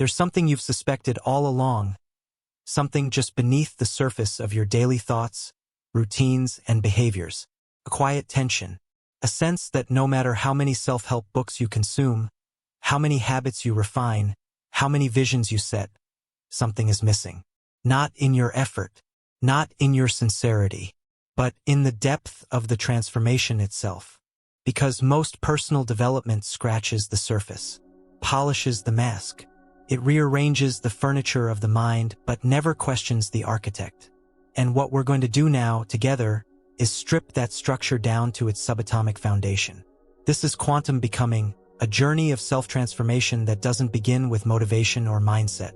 There's something you've suspected all along, something just beneath the surface of your daily thoughts, routines, and behaviors. A quiet tension, a sense that no matter how many self-help books you consume, how many habits you refine, how many visions you set, something is missing. Not in your effort, not in your sincerity, but in the depth of the transformation itself. Because most personal development scratches the surface, polishes the mask. It rearranges the furniture of the mind, but never questions the architect. And what we're going to do now, together, is strip that structure down to its subatomic foundation. This is quantum becoming, a journey of self-transformation that doesn't begin with motivation or mindset,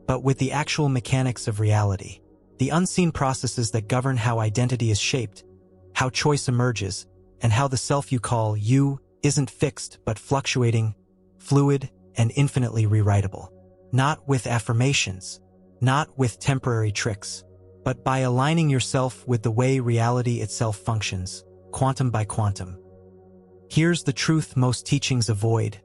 but with the actual mechanics of reality, the unseen processes that govern how identity is shaped, how choice emerges, and how the self you call you isn't fixed but fluctuating, fluid, and infinitely rewritable. Not with affirmations, not with temporary tricks, but by aligning yourself with the way reality itself functions, quantum by quantum. Here's the truth most teachings avoid.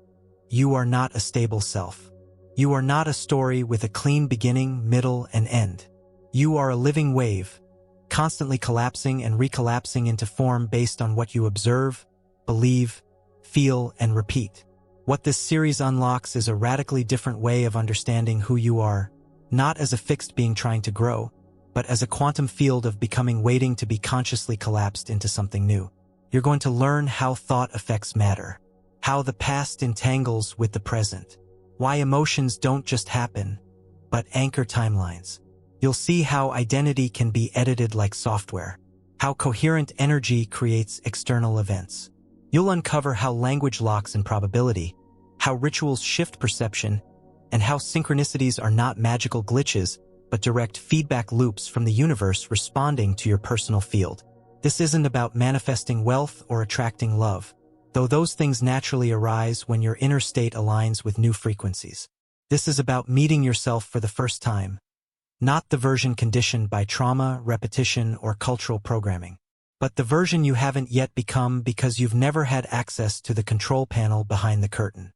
You are not a stable self. You are not a story with a clean beginning, middle, and end. You are a living wave, constantly collapsing and recollapsing into form based on what you observe, believe, feel, and repeat. What this series unlocks is a radically different way of understanding who you are, not as a fixed being trying to grow, but as a quantum field of becoming waiting to be consciously collapsed into something new. You're going to learn how thought affects matter, how the past entangles with the present, why emotions don't just happen, but anchor timelines. You'll see how identity can be edited like software, how coherent energy creates external events. You'll uncover how language locks in probability, how rituals shift perception, and how synchronicities are not magical glitches, but direct feedback loops from the universe responding to your personal field. This isn't about manifesting wealth or attracting love, though those things naturally arise when your inner state aligns with new frequencies. This is about meeting yourself for the first time, not the version conditioned by trauma, repetition, or cultural programming, but the version you haven't yet become because you've never had access to the control panel behind the curtain.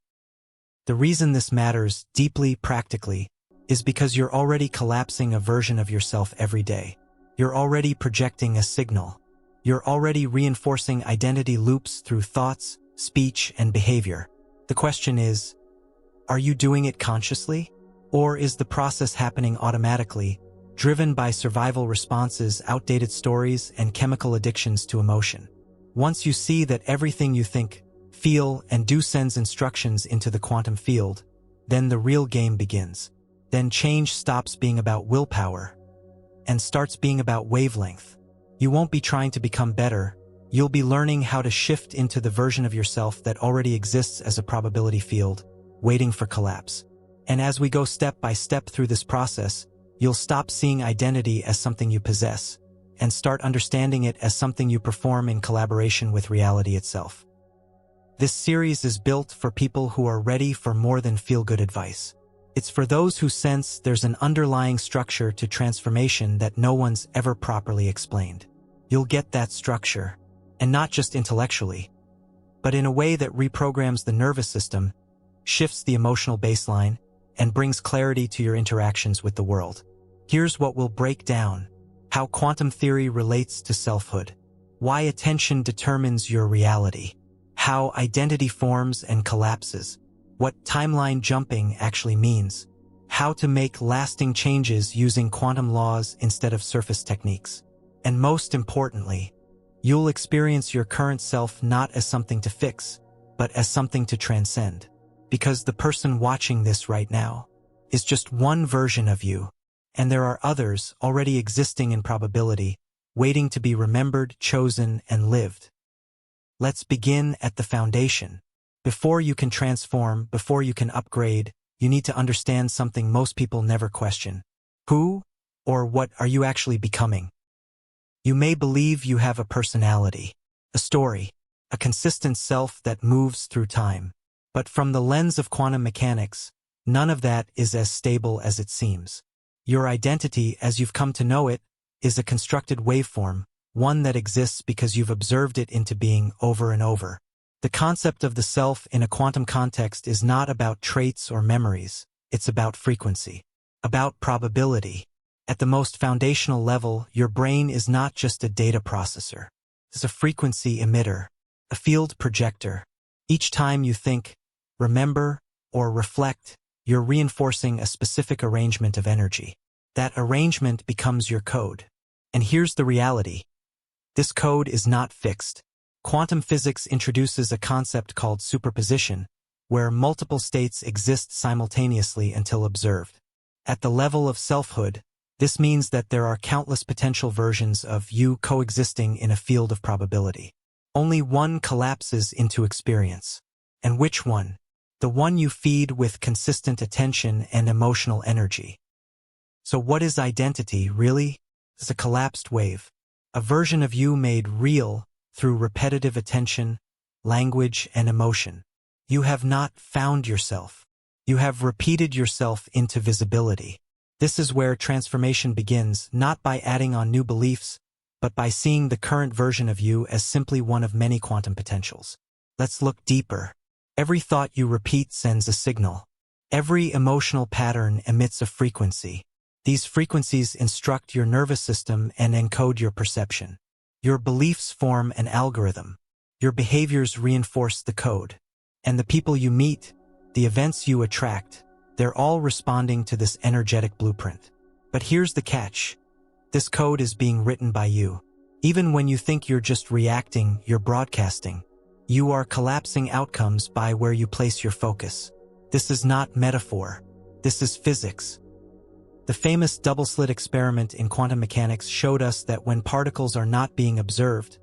The reason this matters deeply practically is because you're already collapsing a version of yourself every day. You're already projecting a signal. You're already reinforcing identity loops through thoughts, speech, and behavior. The question is, are you doing it consciously? Or is the process happening automatically, driven by survival responses, outdated stories, and chemical addictions to emotion? Once you see that everything you think, feel, and do sends instructions into the quantum field, then the real game begins. Then change stops being about willpower and starts being about wavelength. You won't be trying to become better. You'll be learning how to shift into the version of yourself that already exists as a probability field, waiting for collapse. And as we go step by step through this process, you'll stop seeing identity as something you possess and start understanding it as something you perform in collaboration with reality itself. This series is built for people who are ready for more than feel-good advice. It's for those who sense there's an underlying structure to transformation that no one's ever properly explained. You'll get that structure, and not just intellectually, but in a way that reprograms the nervous system, shifts the emotional baseline, and brings clarity to your interactions with the world. Here's what we'll break down: how quantum theory relates to selfhood, why attention determines your reality, how identity forms and collapses, what timeline jumping actually means, how to make lasting changes using quantum laws instead of surface techniques. And most importantly, you'll experience your current self not as something to fix, but as something to transcend. Because the person watching this right now is just one version of you, and there are others already existing in probability, waiting to be remembered, chosen, and lived. Let's begin at the foundation. Before you can transform, before you can upgrade, you need to understand something most people never question. Who or what are you actually becoming? You may believe you have a personality, a story, a consistent self that moves through time. But from the lens of quantum mechanics, none of that is as stable as it seems. Your identity, as you've come to know it, is a constructed waveform, one that exists because you've observed it into being over and over. The concept of the self in a quantum context is not about traits or memories. It's about frequency, about probability. At the most foundational level, your brain is not just a data processor. It's a frequency emitter, a field projector. Each time you think, remember, or reflect, you're reinforcing a specific arrangement of energy. That arrangement becomes your code. And here's the reality. This code is not fixed. Quantum physics introduces a concept called superposition, where multiple states exist simultaneously until observed. At the level of selfhood, this means that there are countless potential versions of you coexisting in a field of probability. Only one collapses into experience. And which one? The one you feed with consistent attention and emotional energy. So what is identity, really? It's a collapsed wave. A version of you made real through repetitive attention, language, and emotion. You have not found yourself. You have repeated yourself into visibility. This is where transformation begins, not by adding on new beliefs, but by seeing the current version of you as simply one of many quantum potentials. Let's look deeper. Every thought you repeat sends a signal. Every emotional pattern emits a frequency. These frequencies instruct your nervous system and encode your perception. Your beliefs form an algorithm. Your behaviors reinforce the code. And the people you meet, the events you attract, they're all responding to this energetic blueprint. But here's the catch. This code is being written by you. Even when you think you're just reacting, you're broadcasting. You are collapsing outcomes by where you place your focus. This is not metaphor. This is physics. The famous double-slit experiment in quantum mechanics showed us that when particles are not being observed,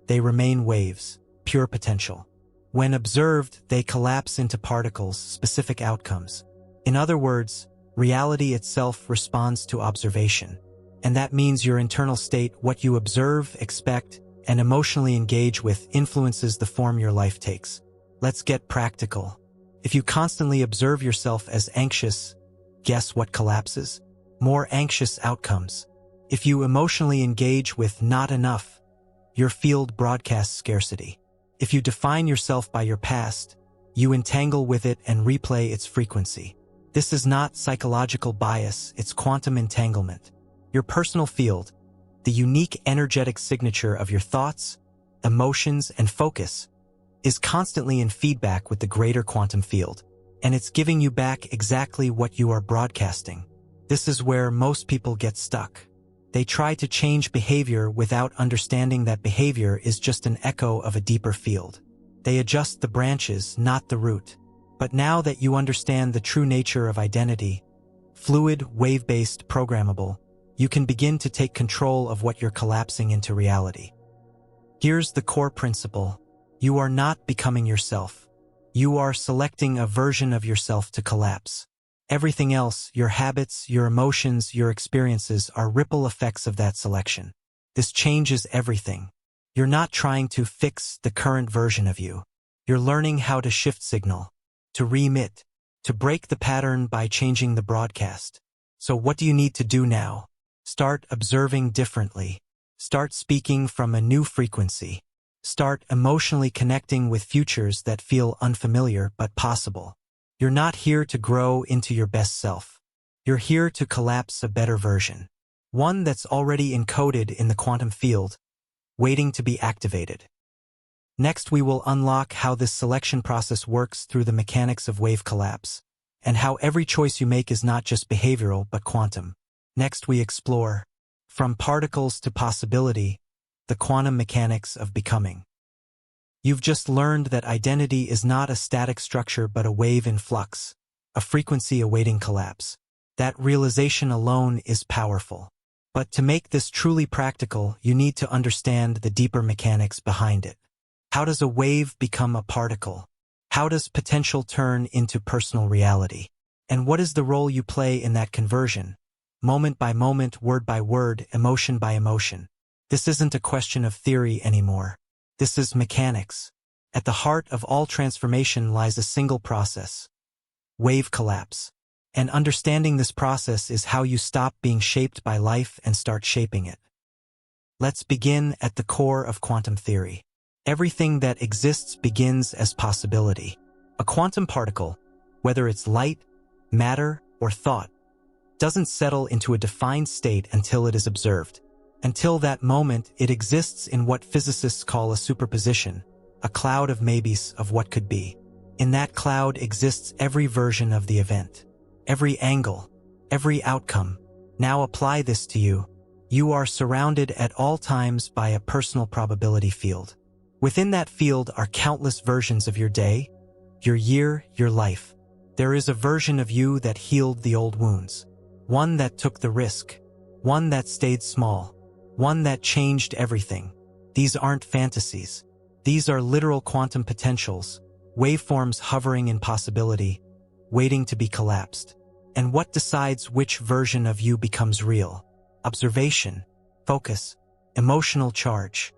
they remain waves, pure potential. When observed, they collapse into particles, specific outcomes. In other words, reality itself responds to observation. And that means your internal state, what you observe, expect, and emotionally engage with, influences the form your life takes. Let's get practical. If you constantly observe yourself as anxious, guess what collapses? More anxious outcomes. If you emotionally engage with not enough, your field broadcasts scarcity. If you define yourself by your past, you entangle with it and replay its frequency. This is not psychological bias, it's quantum entanglement. Your personal field, the unique energetic signature of your thoughts, emotions, and focus, is constantly in feedback with the greater quantum field, and it's giving you back exactly what you are broadcasting. This is where most people get stuck. They try to change behavior without understanding that behavior is just an echo of a deeper field. They adjust the branches, not the root. But now that you understand the true nature of identity, fluid, wave-based, programmable, you can begin to take control of what you're collapsing into reality. Here's the core principle. You are not becoming yourself. You are selecting a version of yourself to collapse. Everything else, your habits, your emotions, your experiences, are ripple effects of that selection. This changes everything. You're not trying to fix the current version of you. You're learning how to shift signal, to remit, to break the pattern by changing the broadcast. So what do you need to do now? Start observing differently. Start speaking from a new frequency. Start emotionally connecting with futures that feel unfamiliar but possible. You're not here to grow into your best self. You're here to collapse a better version. One that's already encoded in the quantum field, waiting to be activated. Next, we will unlock how this selection process works through the mechanics of wave collapse, and how every choice you make is not just behavioral but quantum. Next, we explore, from particles to possibility, the quantum mechanics of becoming. You've just learned that identity is not a static structure but a wave in flux, a frequency awaiting collapse. That realization alone is powerful. But to make this truly practical, you need to understand the deeper mechanics behind it. How does a wave become a particle? How does potential turn into personal reality? And what is the role you play in that conversion? Moment by moment, word by word, emotion by emotion. This isn't a question of theory anymore. This is mechanics. At the heart of all transformation lies a single process: wave collapse. And understanding this process is how you stop being shaped by life and start shaping it. Let's begin at the core of quantum theory. Everything that exists begins as possibility. A quantum particle, whether it's light, matter, or thought, doesn't settle into a defined state until it is observed. Until that moment, it exists in what physicists call a superposition, a cloud of maybes of what could be. In that cloud exists every version of the event, every angle, every outcome. Now apply this to you. You are surrounded at all times by a personal probability field. Within that field are countless versions of your day, your year, your life. There is a version of you that healed the old wounds, one that took the risk, one that stayed small, one that changed everything. These aren't fantasies. These are literal quantum potentials, waveforms hovering in possibility, waiting to be collapsed. And what decides which version of you becomes real? Observation, focus, emotional charge.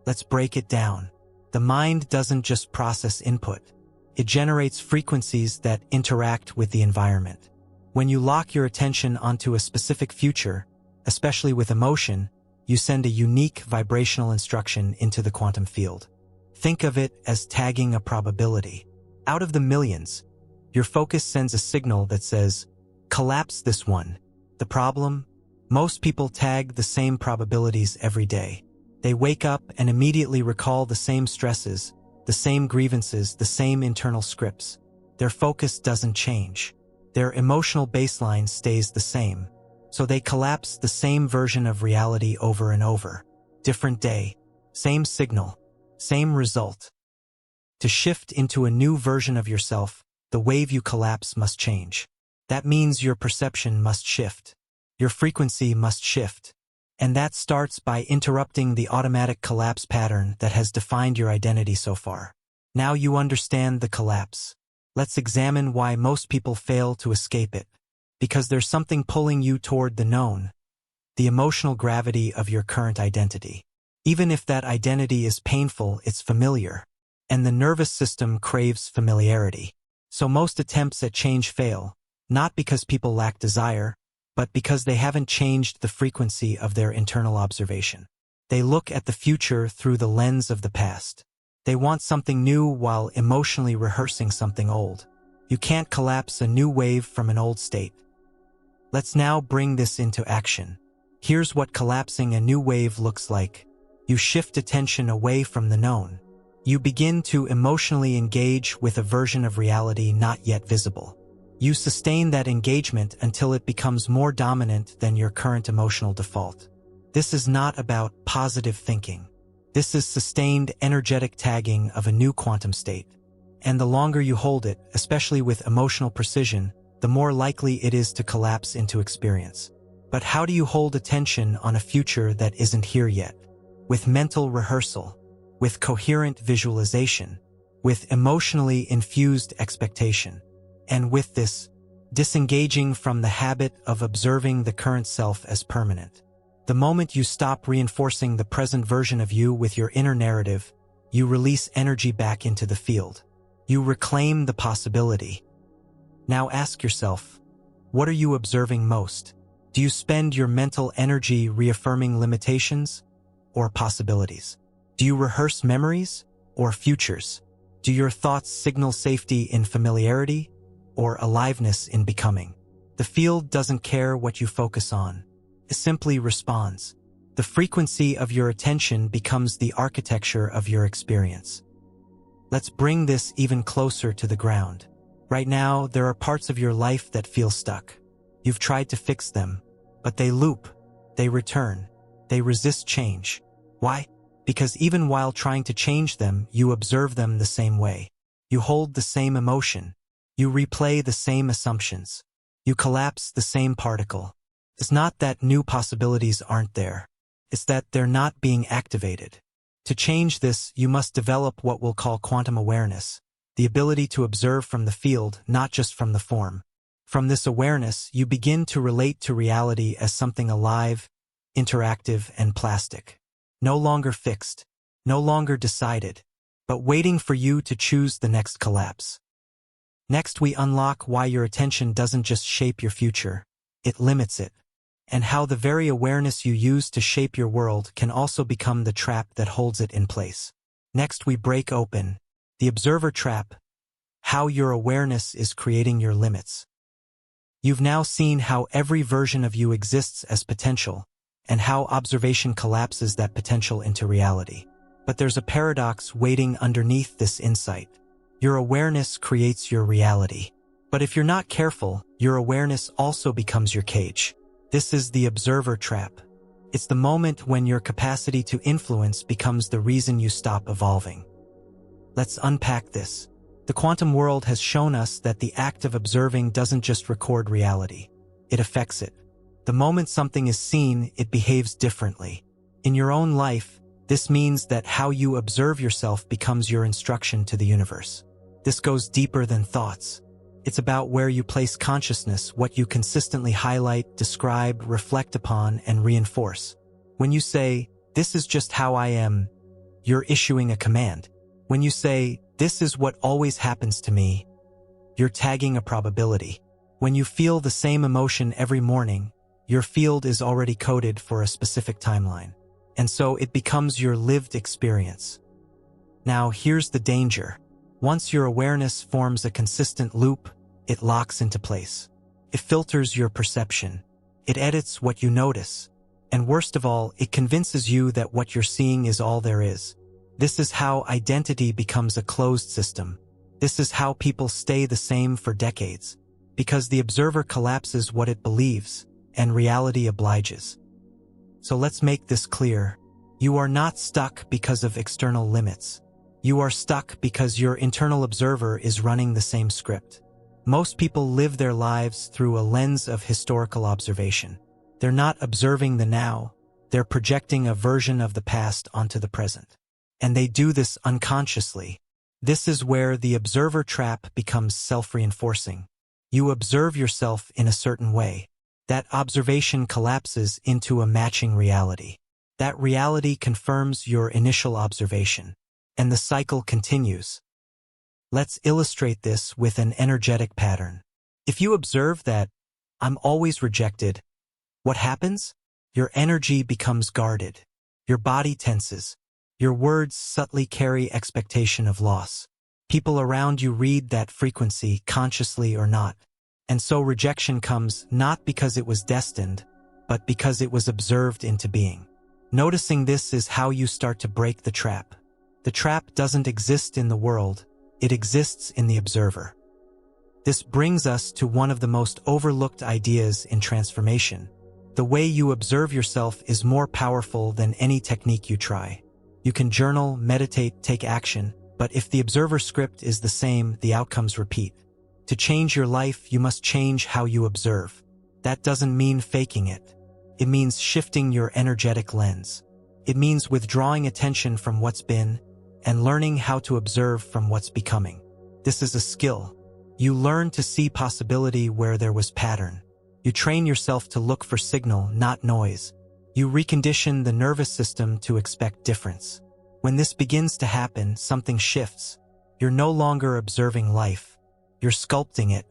Let's break it down. The mind doesn't just process input. It generates frequencies that interact with the environment. When you lock your attention onto a specific future, especially with emotion, you send a unique vibrational instruction into the quantum field. Think of it as tagging a probability. Out of the millions, your focus sends a signal that says, collapse this one. The problem? Most people tag the same probabilities every day. They wake up and immediately recall the same stresses, the same grievances, the same internal scripts. Their focus doesn't change. Their emotional baseline stays the same. So they collapse the same version of reality over and over. Different day, same signal, same result. To shift into a new version of yourself, the wave you collapse must change. That means your perception must shift. Your frequency must shift. And that starts by interrupting the automatic collapse pattern that has defined your identity so far. Now you understand the collapse. Let's examine why most people fail to escape it. Because there's something pulling you toward the known, the emotional gravity of your current identity. Even if that identity is painful, it's familiar. And the nervous system craves familiarity. So most attempts at change fail, not because people lack desire, but because they haven't changed the frequency of their internal observation. They look at the future through the lens of the past. They want something new while emotionally rehearsing something old. You can't collapse a new wave from an old state. Let's now bring this into action. Here's what collapsing a new wave looks like. You shift attention away from the known. You begin to emotionally engage with a version of reality not yet visible. You sustain that engagement until it becomes more dominant than your current emotional default. This is not about positive thinking. This is sustained energetic tagging of a new quantum state. And the longer you hold it, especially with emotional precision, the more likely it is to collapse into experience. But how do you hold attention on a future that isn't here yet? With mental rehearsal, with coherent visualization, with emotionally infused expectation, and with this, disengaging from the habit of observing the current self as permanent. The moment you stop reinforcing the present version of you with your inner narrative, you release energy back into the field. You reclaim the possibility. Now ask yourself, what are you observing most? Do you spend your mental energy reaffirming limitations or possibilities? Do you rehearse memories or futures? Do your thoughts signal safety in familiarity or aliveness in becoming? The field doesn't care what you focus on. It simply responds. The frequency of your attention becomes the architecture of your experience. Let's bring this even closer to the ground. Right now, there are parts of your life that feel stuck. You've tried to fix them, but they loop, they return, they resist change. Why? Because even while trying to change them, you observe them the same way. You hold the same emotion. You replay the same assumptions. You collapse the same particle. It's not that new possibilities aren't there. It's that they're not being activated. To change this, you must develop what we'll call quantum awareness. The ability to observe from the field, not just from the form. From this awareness, you begin to relate to reality as something alive, interactive, and plastic. No longer fixed, no longer decided, but waiting for you to choose the next collapse. Next, we unlock why your attention doesn't just shape your future, it limits it, and how the very awareness you use to shape your world can also become the trap that holds it in place. Next, we break open the observer trap, how your awareness is creating your limits. You've now seen how every version of you exists as potential, and how observation collapses that potential into reality. But there's a paradox waiting underneath this insight. Your awareness creates your reality. But if you're not careful, your awareness also becomes your cage. This is the observer trap. It's the moment when your capacity to influence becomes the reason you stop evolving. Let's unpack this. The quantum world has shown us that the act of observing doesn't just record reality. It affects it. The moment something is seen, it behaves differently. In your own life, this means that how you observe yourself becomes your instruction to the universe. This goes deeper than thoughts. It's about where you place consciousness, what you consistently highlight, describe, reflect upon, and reinforce. When you say, "This is just how I am," you're issuing a command. When you say, "This is what always happens to me," you're tagging a probability. When you feel the same emotion every morning, your field is already coded for a specific timeline. And so it becomes your lived experience. Now, here's the danger. Once your awareness forms a consistent loop, it locks into place. It filters your perception. It edits what you notice. And worst of all, it convinces you that what you're seeing is all there is. This is how identity becomes a closed system. This is how people stay the same for decades. Because the observer collapses what it believes, and reality obliges. So let's make this clear. You are not stuck because of external limits. You are stuck because your internal observer is running the same script. Most people live their lives through a lens of historical observation. They're not observing the now, they're projecting a version of the past onto the present. And they do this unconsciously. This is where the observer trap becomes self-reinforcing. You observe yourself in a certain way. That observation collapses into a matching reality. That reality confirms your initial observation. And the cycle continues. Let's illustrate this with an energetic pattern. If you observe that, "I'm always rejected," what happens? Your energy becomes guarded. Your body tenses. Your words subtly carry expectation of loss. People around you read that frequency, consciously or not. And so rejection comes not because it was destined, but because it was observed into being. Noticing this is how you start to break the trap. The trap doesn't exist in the world, it exists in the observer. This brings us to one of the most overlooked ideas in transformation. The way you observe yourself is more powerful than any technique you try. You can journal, meditate, take action, but if the observer script is the same, the outcomes repeat. To change your life, you must change how you observe. That doesn't mean faking it. It means shifting your energetic lens. It means withdrawing attention from what's been and learning how to observe from what's becoming. This is a skill. You learn to see possibility where there was pattern. You train yourself to look for signal, not noise. You recondition the nervous system to expect difference. When this begins to happen, something shifts. You're no longer observing life. You're sculpting it.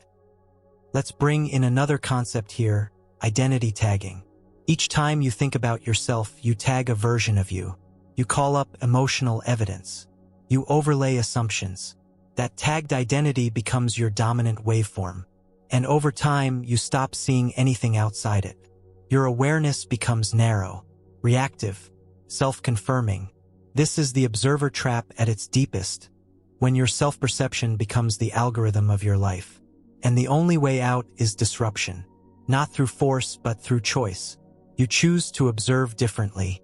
Let's bring in another concept here, identity tagging. Each time you think about yourself, you tag a version of you. You call up emotional evidence. You overlay assumptions. That tagged identity becomes your dominant waveform. And over time, you stop seeing anything outside it. Your awareness becomes narrow, reactive, self-confirming. This is the observer trap at its deepest, when your self-perception becomes the algorithm of your life. And the only way out is disruption. Not through force, but through choice. You choose to observe differently.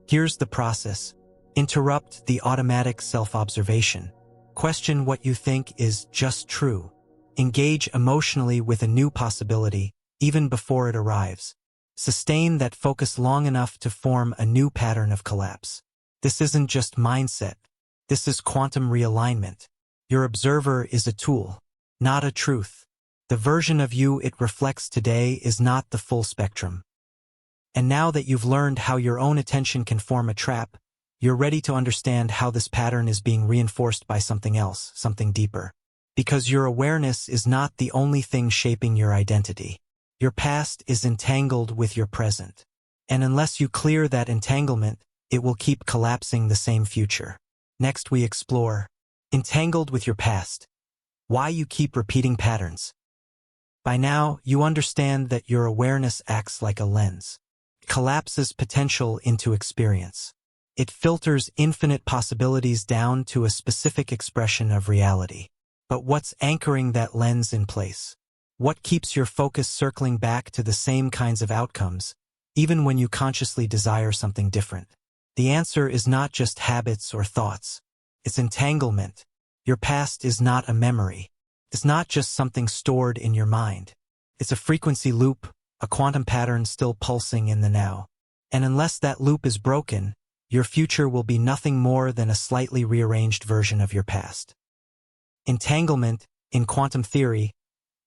Here's the process. Interrupt the automatic self-observation. Question what you think is just true. Engage emotionally with a new possibility, even before it arrives. Sustain that focus long enough to form a new pattern of collapse. This isn't just mindset. This is quantum realignment. Your observer is a tool, not a truth. The version of you it reflects today is not the full spectrum. And now that you've learned how your own attention can form a trap, you're ready to understand how this pattern is being reinforced by something else, something deeper. Because your awareness is not the only thing shaping your identity. Your past is entangled with your present. And unless you clear that entanglement, it will keep collapsing the same future. Next we explore, entangled with your past. Why you keep repeating patterns. By now, you understand that your awareness acts like a lens. It collapses potential into experience. It filters infinite possibilities down to a specific expression of reality. But what's anchoring that lens in place? What keeps your focus circling back to the same kinds of outcomes, even when you consciously desire something different? The answer is not just habits or thoughts. It's entanglement. Your past is not a memory. It's not just something stored in your mind. It's a frequency loop, a quantum pattern still pulsing in the now. And unless that loop is broken, your future will be nothing more than a slightly rearranged version of your past. Entanglement, in quantum theory,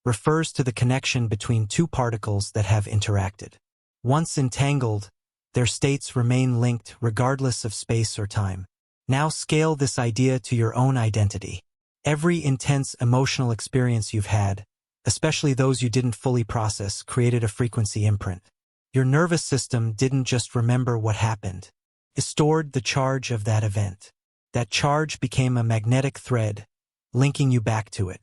refers to the connection between two particles that have interacted. Once entangled, their states remain linked regardless of space or time. Now scale this idea to your own identity. Every intense emotional experience you've had, especially those you didn't fully process, created a frequency imprint. Your nervous system didn't just remember what happened. It stored the charge of that event. That charge became a magnetic thread, linking you back to it.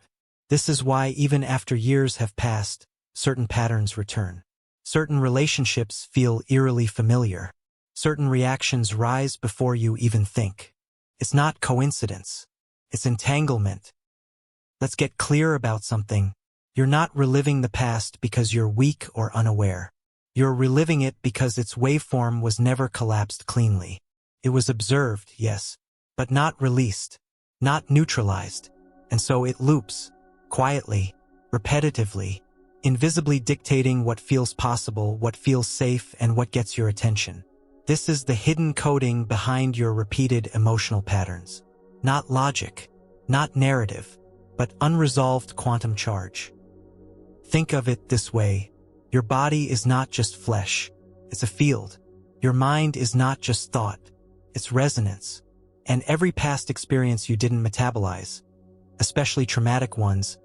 This is why even after years have passed, certain patterns return. Certain relationships feel eerily familiar. Certain reactions rise before you even think. It's not coincidence. It's entanglement. Let's get clear about something. You're not reliving the past because you're weak or unaware. You're reliving it because its waveform was never collapsed cleanly. It was observed, yes, but not released, not neutralized. And so it loops, quietly, repetitively, invisibly dictating what feels possible, what feels safe, and what gets your attention. This is the hidden coding behind your repeated emotional patterns. Not logic, not narrative, but unresolved quantum charge. Think of it this way. Your body is not just flesh, it's a field. Your mind is not just thought, it's resonance. And every past experience you didn't metabolize, especially traumatic ones,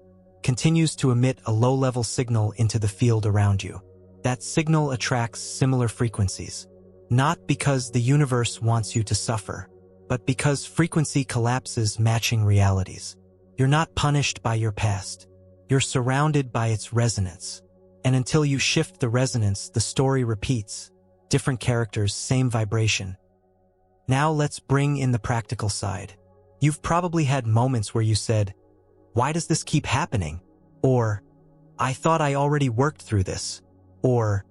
continues to emit a low-level signal into the field around you. That signal attracts similar frequencies, not because the universe wants you to suffer, but because frequency collapses matching realities. You're not punished by your past. You're surrounded by its resonance. And until you shift the resonance, the story repeats. Different characters, same vibration. Now let's bring in the practical side. You've probably had moments where you said, "Why does this keep happening?" Or, "I thought I already worked through this." Or,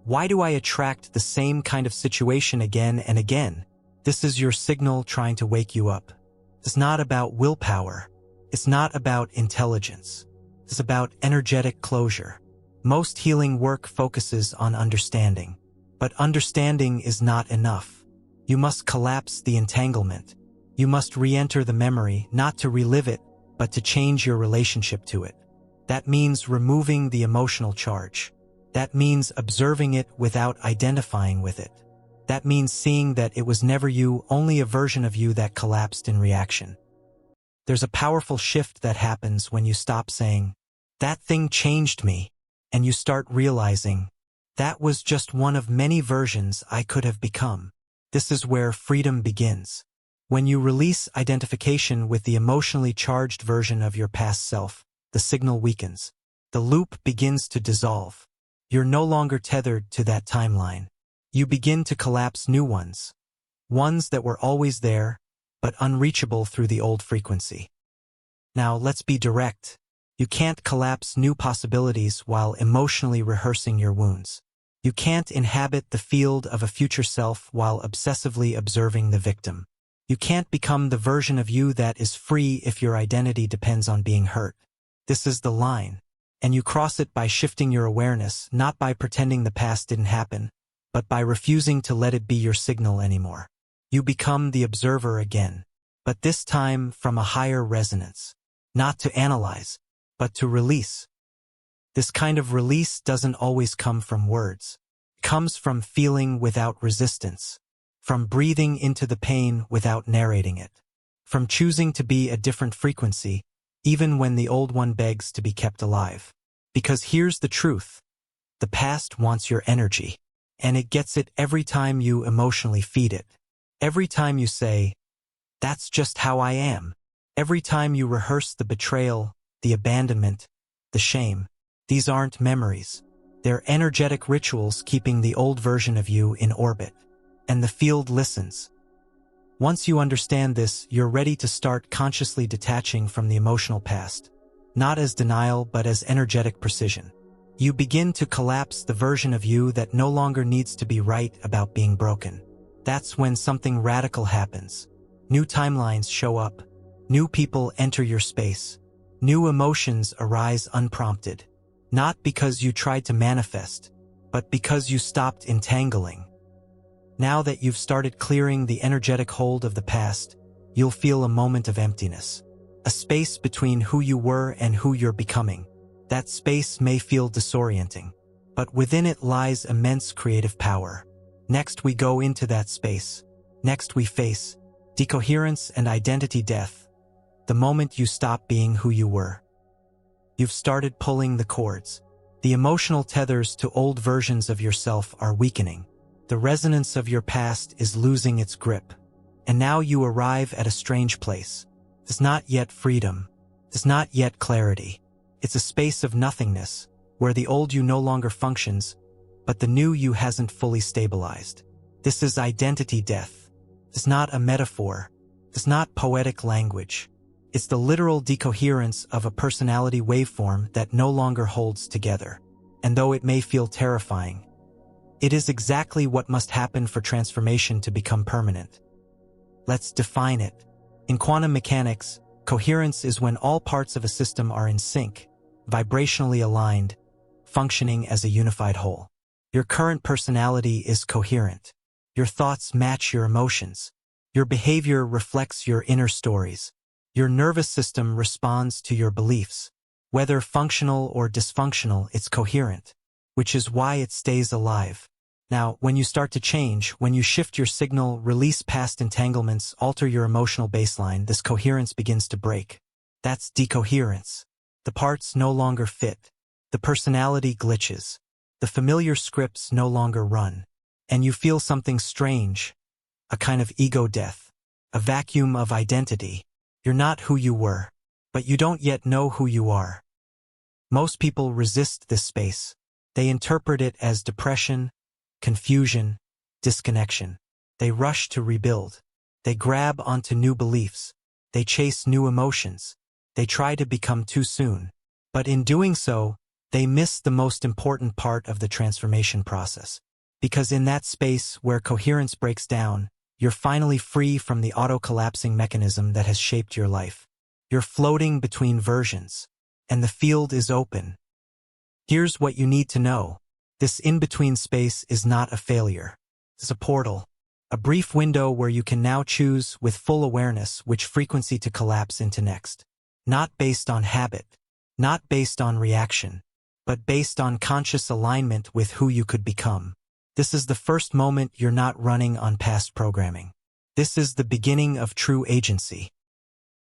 "Why do I attract the same kind of situation again and again?" This is your signal trying to wake you up. It's not about willpower. It's not about intelligence. It's about energetic closure. Most healing work focuses on understanding. But understanding is not enough. You must collapse the entanglement. You must re-enter the memory, not to relive it, but to change your relationship to it. That means removing the emotional charge. That means observing it without identifying with it. That means seeing that it was never you, only a version of you that collapsed in reaction. There's a powerful shift that happens when you stop saying, "That thing changed me," and you start realizing, "That was just one of many versions I could have become." This is where freedom begins. When you release identification with the emotionally charged version of your past self, the signal weakens. The loop begins to dissolve. You're no longer tethered to that timeline. You begin to collapse new ones. Ones that were always there, but unreachable through the old frequency. Now let's be direct. You can't collapse new possibilities while emotionally rehearsing your wounds. You can't inhabit the field of a future self while obsessively observing the victim. You can't become the version of you that is free if your identity depends on being hurt. This is the line. And you cross it by shifting your awareness, not by pretending the past didn't happen, but by refusing to let it be your signal anymore. You become the observer again, but this time from a higher resonance. Not to analyze, but to release. This kind of release doesn't always come from words. It comes from feeling without resistance, from breathing into the pain without narrating it, from choosing to be a different frequency, even when the old one begs to be kept alive. Because here's the truth. The past wants your energy, and it gets it every time you emotionally feed it. Every time you say, "That's just how I am." Every time you rehearse the betrayal, the abandonment, the shame. These aren't memories. They're energetic rituals keeping the old version of you in orbit. And the field listens. Once you understand this, you're ready to start consciously detaching from the emotional past. Not as denial, but as energetic precision. You begin to collapse the version of you that no longer needs to be right about being broken. That's when something radical happens. New timelines show up. New people enter your space. New emotions arise unprompted. Not because you tried to manifest, but because you stopped entangling. Now that you've started clearing the energetic hold of the past, you'll feel a moment of emptiness. A space between who you were and who you're becoming. That space may feel disorienting, but within it lies immense creative power. Next we go into that space. Next we face decoherence and identity death. The moment you stop being who you were. You've started pulling the cords. The emotional tethers to old versions of yourself are weakening. The resonance of your past is losing its grip. And now you arrive at a strange place. It's not yet freedom. It's not yet clarity. It's a space of nothingness, where the old you no longer functions, but the new you hasn't fully stabilized. This is identity death. It's not a metaphor. It's not poetic language. It's the literal decoherence of a personality waveform that no longer holds together. And though it may feel terrifying, it is exactly what must happen for transformation to become permanent. Let's define it. In quantum mechanics, coherence is when all parts of a system are in sync, vibrationally aligned, functioning as a unified whole. Your current personality is coherent. Your thoughts match your emotions. Your behavior reflects your inner stories. Your nervous system responds to your beliefs. Whether functional or dysfunctional, it's coherent, which is why it stays alive. Now, when you start to change, when you shift your signal, release past entanglements, alter your emotional baseline, this coherence begins to break. That's decoherence. The parts no longer fit. The personality glitches. The familiar scripts no longer run. And you feel something strange, a kind of ego death, a vacuum of identity. You're not who you were, but you don't yet know who you are. Most people resist this space. They interpret it as depression, confusion, disconnection. They rush to rebuild. They grab onto new beliefs. They chase new emotions. They try to become too soon. But in doing so, they miss the most important part of the transformation process. Because in that space where coherence breaks down, you're finally free from the auto-collapsing mechanism that has shaped your life. You're floating between versions, and the field is open. Here's what you need to know. This in-between space is not a failure. It's a portal, a brief window where you can now choose with full awareness which frequency to collapse into next. Not based on habit, not based on reaction, but based on conscious alignment with who you could become. This is the first moment you're not running on past programming. This is the beginning of true agency.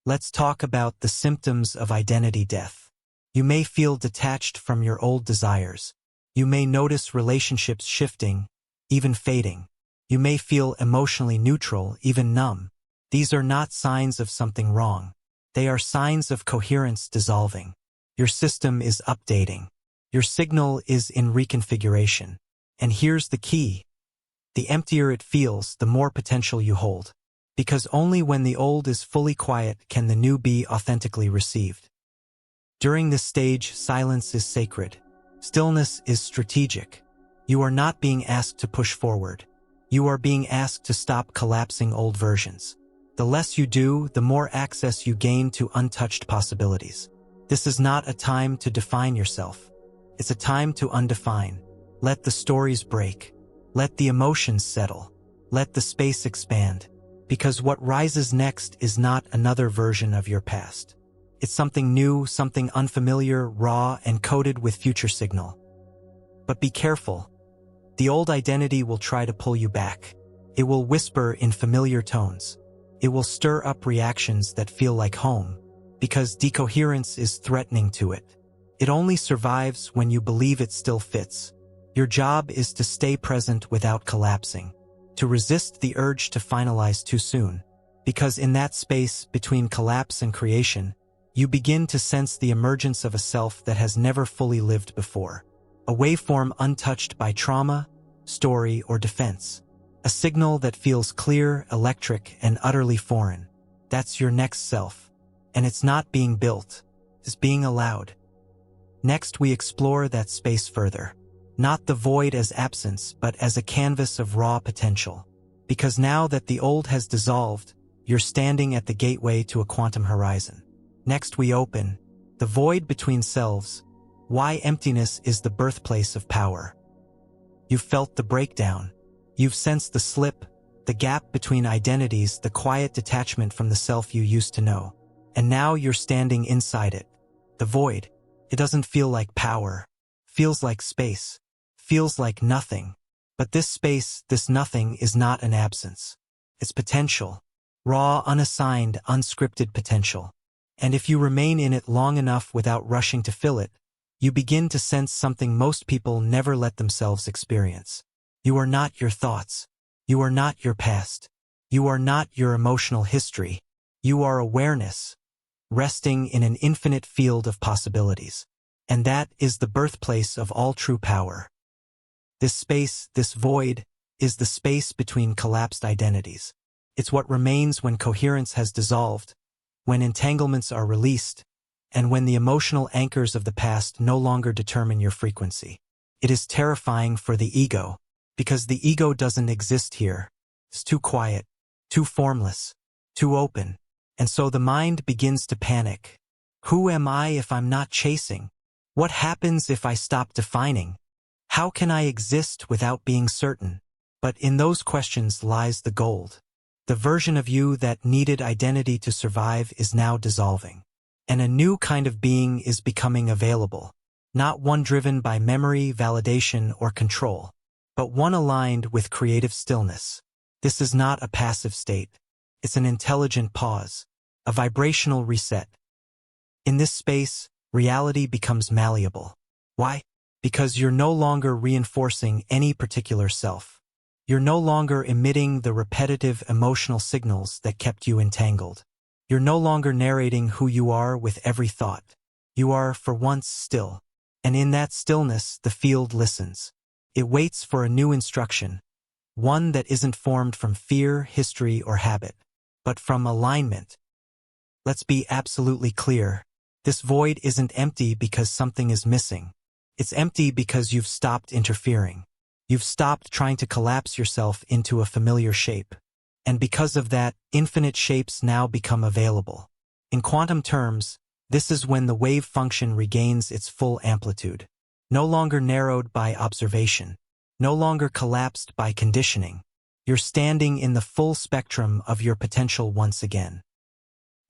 Let's talk about the symptoms of identity death. You may feel detached from your old desires. You may notice relationships shifting, even fading. You may feel emotionally neutral, even numb. These are not signs of something wrong. They are signs of coherence dissolving. Your system is updating. Your signal is in reconfiguration. And here's the key. The emptier it feels, the more potential you hold. Because only when the old is fully quiet can the new be authentically received. During this stage, silence is sacred. Stillness is strategic. You are not being asked to push forward. You are being asked to stop collapsing old versions. The less you do, the more access you gain to untouched possibilities. This is not a time to define yourself. It's a time to undefine. Let the stories break. Let the emotions settle. Let the space expand. Because what rises next is not another version of your past. It's something new, something unfamiliar, raw, and coded with future signal. But be careful. The old identity will try to pull you back. It will whisper in familiar tones. It will stir up reactions that feel like home, because decoherence is threatening to it. It only survives when you believe it still fits. Your job is to stay present without collapsing, to resist the urge to finalize too soon, because in that space between collapse and creation, you begin to sense the emergence of a self that has never fully lived before. A waveform untouched by trauma, story, or defense. A signal that feels clear, electric, and utterly foreign. That's your next self. And it's not being built, it's being allowed. Next, we explore that space further. Not the void as absence, but as a canvas of raw potential. Because now that the old has dissolved, you're standing at the gateway to a quantum horizon. Next, we open the void between selves. Why emptiness is the birthplace of power. You've felt the breakdown. You've sensed the slip, the gap between identities, the quiet detachment from the self you used to know. And now you're standing inside it. The void. It doesn't feel like power. Feels like space. Feels like nothing. But this space, this nothing, is not an absence. It's potential. Raw, unassigned, unscripted potential. And if you remain in it long enough without rushing to fill it, you begin to sense something most people never let themselves experience. You are not your thoughts. You are not your past. You are not your emotional history. You are awareness, resting in an infinite field of possibilities. And that is the birthplace of all true power. This space, this void, is the space between collapsed identities. It's what remains when coherence has dissolved, when entanglements are released, and when the emotional anchors of the past no longer determine your frequency. It is terrifying for the ego, because the ego doesn't exist here. It's too quiet, too formless, too open. And so the mind begins to panic. Who am I if I'm not chasing? What happens if I stop defining? How can I exist without being certain? But in those questions lies the gold. The version of you that needed identity to survive is now dissolving. And a new kind of being is becoming available. Not one driven by memory, validation, or control, but one aligned with creative stillness. This is not a passive state. It's an intelligent pause, a vibrational reset. In this space, reality becomes malleable. Why? Because you're no longer reinforcing any particular self. You're no longer emitting the repetitive emotional signals that kept you entangled. You're no longer narrating who you are with every thought. You are, for once, still. And in that stillness, the field listens. It waits for a new instruction, one that isn't formed from fear, history, or habit, but from alignment. Let's be absolutely clear. This void isn't empty because something is missing. It's empty because you've stopped interfering. You've stopped trying to collapse yourself into a familiar shape. And because of that, infinite shapes now become available. In quantum terms, this is when the wave function regains its full amplitude. No longer narrowed by observation. No longer collapsed by conditioning. You're standing in the full spectrum of your potential once again.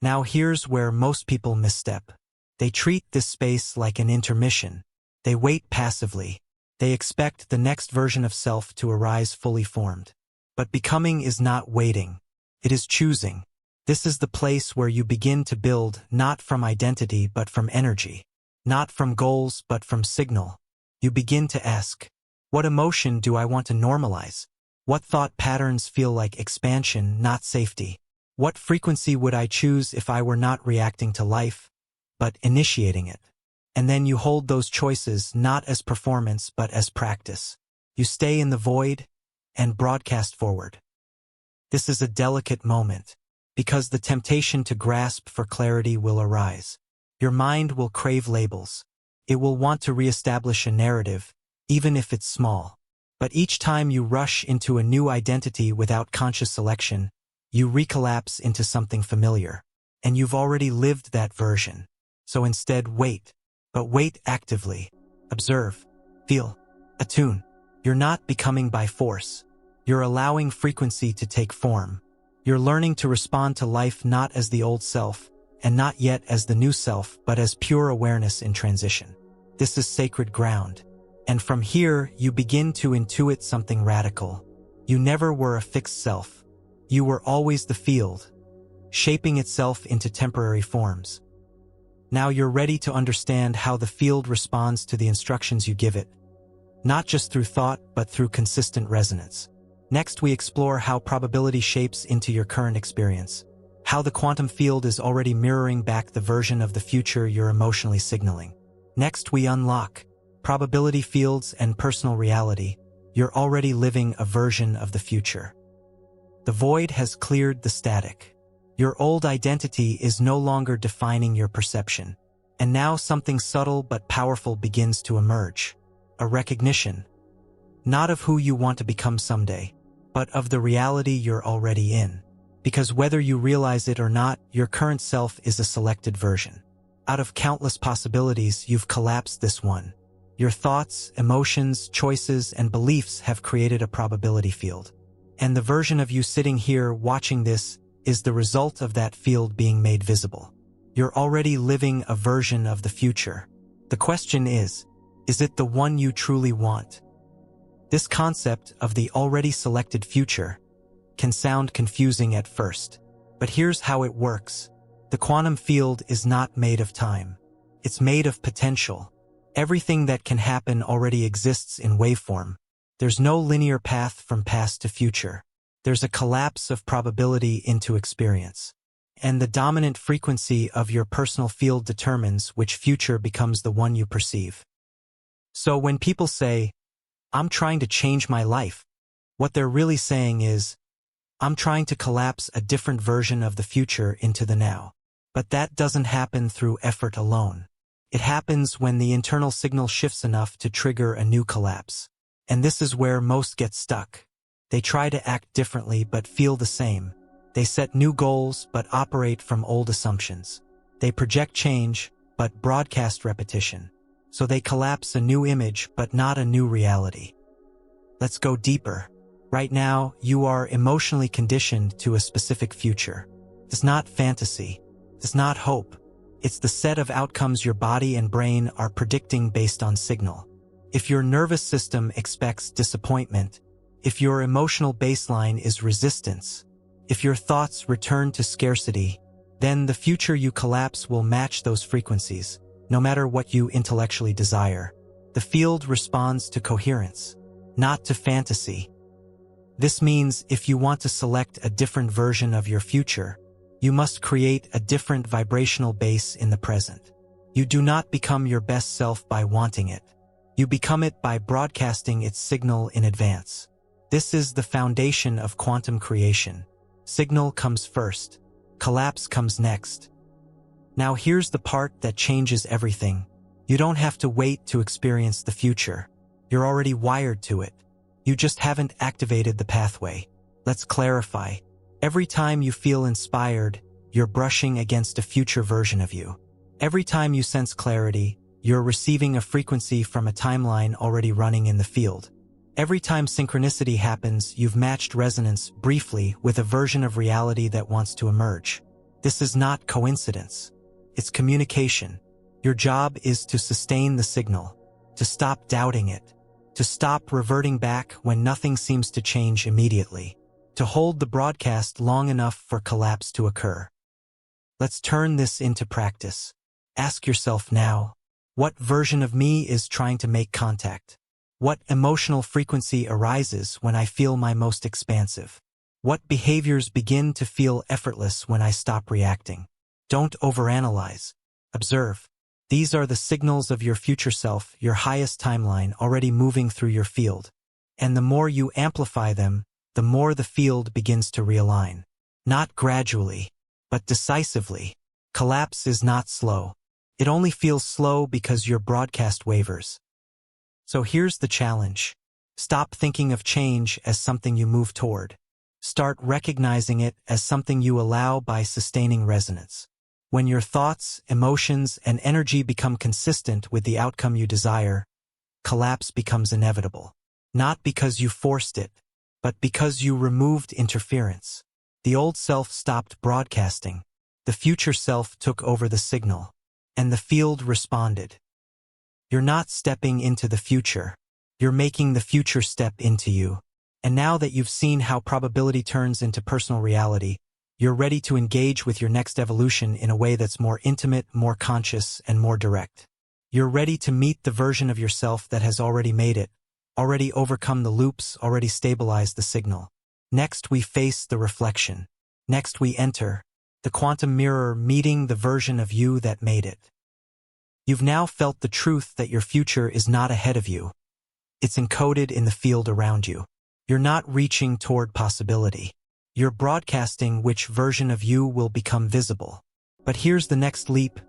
Now here's where most people misstep. They treat this space like an intermission. They wait passively. They expect the next version of self to arise fully formed. But becoming is not waiting. It is choosing. This is the place where you begin to build not from identity but from energy. Not from goals but from signal. You begin to ask, what emotion do I want to normalize? What thought patterns feel like expansion, not safety? What frequency would I choose if I were not reacting to life, but initiating it? And then you hold those choices not as performance but as practice. You stay in the void and broadcast forward. This is a delicate moment, because the temptation to grasp for clarity will arise. Your mind will crave labels. It will want to reestablish a narrative, even if it's small. But each time you rush into a new identity without conscious selection, you recollapse into something familiar. And you've already lived that version. So instead, wait. But wait actively. Observe. Feel. Attune. You're not becoming by force. You're allowing frequency to take form. You're learning to respond to life not as the old self, and not yet as the new self, but as pure awareness in transition. This is sacred ground. And from here, you begin to intuit something radical. You never were a fixed self. You were always the field, shaping itself into temporary forms. Now you're ready to understand how the field responds to the instructions you give it, not just through thought, but through consistent resonance. Next, we explore how probability shapes into your current experience. how the quantum field is already mirroring back the version of the future you're emotionally signaling. Next, we unlock probability fields and personal reality. You're already living a version of the future. The void has cleared the static. Your old identity is no longer defining your perception. And now something subtle but powerful begins to emerge. A recognition. Not of who you want to become someday, but of the reality you're already in. Because whether you realize it or not, your current self is a selected version. Out of countless possibilities, you've collapsed this one. Your thoughts, emotions, choices, and beliefs have created a probability field. And the version of you sitting here watching this is the result of that field being made visible. You're already living a version of the future. The question is it the one you truly want? This concept of the already selected future can sound confusing at first, but here's how it works. The quantum field is not made of time. It's made of potential. Everything that can happen already exists in waveform. There's no linear path from past to future. There's a collapse of probability into experience. And the dominant frequency of your personal field determines which future becomes the one you perceive. So when people say, "I'm trying to change my life," what they're really saying is, "I'm trying to collapse a different version of the future into the now." But that doesn't happen through effort alone. It happens when the internal signal shifts enough to trigger a new collapse. And this is where most get stuck. They try to act differently but feel the same. They set new goals but operate from old assumptions. They project change but broadcast repetition. So they collapse a new image but not a new reality. Let's go deeper. Right now, you are emotionally conditioned to a specific future. It's not fantasy. It's not hope. It's the set of outcomes your body and brain are predicting based on signal. If your nervous system expects disappointment, if your emotional baseline is resistance, if your thoughts return to scarcity, then the future you collapse will match those frequencies, no matter what you intellectually desire. The field responds to coherence, not to fantasy. This means if you want to select a different version of your future, you must create a different vibrational base in the present. You do not become your best self by wanting it. You become it by broadcasting its signal in advance. This is the foundation of quantum creation. Signal comes first. Collapse comes next. Now here's the part that changes everything. You don't have to wait to experience the future. You're already wired to it. You just haven't activated the pathway. Let's clarify. Every time you feel inspired, you're brushing against a future version of you. Every time you sense clarity, you're receiving a frequency from a timeline already running in the field. Every time synchronicity happens, you've matched resonance briefly with a version of reality that wants to emerge. This is not coincidence. It's communication. Your job is to sustain the signal, to stop doubting it, to stop reverting back when nothing seems to change immediately, to hold the broadcast long enough for collapse to occur. Let's turn this into practice. Ask yourself now, what version of me is trying to make contact? What emotional frequency arises when I feel my most expansive? What behaviors begin to feel effortless when I stop reacting? Don't overanalyze. Observe. These are the signals of your future self, your highest timeline already moving through your field. And the more you amplify them, the more the field begins to realign. Not gradually, but decisively. Collapse is not slow. It only feels slow because your broadcast wavers. So here's the challenge. Stop thinking of change as something you move toward. Start recognizing it as something you allow by sustaining resonance. When your thoughts, emotions, and energy become consistent with the outcome you desire, collapse becomes inevitable. Not because you forced it, but because you removed interference. The old self stopped broadcasting. The future self took over the signal. And the field responded. You're not stepping into the future. You're making the future step into you. And now that you've seen how probability turns into personal reality, you're ready to engage with your next evolution in a way that's more intimate, more conscious, and more direct. You're ready to meet the version of yourself that has already made it, already overcome the loops, already stabilized the signal. Next, we face the reflection. Next, we enter the quantum mirror meeting the version of you that made it. You've now felt the truth that your future is not ahead of you. It's encoded in the field around you. You're not reaching toward possibility. You're broadcasting which version of you will become visible. But here's the next leap.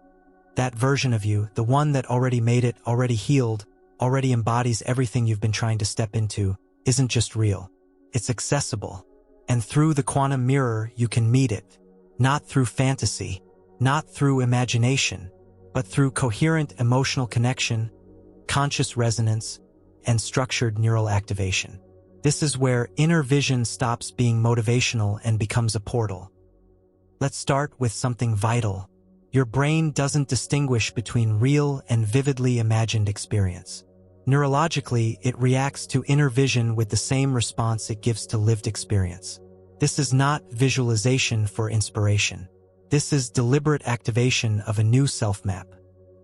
That version of you, the one that already made it, already healed, already embodies everything you've been trying to step into, isn't just real. It's accessible. And through the quantum mirror, you can meet it. Not through fantasy, not through imagination, but through coherent emotional connection, conscious resonance, and structured neural activation. This is where inner vision stops being motivational and becomes a portal. Let's start with something vital. Your brain doesn't distinguish between real and vividly imagined experience. Neurologically, it reacts to inner vision with the same response it gives to lived experience. This is not visualization for inspiration. This is deliberate activation of a new self-map.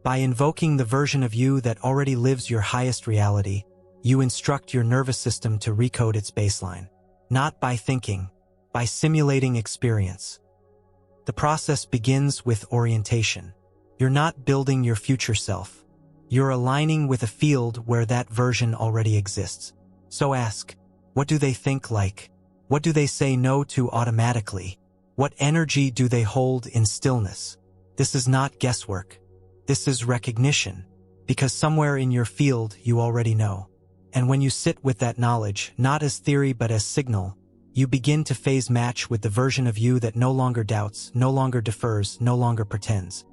By invoking the version of you that already lives your highest reality, you instruct your nervous system to recode its baseline. Not by thinking, by simulating experience. The process begins with orientation. You're not building your future self. You're aligning with a field where that version already exists. So ask, what do they think like? What do they say no to automatically? What energy do they hold in stillness? This is not guesswork. This is recognition, because somewhere in your field you already know. And when you sit with that knowledge, not as theory but as signal, you begin to phase match with the version of you that no longer doubts, no longer defers, no longer pretends.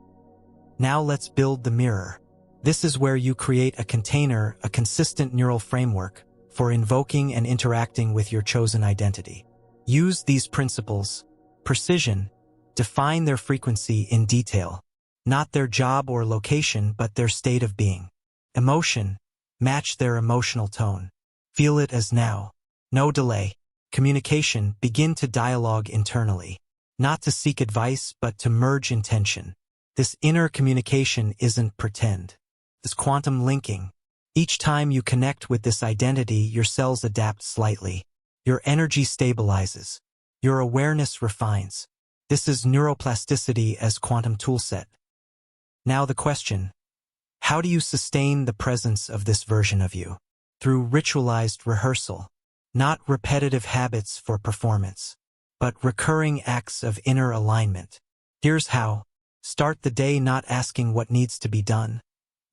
Now let's build the mirror. This is where you create a container, a consistent neural framework, for invoking and interacting with your chosen identity. Use these principles. Precision. Define their frequency in detail. Not their job or location, but their state of being. Emotion. Match their emotional tone. Feel it as now. No delay. Communication. Begin to dialogue internally. Not to seek advice, but to merge intention. This inner communication isn't pretend. It's quantum linking. Each time you connect with this identity, your cells adapt slightly. Your energy stabilizes. Your awareness refines. This is neuroplasticity as quantum toolset. Now the question, how do you sustain the presence of this version of you? Through ritualized rehearsal. Not repetitive habits for performance, but recurring acts of inner alignment. Here's how. Start the day not asking what needs to be done,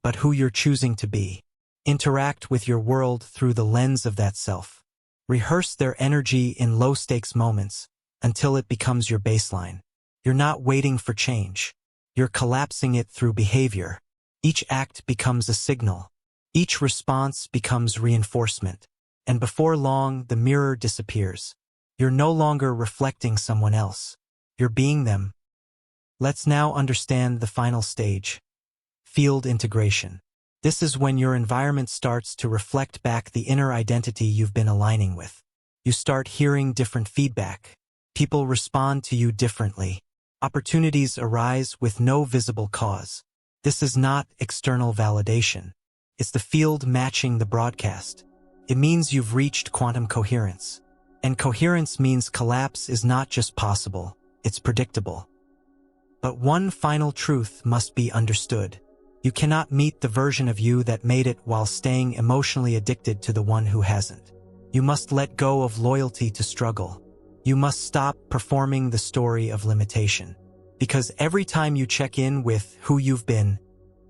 but who you're choosing to be. Interact with your world through the lens of that self. Rehearse their energy in low-stakes moments until it becomes your baseline. You're not waiting for change. You're collapsing it through behavior. Each act becomes a signal. Each response becomes reinforcement. And before long, the mirror disappears. You're no longer reflecting someone else. You're being them. Let's now understand the final stage. Field integration. This is when your environment starts to reflect back the inner identity you've been aligning with. You start hearing different feedback. People respond to you differently. Opportunities arise with no visible cause. This is not external validation. It's the field matching the broadcast. It means you've reached quantum coherence. And coherence means collapse is not just possible, it's predictable. But one final truth must be understood. You cannot meet the version of you that made it while staying emotionally addicted to the one who hasn't. You must let go of loyalty to struggle. You must stop performing the story of limitation. Because every time you check in with who you've been,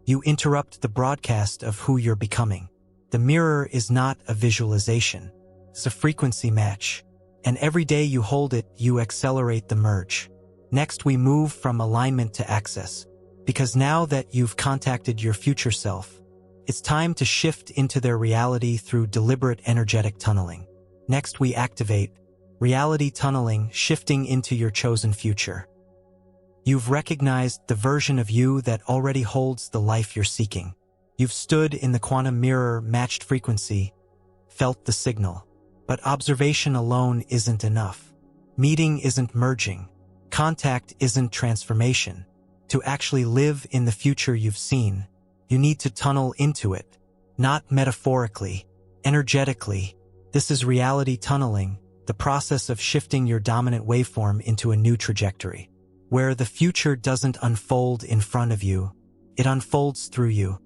you interrupt the broadcast of who you're becoming. The mirror is not a visualization. It's a frequency match. And every day you hold it, you accelerate the merge. Next, we move from alignment to access. Because now that you've contacted your future self, it's time to shift into their reality through deliberate energetic tunneling. Next, we activate reality tunneling, shifting into your chosen future. You've recognized the version of you that already holds the life you're seeking. You've stood in the quantum mirror, matched frequency, felt the signal. But observation alone isn't enough. Meeting isn't merging. Contact isn't transformation. To actually live in the future you've seen, you need to tunnel into it. Not metaphorically, energetically. This is reality tunneling, the process of shifting your dominant waveform into a new trajectory. where the future doesn't unfold in front of you, it unfolds through you.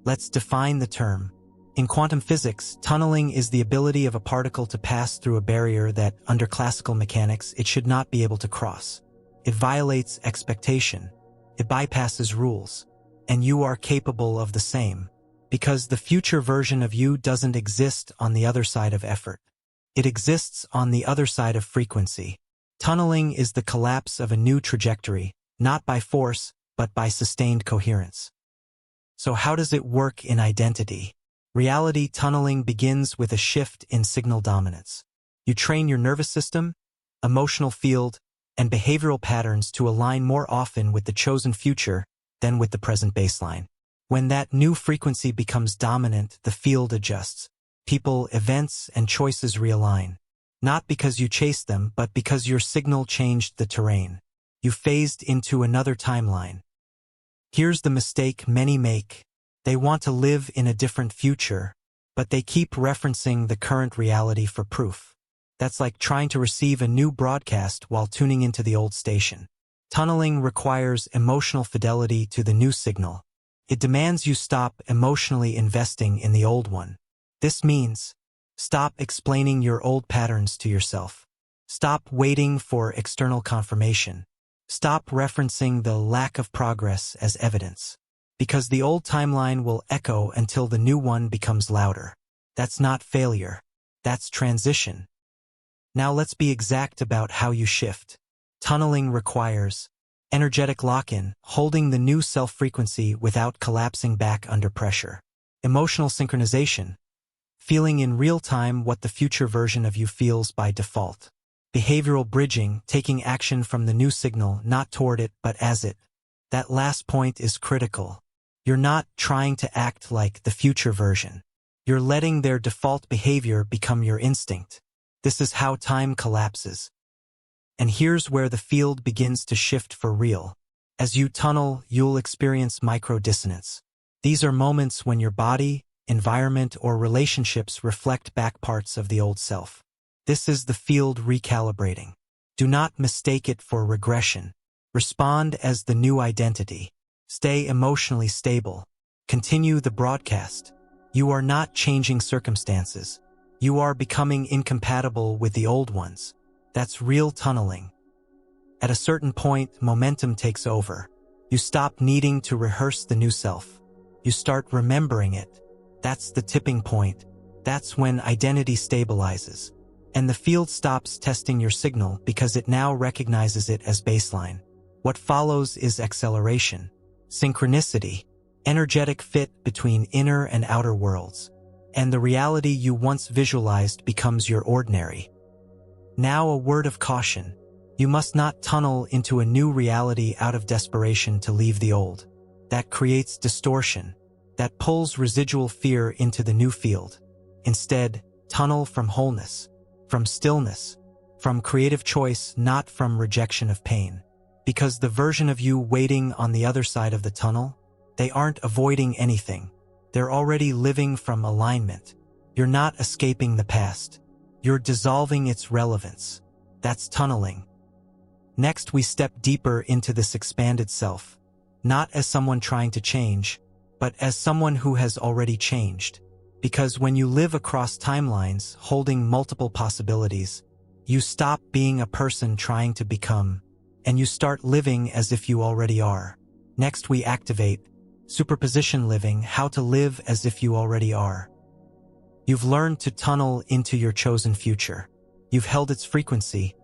Let's define the term. In quantum physics, tunneling is the ability of a particle to pass through a barrier that, under classical mechanics, it should not be able to cross. It violates expectation. It bypasses rules. And you are capable of the same. Because the future version of you doesn't exist on the other side of effort. It exists on the other side of frequency. Tunneling is the collapse of a new trajectory, not by force, but by sustained coherence. So how does it work in identity? Reality tunneling begins with a shift in signal dominance. You train your nervous system, emotional field, and behavioral patterns to align more often with the chosen future than with the present baseline. When that new frequency becomes dominant, the field adjusts. People, events, and choices realign. Not because you chased them, but because your signal changed the terrain. You phased into another timeline. Here's the mistake many make. They want to live in a different future, but they keep referencing the current reality for proof. That's like trying to receive a new broadcast while tuning into the old station. Tunneling requires emotional fidelity to the new signal. It demands you stop emotionally investing in the old one. This means, stop explaining your old patterns to yourself. Stop waiting for external confirmation. Stop referencing the lack of progress as evidence. Because the old timeline will echo until the new one becomes louder. That's not failure. That's transition. Now let's be exact about how you shift. Tunneling requires energetic lock-in, holding the new self-frequency without collapsing back under pressure. Emotional synchronization, feeling in real time what the future version of you feels by default. Behavioral bridging, taking action from the new signal, not toward it, but as it. That last point is critical. You're not trying to act like the future version. You're letting their default behavior become your instinct. This is how time collapses. And here's where the field begins to shift for real. As you tunnel, you'll experience micro-dissonance. These are moments when your body, environment, or relationships reflect back parts of the old self. This is the field recalibrating. Do not mistake it for regression. Respond as the new identity. Stay emotionally stable. Continue the broadcast. You are not changing circumstances. You are becoming incompatible with the old ones. That's real tunneling. At a certain point, momentum takes over. You stop needing to rehearse the new self. You start remembering it. That's the tipping point. That's when identity stabilizes. And the field stops testing your signal because it now recognizes it as baseline. What follows is acceleration, synchronicity, energetic fit between inner and outer worlds. And the reality you once visualized becomes your ordinary. Now a word of caution. You must not tunnel into a new reality out of desperation to leave the old. That creates distortion. That pulls residual fear into the new field. Instead, tunnel from wholeness, from stillness, from creative choice, not from rejection of pain. Because the version of you waiting on the other side of the tunnel, they aren't avoiding anything. They're already living from alignment. You're not escaping the past. You're dissolving its relevance. That's tunneling. Next, we step deeper into this expanded self, not as someone trying to change, but as someone who has already changed. Because when you live across timelines, holding multiple possibilities, you stop being a person trying to become, and you start living as if you already are. Next, we activate Superposition living, how to live as if you already are. You've learned to tunnel into your chosen future. You've held its frequency,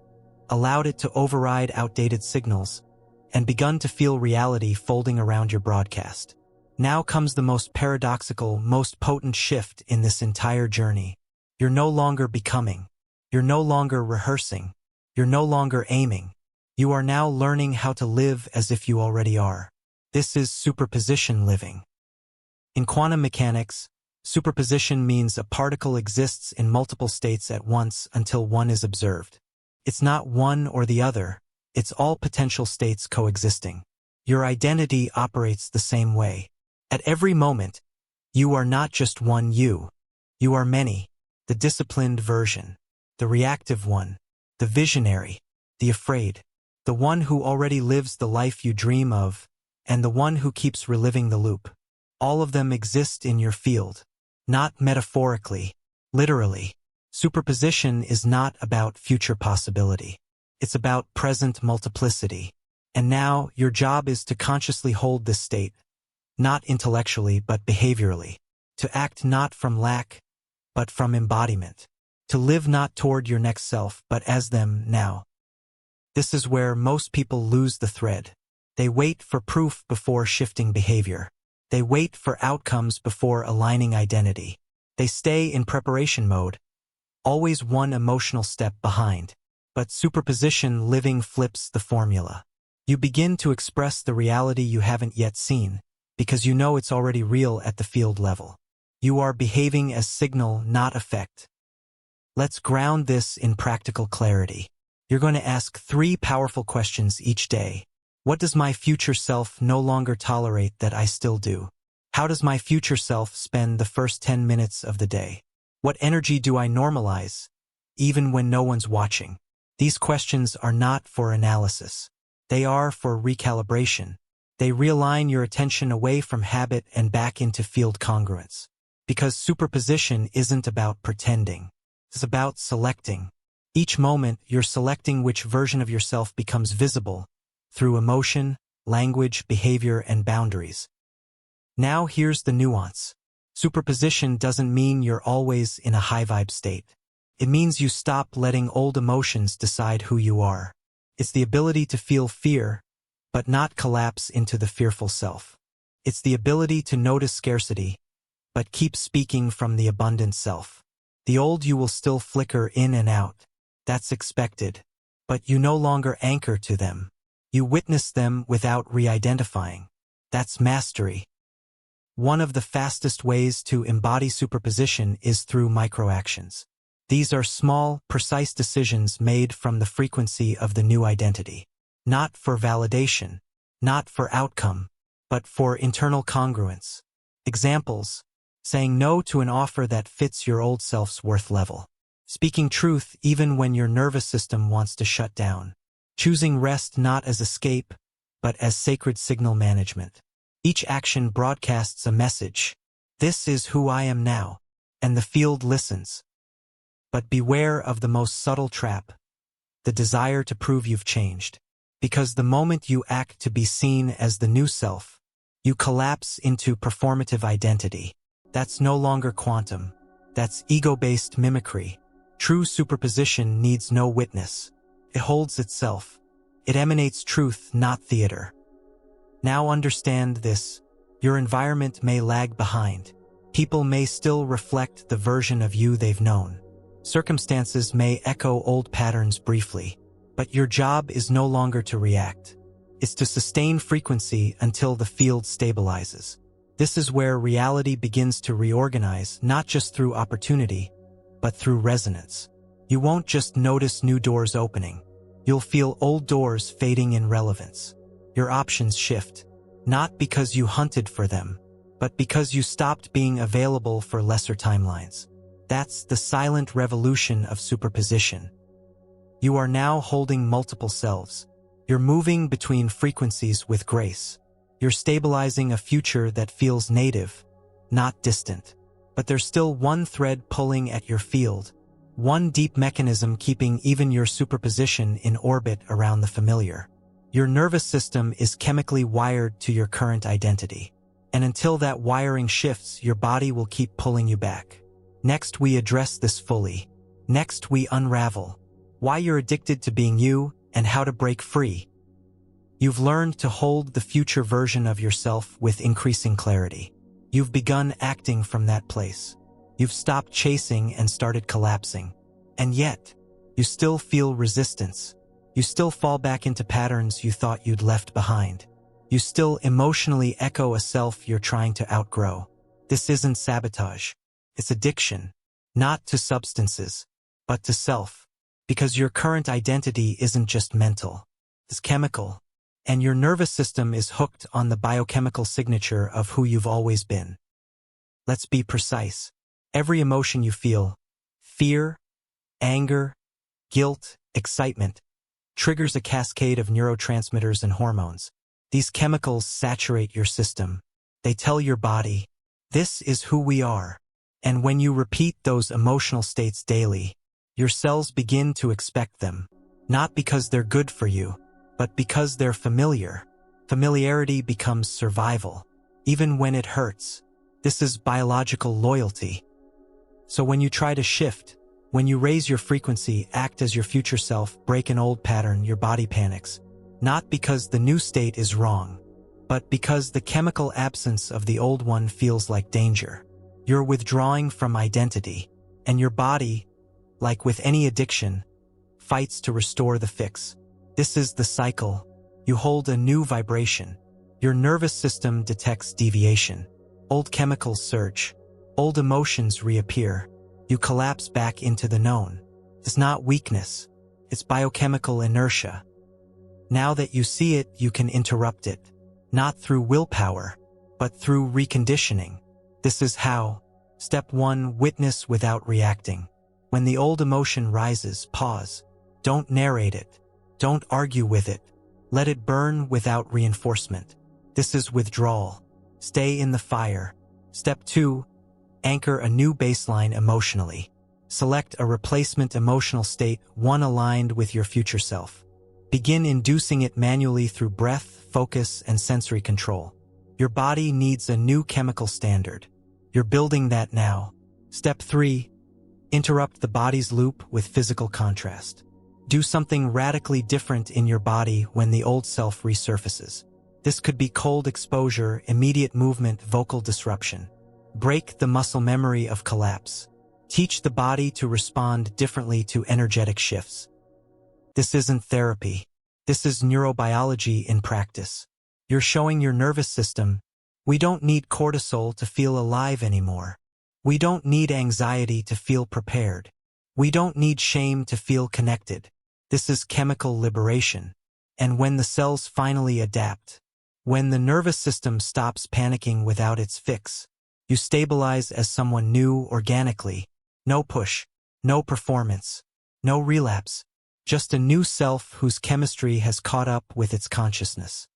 allowed it to override outdated signals, and begun to feel reality folding around your broadcast. Now comes the most paradoxical, most potent shift in this entire journey. You're no longer becoming. You're no longer rehearsing. You're no longer aiming. You are now learning how to live as if you already are. This is superposition living. In quantum mechanics, superposition means a particle exists in multiple states at once until one is observed. It's not one or the other, it's all potential states coexisting. Your identity operates the same way. At every moment, you are not just one you. You are many, the disciplined version, the reactive one, the visionary, the afraid. the one who already lives the life you dream of, and the one who keeps reliving the loop. All of them exist in your field. Not metaphorically, literally. Superposition is not about future possibility. It's about present multiplicity. And now, your job is to consciously hold this state, not intellectually but behaviorally. To act not from lack, but from embodiment. To live not toward your next self, but as them now. This is where most people lose the thread. They wait for proof before shifting behavior. They wait for outcomes before aligning identity. They stay in preparation mode, always one emotional step behind. But superposition living flips the formula. You begin to express the reality you haven't yet seen, because you know it's already real at the field level. You are behaving as signal, not effect. Let's ground this in practical clarity. You're going to ask 3 powerful questions each day. What does my future self no longer tolerate that I still do? How does my future self spend the first 10 minutes of the day? What energy do I normalize, even when no one's watching? These questions are not for analysis. They are for recalibration. They realign your attention away from habit and back into field congruence. Because superposition isn't about pretending. It's about selecting. Each moment, you're selecting which version of yourself becomes visible, through emotion, language, behavior, and boundaries. Now here's the nuance. Superposition doesn't mean you're always in a high-vibe state. It means you stop letting old emotions decide who you are. It's the ability to feel fear, but not collapse into the fearful self. It's the ability to notice scarcity, but keep speaking from the abundant self. The old you will still flicker in and out. That's expected. But you no longer anchor to them. You witness them without re-identifying. That's mastery. One of the fastest ways to embody superposition is through microactions. These are small, precise decisions made from the frequency of the new identity. Not for validation, not for outcome, but for internal congruence. Examples: saying no to an offer that fits your old self's worth level. Speaking truth even when your nervous system wants to shut down. Choosing rest not as escape, but as sacred signal management. Each action broadcasts a message. This is who I am now. And the field listens. But beware of the most subtle trap, the desire to prove you've changed. Because the moment you act to be seen as the new self, you collapse into performative identity. That's no longer quantum. That's ego-based mimicry. True superposition needs no witness. It holds itself. It emanates truth, not theater. Now understand this. Your environment may lag behind. People may still reflect the version of you they've known. Circumstances may echo old patterns briefly. But your job is no longer to react. It's to sustain frequency until the field stabilizes. This is where reality begins to reorganize, not just through opportunity, but through resonance. You won't just notice new doors opening. You'll feel old doors fading in relevance. Your options shift, not because you hunted for them, but because you stopped being available for lesser timelines. That's the silent revolution of superposition. You are now holding multiple selves. You're moving between frequencies with grace. You're stabilizing a future that feels native, not distant. But there's still one thread pulling at your field, one deep mechanism keeping even your superposition in orbit around the familiar. Your nervous system is chemically wired to your current identity. And until that wiring shifts, your body will keep pulling you back. Next, we address this fully. Next, we unravel why you're addicted to being you and how to break free. You've learned to hold the future version of yourself with increasing clarity. You've begun acting from that place. You've stopped chasing and started collapsing. And yet, you still feel resistance. You still fall back into patterns you thought you'd left behind. You still emotionally echo a self you're trying to outgrow. This isn't sabotage. It's addiction. Not to substances, but to self. Because your current identity isn't just mental. It's chemical. And your nervous system is hooked on the biochemical signature of who you've always been. Let's be precise. Every emotion you feel, fear, anger, guilt, excitement, triggers a cascade of neurotransmitters and hormones. These chemicals saturate your system. They tell your body, this is who we are. And when you repeat those emotional states daily, your cells begin to expect them. Not because they're good for you, but because they're familiar. Familiarity becomes survival, even when it hurts. This is biological loyalty. So when you try to shift, when you raise your frequency, act as your future self, break an old pattern, your body panics. Not because the new state is wrong, but because the chemical absence of the old one feels like danger. You're withdrawing from identity, and your body, like with any addiction, fights to restore the fix. This is the cycle. You hold a new vibration. Your nervous system detects deviation. Old chemicals surge. Old emotions reappear. You collapse back into the known. It's not weakness. It's biochemical inertia. Now that you see it, you can interrupt it. Not through willpower, but through reconditioning. This is how. Step 1. Witness without reacting. When the old emotion rises, pause. Don't narrate it. Don't argue with it. Let it burn without reinforcement. This is withdrawal. Stay in the fire. Step 2. Anchor a new baseline emotionally. Select a replacement emotional state, one aligned with your future self. Begin inducing it manually through breath, focus, and sensory control. Your body needs a new chemical standard. You're building that now. Step 3. Interrupt the body's loop with physical contrast. Do something radically different in your body when the old self resurfaces. This could be cold exposure, immediate movement, vocal disruption. Break the muscle memory of collapse. Teach the body to respond differently to energetic shifts. This isn't therapy. This is neurobiology in practice. You're showing your nervous system, we don't need cortisol to feel alive anymore. We don't need anxiety to feel prepared. We don't need shame to feel connected. This is chemical liberation. And when the cells finally adapt, when the nervous system stops panicking without its fix, you stabilize as someone new organically. No push, no performance, no relapse. Just a new self whose chemistry has caught up with its consciousness.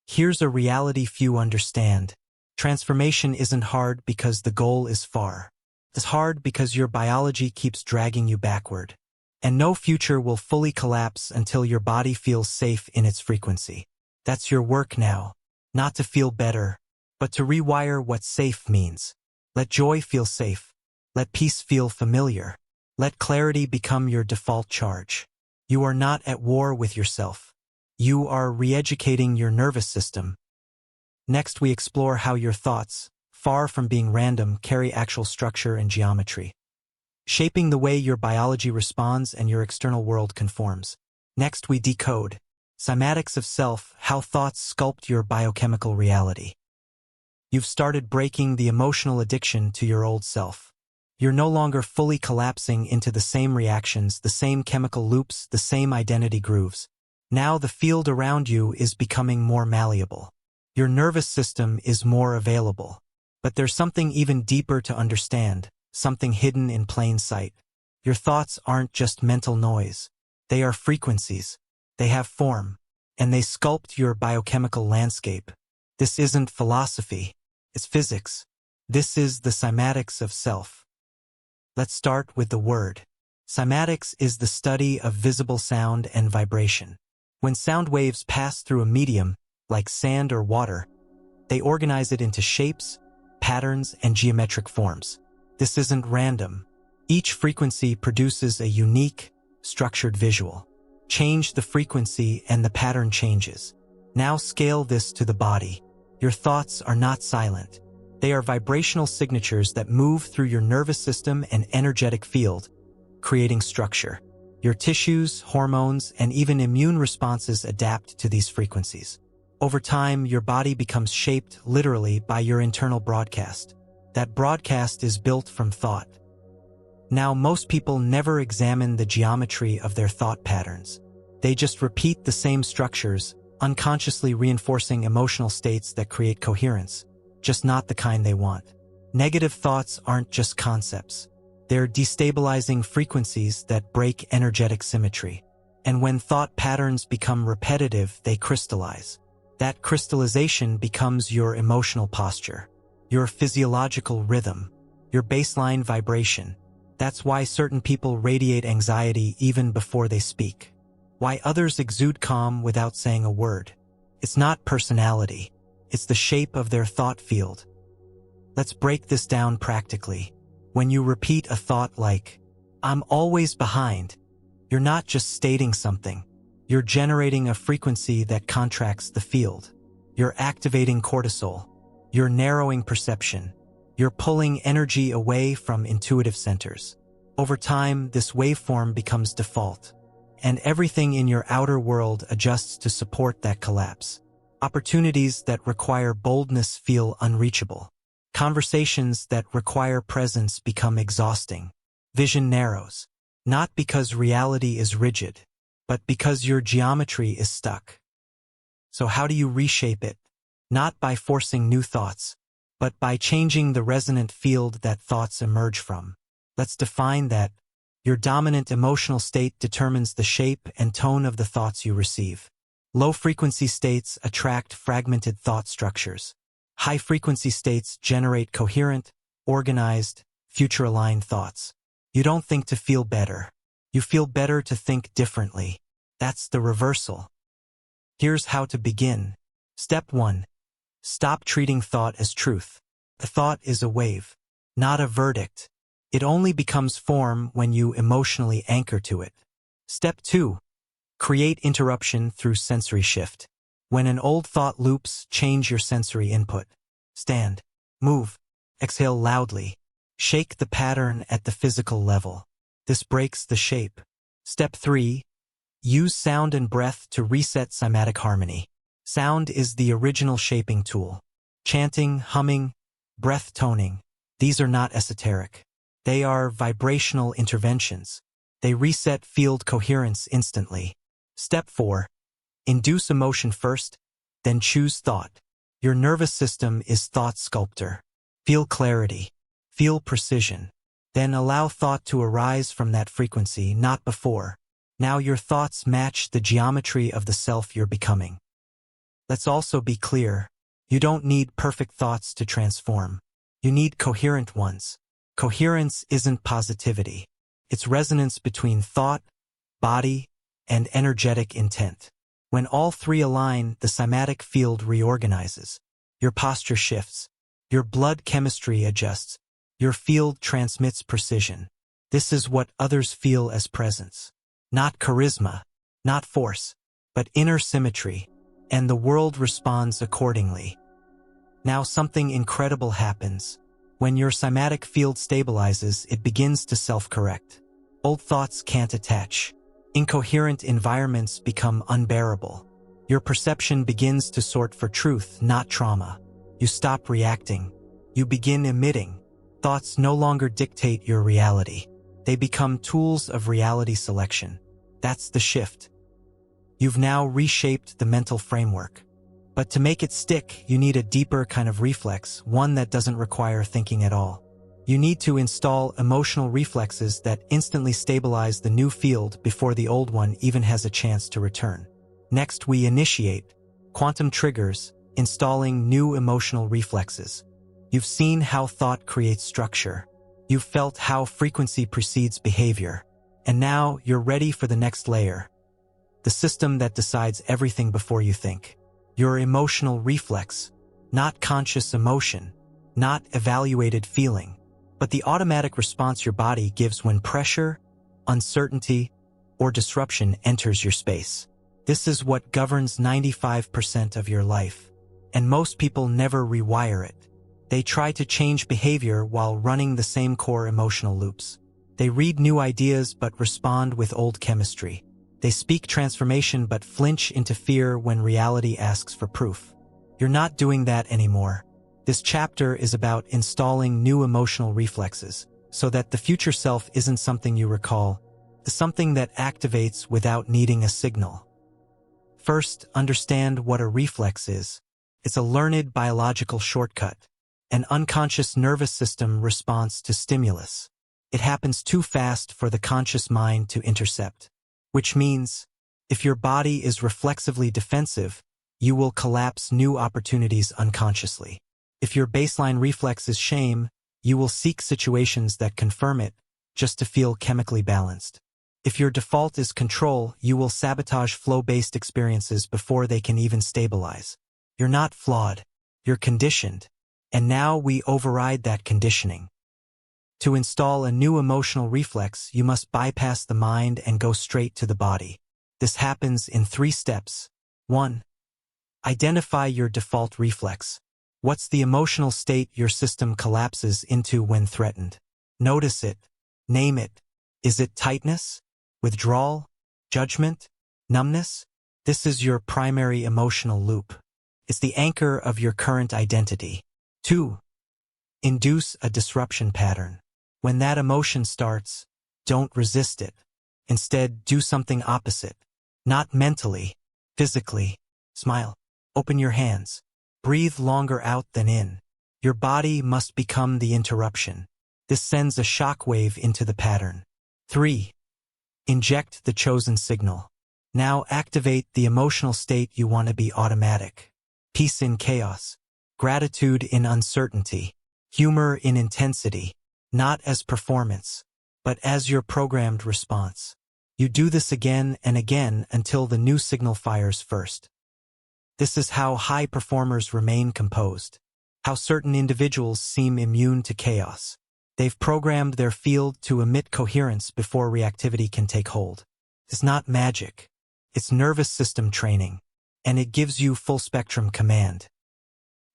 Here's a reality few understand. Transformation isn't hard because the goal is far. It's hard because your biology keeps dragging you backward. And no future will fully collapse until your body feels safe in its frequency. That's your work now. Not to feel better, but to rewire what safe means. Let joy feel safe. Let peace feel familiar. Let clarity become your default charge. You are not at war with yourself. You are re-educating your nervous system. Next, we explore how your thoughts, far from being random, carry actual structure and geometry, shaping the way your biology responds and your external world conforms. Next, we decode Cymatics of self, how thoughts sculpt your biochemical reality. You've started breaking the emotional addiction to your old self. You're no longer fully collapsing into the same reactions, the same chemical loops, the same identity grooves. Now the field around you is becoming more malleable. Your nervous system is more available. But there's something even deeper to understand, something hidden in plain sight. Your thoughts aren't just mental noise. They are frequencies. They have form. And they sculpt your biochemical landscape. This isn't philosophy. It's physics. This is the cymatics of self. Let's start with the word. Cymatics is the study of visible sound and vibration. When sound waves pass through a medium, like sand or water, they organize it into shapes, patterns, and geometric forms. This isn't random. Each frequency produces a unique, structured visual. Change the frequency and the pattern changes. Now scale this to the body. Your thoughts are not silent. They are vibrational signatures that move through your nervous system and energetic field, creating structure. Your tissues, hormones, and even immune responses adapt to these frequencies. Over time, your body becomes shaped literally by your internal broadcast. That broadcast is built from thought. Now, most people never examine the geometry of their thought patterns. They just repeat the same structures, unconsciously reinforcing emotional states that create coherence, just not the kind they want. Negative thoughts aren't just concepts. They're destabilizing frequencies that break energetic symmetry. And when thought patterns become repetitive, they crystallize. That crystallization becomes your emotional posture, your physiological rhythm, your baseline vibration. That's why certain people radiate anxiety even before they speak. Why others exude calm without saying a word. It's not personality. It's the shape of their thought field. Let's break this down practically. When you repeat a thought like, "I'm always behind," you're not just stating something. You're generating a frequency that contracts the field. You're activating cortisol. You're narrowing perception. You're pulling energy away from intuitive centers. Over time, this waveform becomes default, and everything in your outer world adjusts to support that collapse. Opportunities that require boldness feel unreachable. Conversations that require presence become exhausting. Vision narrows, not because reality is rigid, but because your geometry is stuck. So how do you reshape it? Not by forcing new thoughts, but by changing the resonant field that thoughts emerge from. Let's define that. Your dominant emotional state determines the shape and tone of the thoughts you receive. Low-frequency states attract fragmented thought structures. High-frequency states generate coherent, organized, future-aligned thoughts. You don't think to feel better. You feel better to think differently. That's the reversal. Here's how to begin. Step 1. Stop treating thought as truth. A thought is a wave, not a verdict. It only becomes form when you emotionally anchor to it. Step 2. Create interruption through sensory shift. When an old thought loops, change your sensory input. Stand, move, exhale loudly. Shake the pattern at the physical level. This breaks the shape. Step 3. Use sound and breath to reset cymatic harmony. Sound is the original shaping tool. Chanting, humming, breath toning. These are not esoteric. They are vibrational interventions. They reset field coherence instantly. Step 4. Induce emotion first, then choose thought. Your nervous system is thought sculptor. Feel clarity. Feel precision. Then allow thought to arise from that frequency, not before. Now your thoughts match the geometry of the self you're becoming. Let's also be clear. You don't need perfect thoughts to transform. You need coherent ones. Coherence isn't positivity. It's resonance between thought, body, and energetic intent. When all three align, the cymatic field reorganizes. Your posture shifts. Your blood chemistry adjusts. Your field transmits precision. This is what others feel as presence. Not charisma, not force, but inner symmetry. And the world responds accordingly. Now something incredible happens. When your cymatic field stabilizes, it begins to self-correct. Old thoughts can't attach. Incoherent environments become unbearable. Your perception begins to sort for truth, not trauma. You stop reacting. You begin emitting. Thoughts no longer dictate your reality. They become tools of reality selection. That's the shift. You've now reshaped the mental framework. But to make it stick, you need a deeper kind of reflex, one that doesn't require thinking at all. You need to install emotional reflexes that instantly stabilize the new field before the old one even has a chance to return. Next, we initiate quantum triggers, installing new emotional reflexes. You've seen how thought creates structure. You've felt how frequency precedes behavior. And now you're ready for the next layer. The system that decides everything before you think. Your emotional reflex, not conscious emotion, not evaluated feeling, but the automatic response your body gives when pressure, uncertainty, or disruption enters your space. This is what governs 95% of your life, and most people never rewire it. They try to change behavior while running the same core emotional loops. They read new ideas but respond with old chemistry. They speak transformation but flinch into fear when reality asks for proof. You're not doing that anymore. This chapter is about installing new emotional reflexes, so that the future self isn't something you recall, it's something that activates without needing a signal. First, understand what a reflex is. It's a learned biological shortcut, an unconscious nervous system response to stimulus. It happens too fast for the conscious mind to intercept. Which means, If your body is reflexively defensive, you will collapse new opportunities unconsciously. If your baseline reflex is shame, you will seek situations that confirm it, just to feel chemically balanced. If your default is control, you will sabotage flow-based experiences before they can even stabilize. You're not flawed. You're conditioned. And now we override that conditioning. To install a new emotional reflex, you must bypass the mind and go straight to the body. This happens in 3 steps. 1. Identify your default reflex. What's the emotional state your system collapses into when threatened? Notice it. Name it. Is it tightness? Withdrawal? Judgment? Numbness? This is your primary emotional loop. It's the anchor of your current identity. 2. Induce a disruption pattern. When that emotion starts, don't resist it. Instead, do something opposite. Not mentally, physically. Smile. Open your hands. Breathe longer out than in. Your body must become the interruption. This sends a shock wave into the pattern. 3. Inject the chosen signal. Now activate the emotional state you want to be automatic. Peace in chaos. Gratitude in uncertainty. Humor in intensity. Not as performance, but as your programmed response. You do this again and again until the new signal fires first. This is how high performers remain composed. How certain individuals seem immune to chaos. They've programmed their field to emit coherence before reactivity can take hold. It's not magic. It's nervous system training, and it gives you full-spectrum command.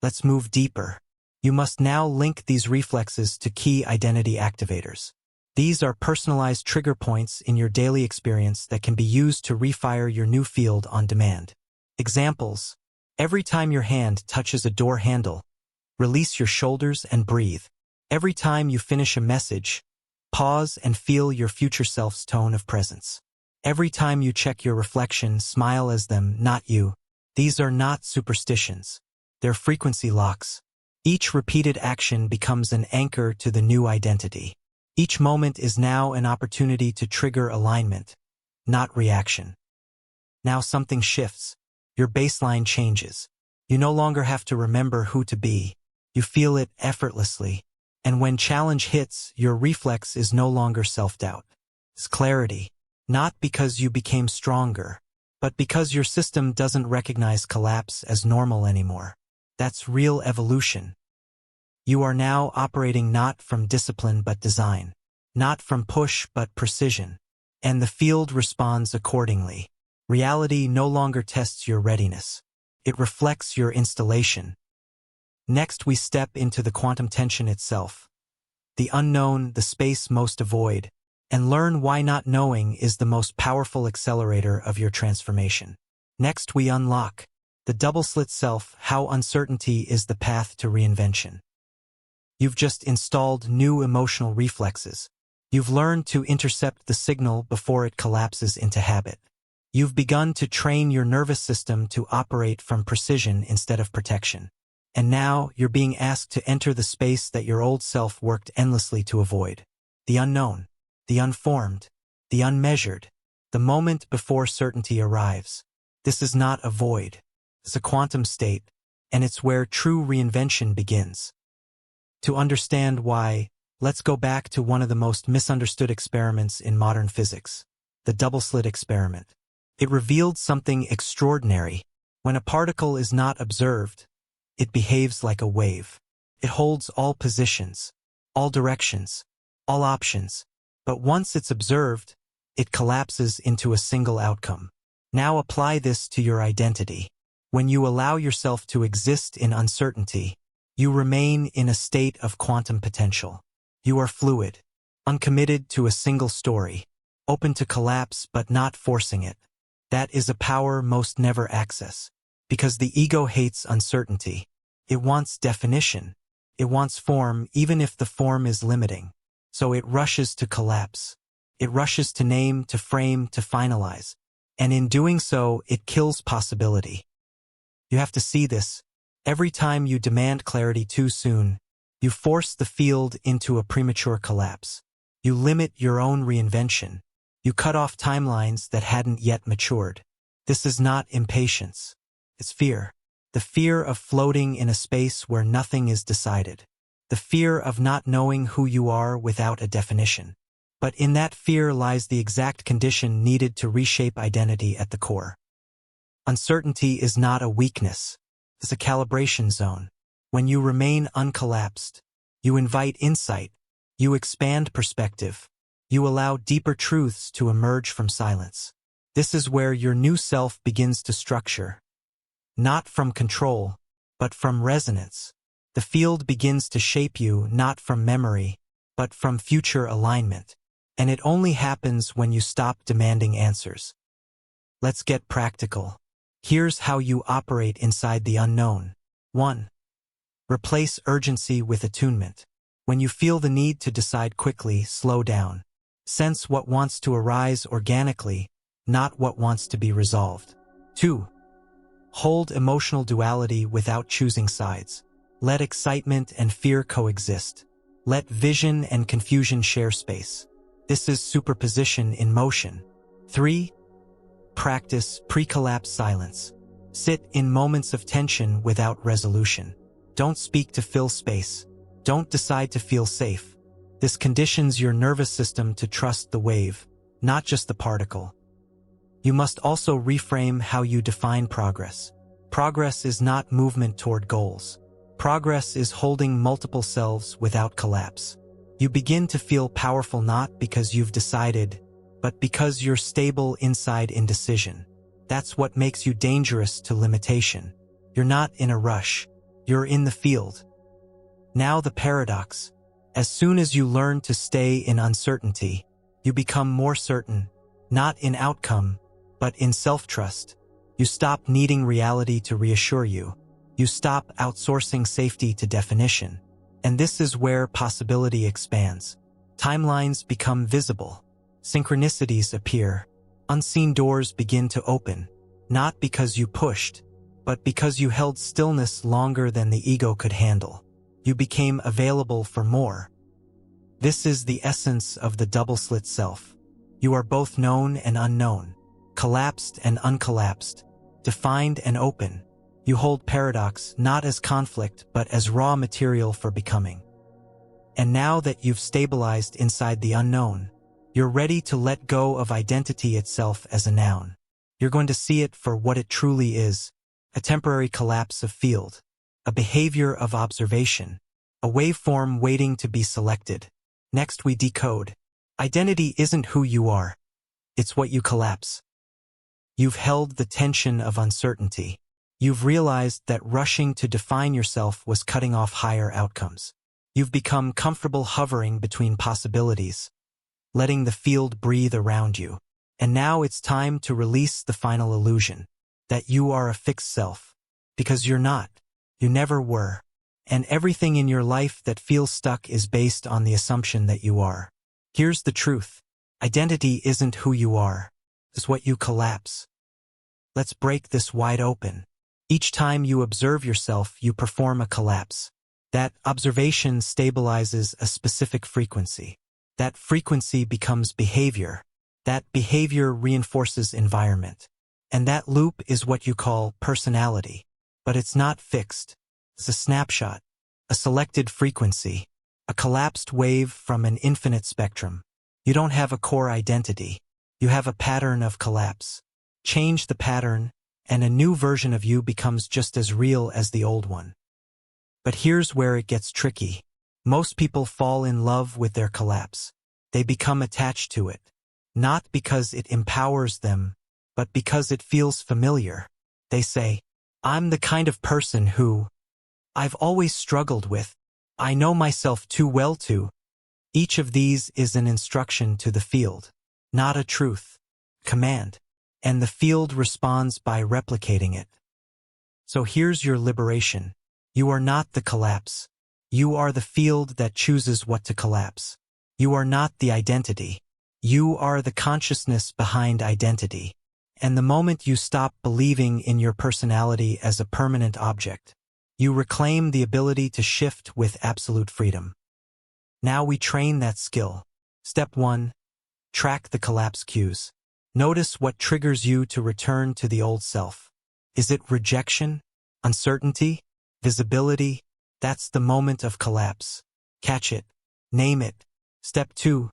Let's move deeper. You must now link these reflexes to key identity activators. These are personalized trigger points in your daily experience that can be used to refire your new field on demand. Examples: every time your hand touches a door handle, release your shoulders and breathe. Every time you finish a message, pause and feel your future self's tone of presence. Every time you check your reflection, smile as them, not you. These are not superstitions. They're frequency locks. Each repeated action becomes an anchor to the new identity. Each moment is now an opportunity to trigger alignment, not reaction. Now something shifts. Your baseline changes. You no longer have to remember who to be. You feel it effortlessly. And when challenge hits, your reflex is no longer self-doubt. It's clarity. Not because you became stronger, but because your system doesn't recognize collapse as normal anymore. That's real evolution. You are now operating not from discipline but design. Not from push but precision. And the field responds accordingly. Reality no longer tests your readiness. It reflects your installation. Next, we step into the quantum tension itself. The unknown, the space most avoid, and learn why not knowing is the most powerful accelerator of your transformation. Next, we unlock the double-slit self, how uncertainty is the path to reinvention. You've just installed new emotional reflexes. You've learned to intercept the signal before it collapses into habit. You've begun to train your nervous system to operate from precision instead of protection. And now you're being asked to enter the space that your old self worked endlessly to avoid. The unknown, the unformed, the unmeasured, the moment before certainty arrives. This is not a void. It's a quantum state, and it's where true reinvention begins. To understand why, let's go back to one of the most misunderstood experiments in modern physics, the double-slit experiment. It revealed something extraordinary. When a particle is not observed, it behaves like a wave. It holds all positions, all directions, all options. But once it's observed, it collapses into a single outcome. Now apply this to your identity. When you allow yourself to exist in uncertainty, you remain in a state of quantum potential. You are fluid, uncommitted to a single story, open to collapse but not forcing it. That is a power most never access. Because the ego hates uncertainty. It wants definition. It wants form even if the form is limiting. So it rushes to collapse. It rushes to name, to frame, to finalize. And in doing so, it kills possibility. You have to see this. Every time you demand clarity too soon, you force the field into a premature collapse. You limit your own reinvention. You cut off timelines that hadn't yet matured. This is not impatience. It's fear. The fear of floating in a space where nothing is decided. The fear of not knowing who you are without a definition. But in that fear lies the exact condition needed to reshape identity at the core. Uncertainty is not a weakness. It's a calibration zone. When you remain uncollapsed, you invite insight, you expand perspective, you allow deeper truths to emerge from silence. This is where your new self begins to structure. Not from control, but from resonance. The field begins to shape you not from memory, but from future alignment. And it only happens when you stop demanding answers. Let's get practical. Here's how you operate inside the unknown. 1. Replace urgency with attunement. When you feel the need to decide quickly, slow down. Sense what wants to arise organically, not what wants to be resolved. 2. Hold emotional duality without choosing sides. Let excitement and fear coexist. Let vision and confusion share space. This is superposition in motion. 3. Practice pre-collapse silence. Sit in moments of tension without resolution. Don't speak to fill space. Don't decide to feel safe. This conditions your nervous system to trust the wave, not just the particle. You must also reframe how you define progress. Progress is not movement toward goals. Progress is holding multiple selves without collapse. You begin to feel powerful not because you've decided, but because you're stable inside indecision. That's what makes you dangerous to limitation. You're not in a rush. You're in the field. Now the paradox. As soon as you learn to stay in uncertainty, you become more certain, not in outcome, but in self-trust. You stop needing reality to reassure you. You stop outsourcing safety to definition. And this is where possibility expands. Timelines become visible. Synchronicities appear. Unseen doors begin to open. Not because you pushed, but because you held stillness longer than the ego could handle. You became available for more. This is the essence of the double-slit self. You are both known and unknown, collapsed and uncollapsed, defined and open. You hold paradox not as conflict but as raw material for becoming. And now that you've stabilized inside the unknown, you're ready to let go of identity itself as a noun. You're going to see it for what it truly is, a temporary collapse of field, a behavior of observation, a waveform waiting to be selected. Next we decode. Identity isn't who you are. It's what you collapse. You've held the tension of uncertainty. You've realized that rushing to define yourself was cutting off higher outcomes. You've become comfortable hovering between possibilities, letting the field breathe around you. And now it's time to release the final illusion, that you are a fixed self. Because you're not. You never were. And everything in your life that feels stuck is based on the assumption that you are. Here's the truth. Identity isn't who you are. It's what you collapse. Let's break this wide open. Each time you observe yourself, you perform a collapse. That observation stabilizes a specific frequency. That frequency becomes behavior. That behavior reinforces environment. And that loop is what you call personality. But it's not fixed. It's a snapshot, a selected frequency, a collapsed wave from an infinite spectrum. You don't have a core identity. You have a pattern of collapse. Change the pattern, and a new version of you becomes just as real as the old one. But here's where it gets tricky. Most people fall in love with their collapse. They become attached to it. Not because it empowers them, but because it feels familiar. They say, I'm the kind of person who I've always struggled with. I know myself too well to. Each of these is an instruction to the field, not a truth, command. And the field responds by replicating it. So here's your liberation. You are not the collapse. You are the field that chooses what to collapse. You are not the identity. You are the consciousness behind identity. And the moment you stop believing in your personality as a permanent object, you reclaim the ability to shift with absolute freedom. Now we train that skill. Step 1. Track the collapse cues. Notice what triggers you to return to the old self. Is it rejection? Uncertainty? Visibility? That's the moment of collapse. Catch it. Name it. Step 2.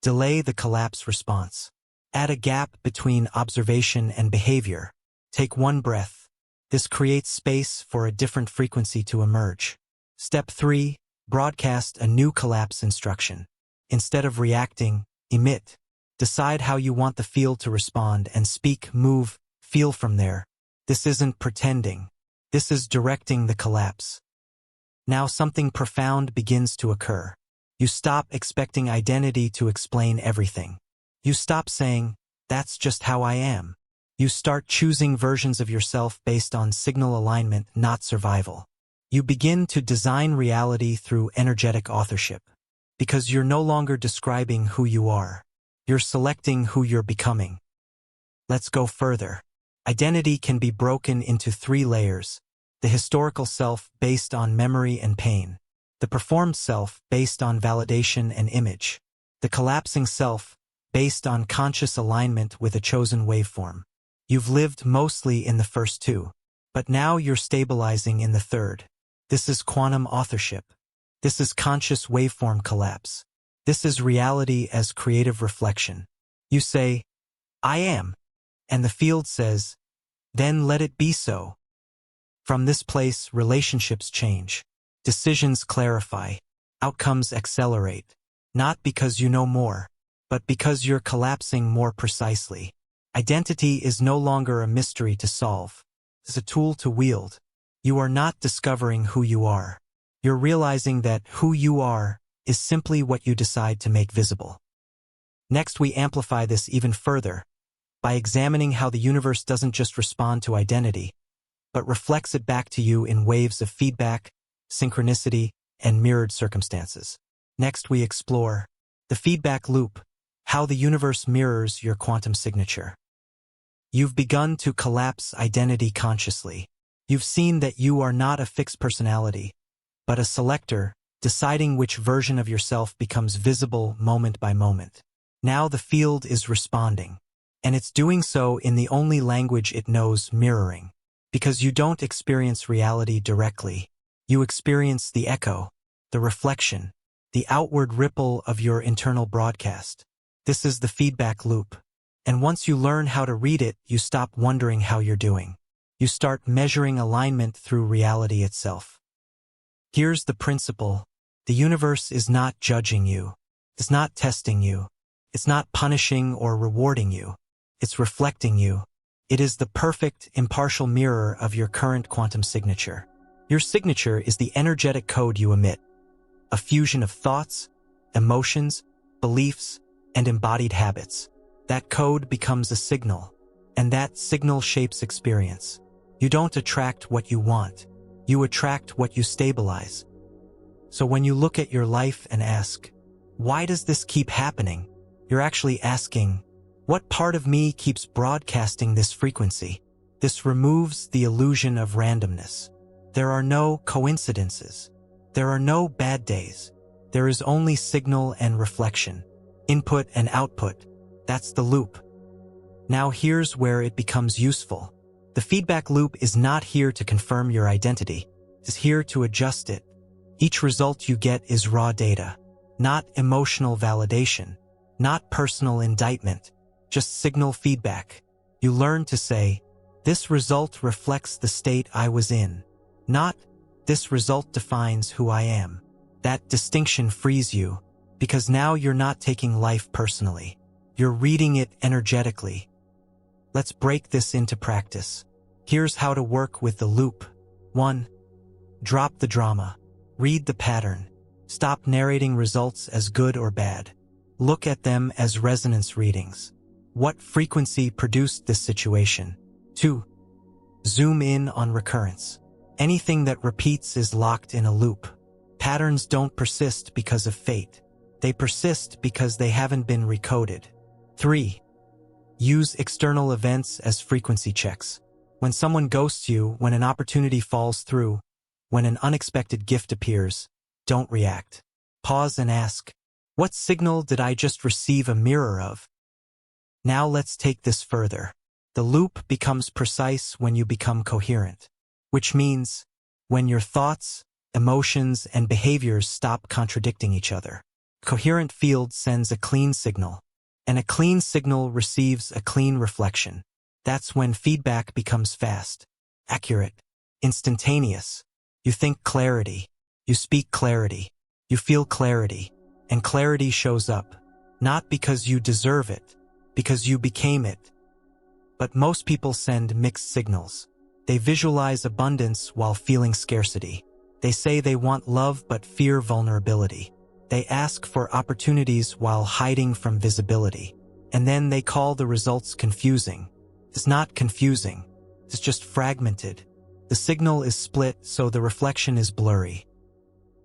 Delay the collapse response. Add a gap between observation and behavior. Take one breath. This creates space for a different frequency to emerge. Step 3. Broadcast a new collapse instruction. Instead of reacting, emit. Decide how you want the field to respond and speak, move, feel from there. This isn't pretending. This is directing the collapse. Now something profound begins to occur. You stop expecting identity to explain everything. You stop saying, "That's just how I am." You start choosing versions of yourself based on signal alignment, not survival. You begin to design reality through energetic authorship. Because you're no longer describing who you are. You're selecting who you're becoming. Let's go further. Identity can be broken into 3 layers. The historical self based on memory and pain. The performed self based on validation and image. The collapsing self based on conscious alignment with a chosen waveform. You've lived mostly in the first 2, but now you're stabilizing in the 3rd. This is quantum authorship. This is conscious waveform collapse. This is reality as creative reflection. You say, "I am," and the field says, "Then let it be so." From this place, relationships change. Decisions clarify. Outcomes accelerate. Not because you know more, but because you're collapsing more precisely. Identity is no longer a mystery to solve. It's a tool to wield. You are not discovering who you are. You're realizing that who you are is simply what you decide to make visible. Next, we amplify this even further by examining how the universe doesn't just respond to identity, but reflects it back to you in waves of feedback, synchronicity, and mirrored circumstances. Next, we explore the feedback loop, how the universe mirrors your quantum signature. You've begun to collapse identity consciously. You've seen that you are not a fixed personality, but a selector, deciding which version of yourself becomes visible moment by moment. Now the field is responding, and it's doing so in the only language it knows, mirroring. Because you don't experience reality directly, you experience the echo, the reflection, the outward ripple of your internal broadcast. This is the feedback loop. And once you learn how to read it, you stop wondering how you're doing. You start measuring alignment through reality itself. Here's the principle. The universe is not judging you. It's not testing you. It's not punishing or rewarding you. It's reflecting you. It is the perfect, impartial mirror of your current quantum signature. Your signature is the energetic code you emit. A fusion of thoughts, emotions, beliefs, and embodied habits. That code becomes a signal, and that signal shapes experience. You don't attract what you want. You attract what you stabilize. So when you look at your life and ask, "Why does this keep happening?" you're actually asking, what part of me keeps broadcasting this frequency? This removes the illusion of randomness. There are no coincidences. There are no bad days. There is only signal and reflection, input and output. That's the loop. Now here's where it becomes useful. The feedback loop is not here to confirm your identity. It's here to adjust it. Each result you get is raw data, not emotional validation, not personal indictment, just signal feedback. You learn to say, "This result reflects the state I was in," not, "This result defines who I am." That distinction frees you, because now you're not taking life personally. You're reading it energetically. Let's break this into practice. Here's how to work with the loop. 1. Drop the drama. Read the pattern. Stop narrating results as good or bad. Look at them as resonance readings. What frequency produced this situation? 2. Zoom in on recurrence. Anything that repeats is locked in a loop. Patterns don't persist because of fate. They persist because they haven't been recoded. 3. Use external events as frequency checks. When someone ghosts you, when an opportunity falls through, when an unexpected gift appears, don't react. Pause and ask, what signal did I just receive a mirror of? Now let's take this further. The loop becomes precise when you become coherent, which means when your thoughts, emotions, and behaviors stop contradicting each other. Coherent field sends a clean signal, and a clean signal receives a clean reflection. That's when feedback becomes fast, accurate, instantaneous. You think clarity, you speak clarity, you feel clarity, and clarity shows up, not because you deserve it, because you became it. But most people send mixed signals. They visualize abundance while feeling scarcity. They say they want love but fear vulnerability. They ask for opportunities while hiding from visibility. And then they call the results confusing. It's not confusing. It's just fragmented. The signal is split, so the reflection is blurry.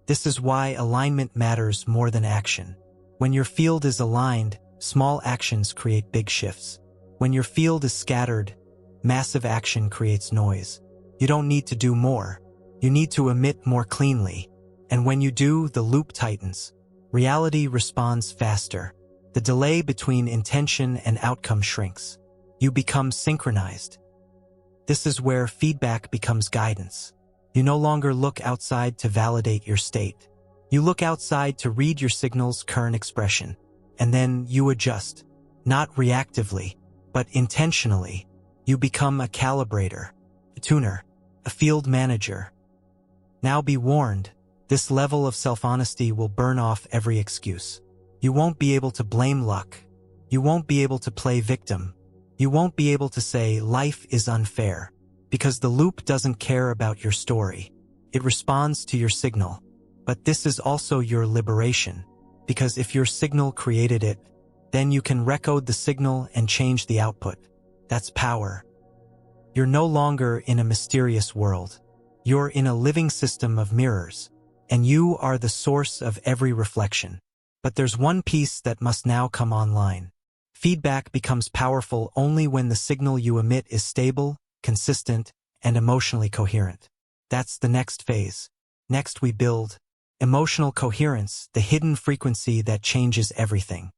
This is why alignment matters more than action. When your field is aligned, small actions create big shifts. When your field is scattered, massive action creates noise. You don't need to do more. You need to emit more cleanly. And when you do, the loop tightens. Reality responds faster. The delay between intention and outcome shrinks. You become synchronized. This is where feedback becomes guidance. You no longer look outside to validate your state. You look outside to read your signal's current expression. And then you adjust. Not reactively, but intentionally. You become a calibrator, a tuner, a field manager. Now be warned, this level of self-honesty will burn off every excuse. You won't be able to blame luck. You won't be able to play victim. You won't be able to say life is unfair, because the loop doesn't care about your story. It responds to your signal. But this is also your liberation, because if your signal created it, then you can recode the signal and change the output. That's power. You're no longer in a mysterious world. You're in a living system of mirrors, and you are the source of every reflection. But there's one piece that must now come online. Feedback becomes powerful only when the signal you emit is stable, consistent, and emotionally coherent. That's the next phase. Next we build emotional coherence, the hidden frequency that changes everything.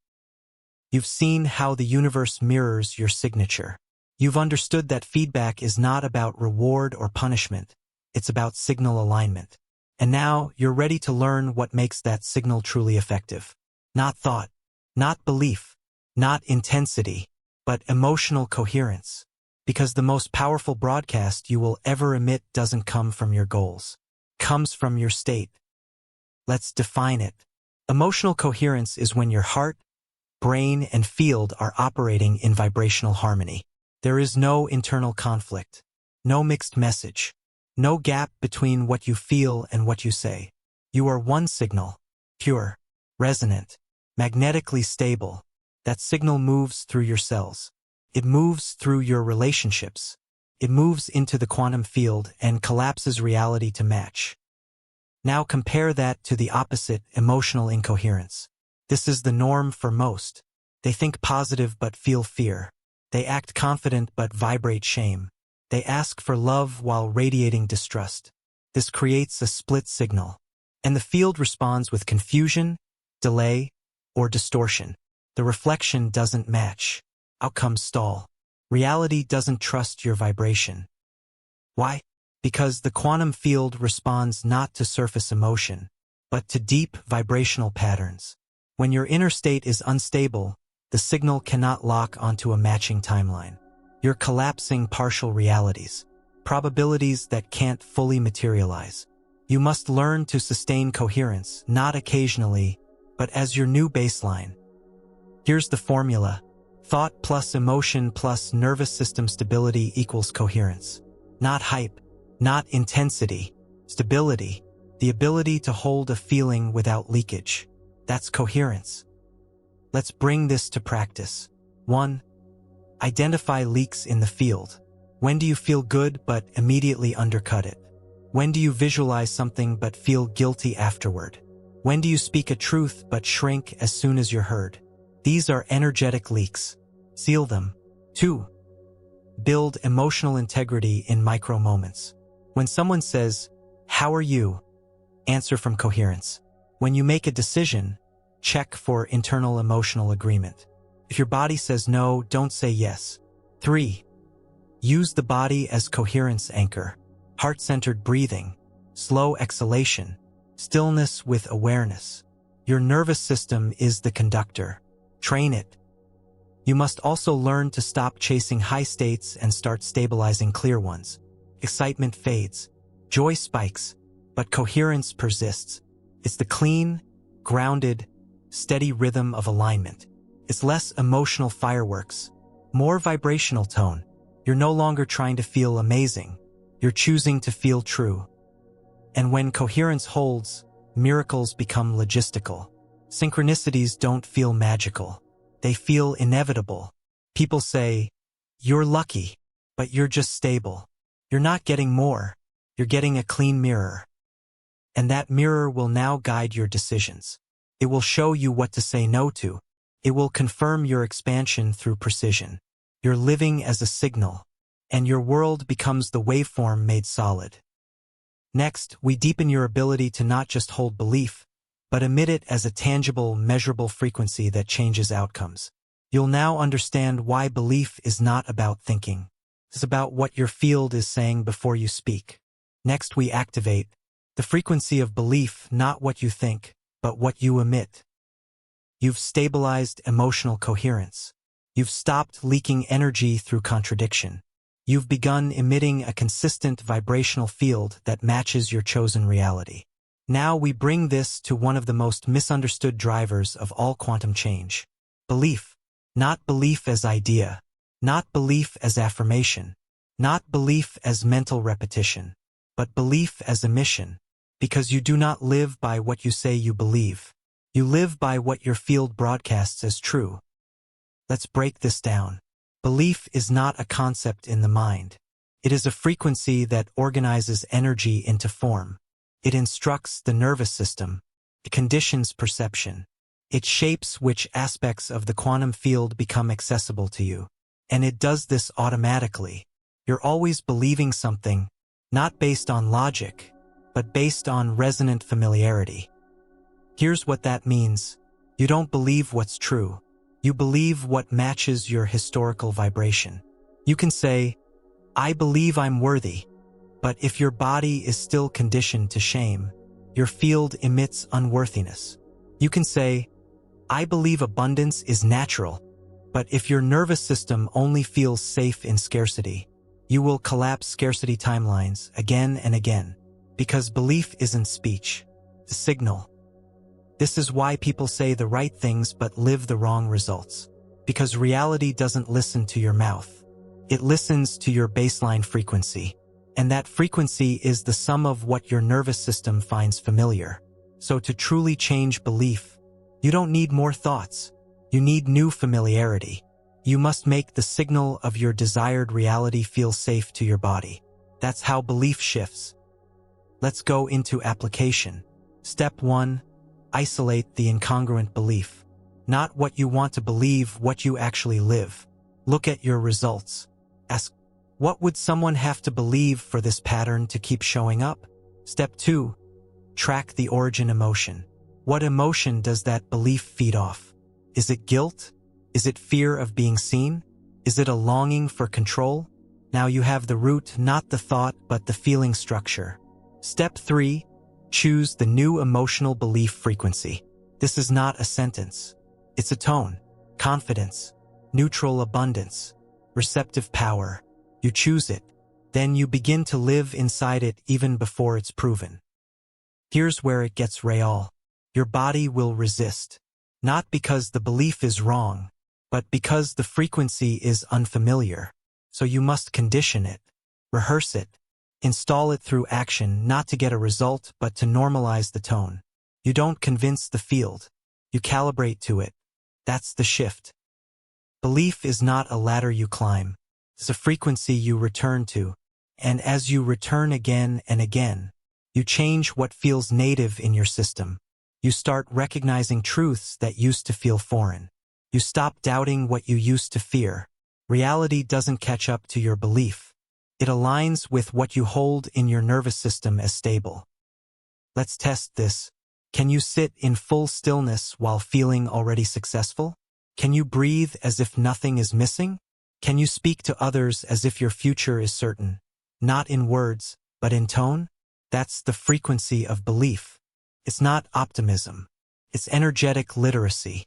You've seen how the universe mirrors your signature. You've understood that feedback is not about reward or punishment. It's about signal alignment. And now you're ready to learn what makes that signal truly effective. Not thought, not belief, not intensity, but emotional coherence. Because the most powerful broadcast you will ever emit doesn't come from your goals. It comes from your state. Let's define it. Emotional coherence is when your heart, brain, and field are operating in vibrational harmony. There is no internal conflict, no mixed message, no gap between what you feel and what you say. You are one signal, pure, resonant, magnetically stable. That signal moves through your cells. It moves through your relationships. It moves into the quantum field and collapses reality to match. Now compare that to the opposite, emotional incoherence. This is the norm for most. They think positive but feel fear. They act confident but vibrate shame. They ask for love while radiating distrust. This creates a split signal. And the field responds with confusion, delay, or distortion. The reflection doesn't match. Outcomes stall. Reality doesn't trust your vibration. Why? Because the quantum field responds not to surface emotion, but to deep vibrational patterns. When your inner state is unstable, the signal cannot lock onto a matching timeline. You're collapsing partial realities, probabilities that can't fully materialize. You must learn to sustain coherence, not occasionally, but as your new baseline. Here's the formula. Thought plus emotion plus nervous system stability equals coherence. Not hype, not intensity, stability, the ability to hold a feeling without leakage. That's coherence. Let's bring this to practice. 1. Identify leaks in the field. When do you feel good but immediately undercut it? When do you visualize something but feel guilty afterward? When do you speak a truth but shrink as soon as you're heard? These are energetic leaks. Seal them. 2. Build emotional integrity in micro moments. When someone says, "How are you?" answer from coherence. When you make a decision, check for internal emotional agreement. If your body says no, don't say yes. 3. Use the body as coherence anchor. Heart-centered breathing, slow exhalation, stillness with awareness. Your nervous system is the conductor. Train it. You must also learn to stop chasing high states and start stabilizing clear ones. Excitement fades, joy spikes, but coherence persists. It's the clean, grounded, steady rhythm of alignment. It's less emotional fireworks, more vibrational tone. You're no longer trying to feel amazing. You're choosing to feel true. And when coherence holds, miracles become logistical. Synchronicities don't feel magical. They feel inevitable. People say, "You're lucky, but you're just stable." You're not getting more. You're getting a clean mirror. And that mirror will now guide your decisions. It will show you what to say no to. It will confirm your expansion through precision. You're living as a signal, and your world becomes the waveform made solid. Next, we deepen your ability to not just hold belief, but emit it as a tangible, measurable frequency that changes outcomes. You'll now understand why belief is not about thinking. It's about what your field is saying before you speak. Next, we activate the frequency of belief, not what you think, but what you emit. You've stabilized emotional coherence. You've stopped leaking energy through contradiction. You've begun emitting a consistent vibrational field that matches your chosen reality. Now we bring this to one of the most misunderstood drivers of all quantum change. Belief. Not belief as idea. Not belief as affirmation. Not belief as mental repetition. But belief as a mission. Because you do not live by what you say you believe. You live by what your field broadcasts as true. Let's break this down. Belief is not a concept in the mind. It is a frequency that organizes energy into form. It instructs the nervous system. It conditions perception. It shapes which aspects of the quantum field become accessible to you. And it does this automatically. You're always believing something, not based on logic, but based on resonant familiarity. Here's what that means. You don't believe what's true. You believe what matches your historical vibration. You can say, "I believe I'm worthy," but if your body is still conditioned to shame, your field emits unworthiness. You can say, "I believe abundance is natural," but if your nervous system only feels safe in scarcity, you will collapse scarcity timelines again and again, because belief isn't speech, it's a signal. This is why people say the right things but live the wrong results. Because reality doesn't listen to your mouth. It listens to your baseline frequency. And that frequency is the sum of what your nervous system finds familiar. So to truly change belief, you don't need more thoughts. You need new familiarity. You must make the signal of your desired reality feel safe to your body. That's how belief shifts. Let's go into application. Step 1. Isolate the incongruent belief. Not what you want to believe, what you actually live. Look at your results. Ask, what would someone have to believe for this pattern to keep showing up? Step 2. Track the origin emotion. What emotion does that belief feed off? Is it guilt? Is it fear of being seen? Is it a longing for control? Now you have the root, not the thought, but the feeling structure. Step 3. Choose the new emotional belief frequency. This is not a sentence. It's a tone, confidence, neutral abundance, receptive power. You choose it, then you begin to live inside it even before it's proven. Here's where it gets real. Your body will resist, not because the belief is wrong, but because the frequency is unfamiliar. So you must condition it, rehearse it, install it through action, not to get a result, but to normalize the tone. You don't convince the field. You calibrate to it. That's the shift. Belief is not a ladder you climb. It's a frequency you return to. And as you return again and again, you change what feels native in your system. You start recognizing truths that used to feel foreign. You stop doubting what you used to fear. Reality doesn't catch up to your belief. It aligns with what you hold in your nervous system as stable. Let's test this. Can you sit in full stillness while feeling already successful? Can you breathe as if nothing is missing? Can you speak to others as if your future is certain? Not in words, but in tone? That's the frequency of belief. It's not optimism. It's energetic literacy.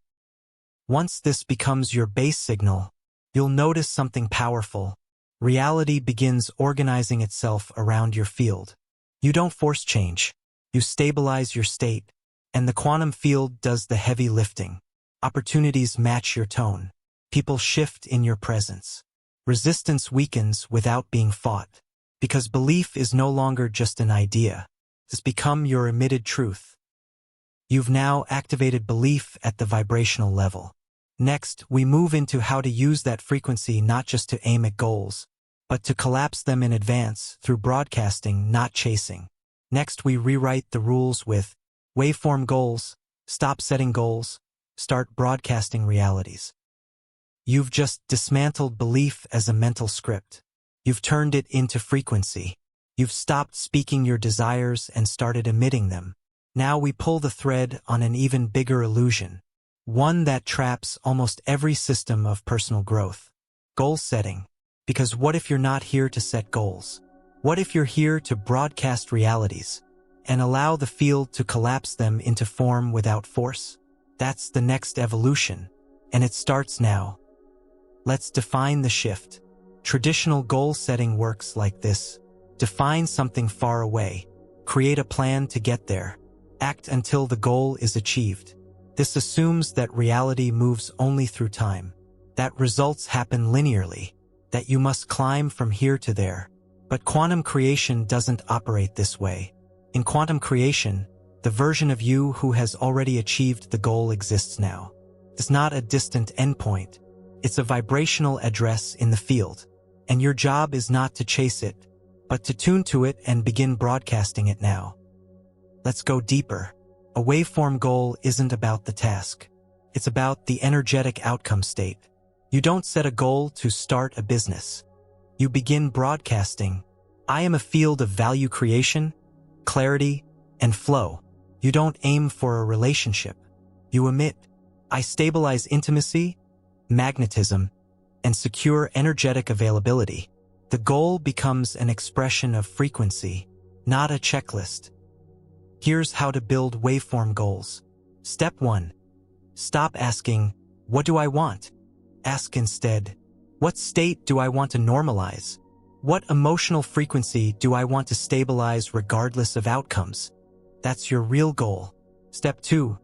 Once this becomes your base signal, you'll notice something powerful. Reality begins organizing itself around your field. You don't force change. You stabilize your state, and the quantum field does the heavy lifting. Opportunities match your tone. People shift in your presence. Resistance weakens without being fought, because belief is no longer just an idea. It's become your emitted truth. You've now activated belief at the vibrational level. Next, we move into how to use that frequency not just to aim at goals, but to collapse them in advance through broadcasting, not chasing. Next, we rewrite the rules with waveform goals, stop setting goals, start broadcasting realities. You've just dismantled belief as a mental script. You've turned it into frequency. You've stopped speaking your desires and started emitting them. Now we pull the thread on an even bigger illusion, one that traps almost every system of personal growth. Goal setting. Because what if you're not here to set goals? What if you're here to broadcast realities and allow the field to collapse them into form without force? That's the next evolution, and it starts now. Let's define the shift. Traditional goal setting works like this. Define something far away. Create a plan to get there. Act until the goal is achieved. This assumes that reality moves only through time, that results happen linearly, that you must climb from here to there. But quantum creation doesn't operate this way. In quantum creation, the version of you who has already achieved the goal exists now. It's not a distant endpoint. It's a vibrational address in the field. And your job is not to chase it, but to tune to it and begin broadcasting it now. Let's go deeper. A waveform goal isn't about the task. It's about the energetic outcome state. You don't set a goal to start a business. You begin broadcasting. I am a field of value creation, clarity, and flow. You don't aim for a relationship. You emit. I stabilize intimacy, magnetism, and secure energetic availability. The goal becomes an expression of frequency, not a checklist. Here's how to build waveform goals. Step 1. Stop asking, what do I want? Ask instead, what state do I want to normalize? What emotional frequency do I want to stabilize regardless of outcomes? That's your real goal. Step 2.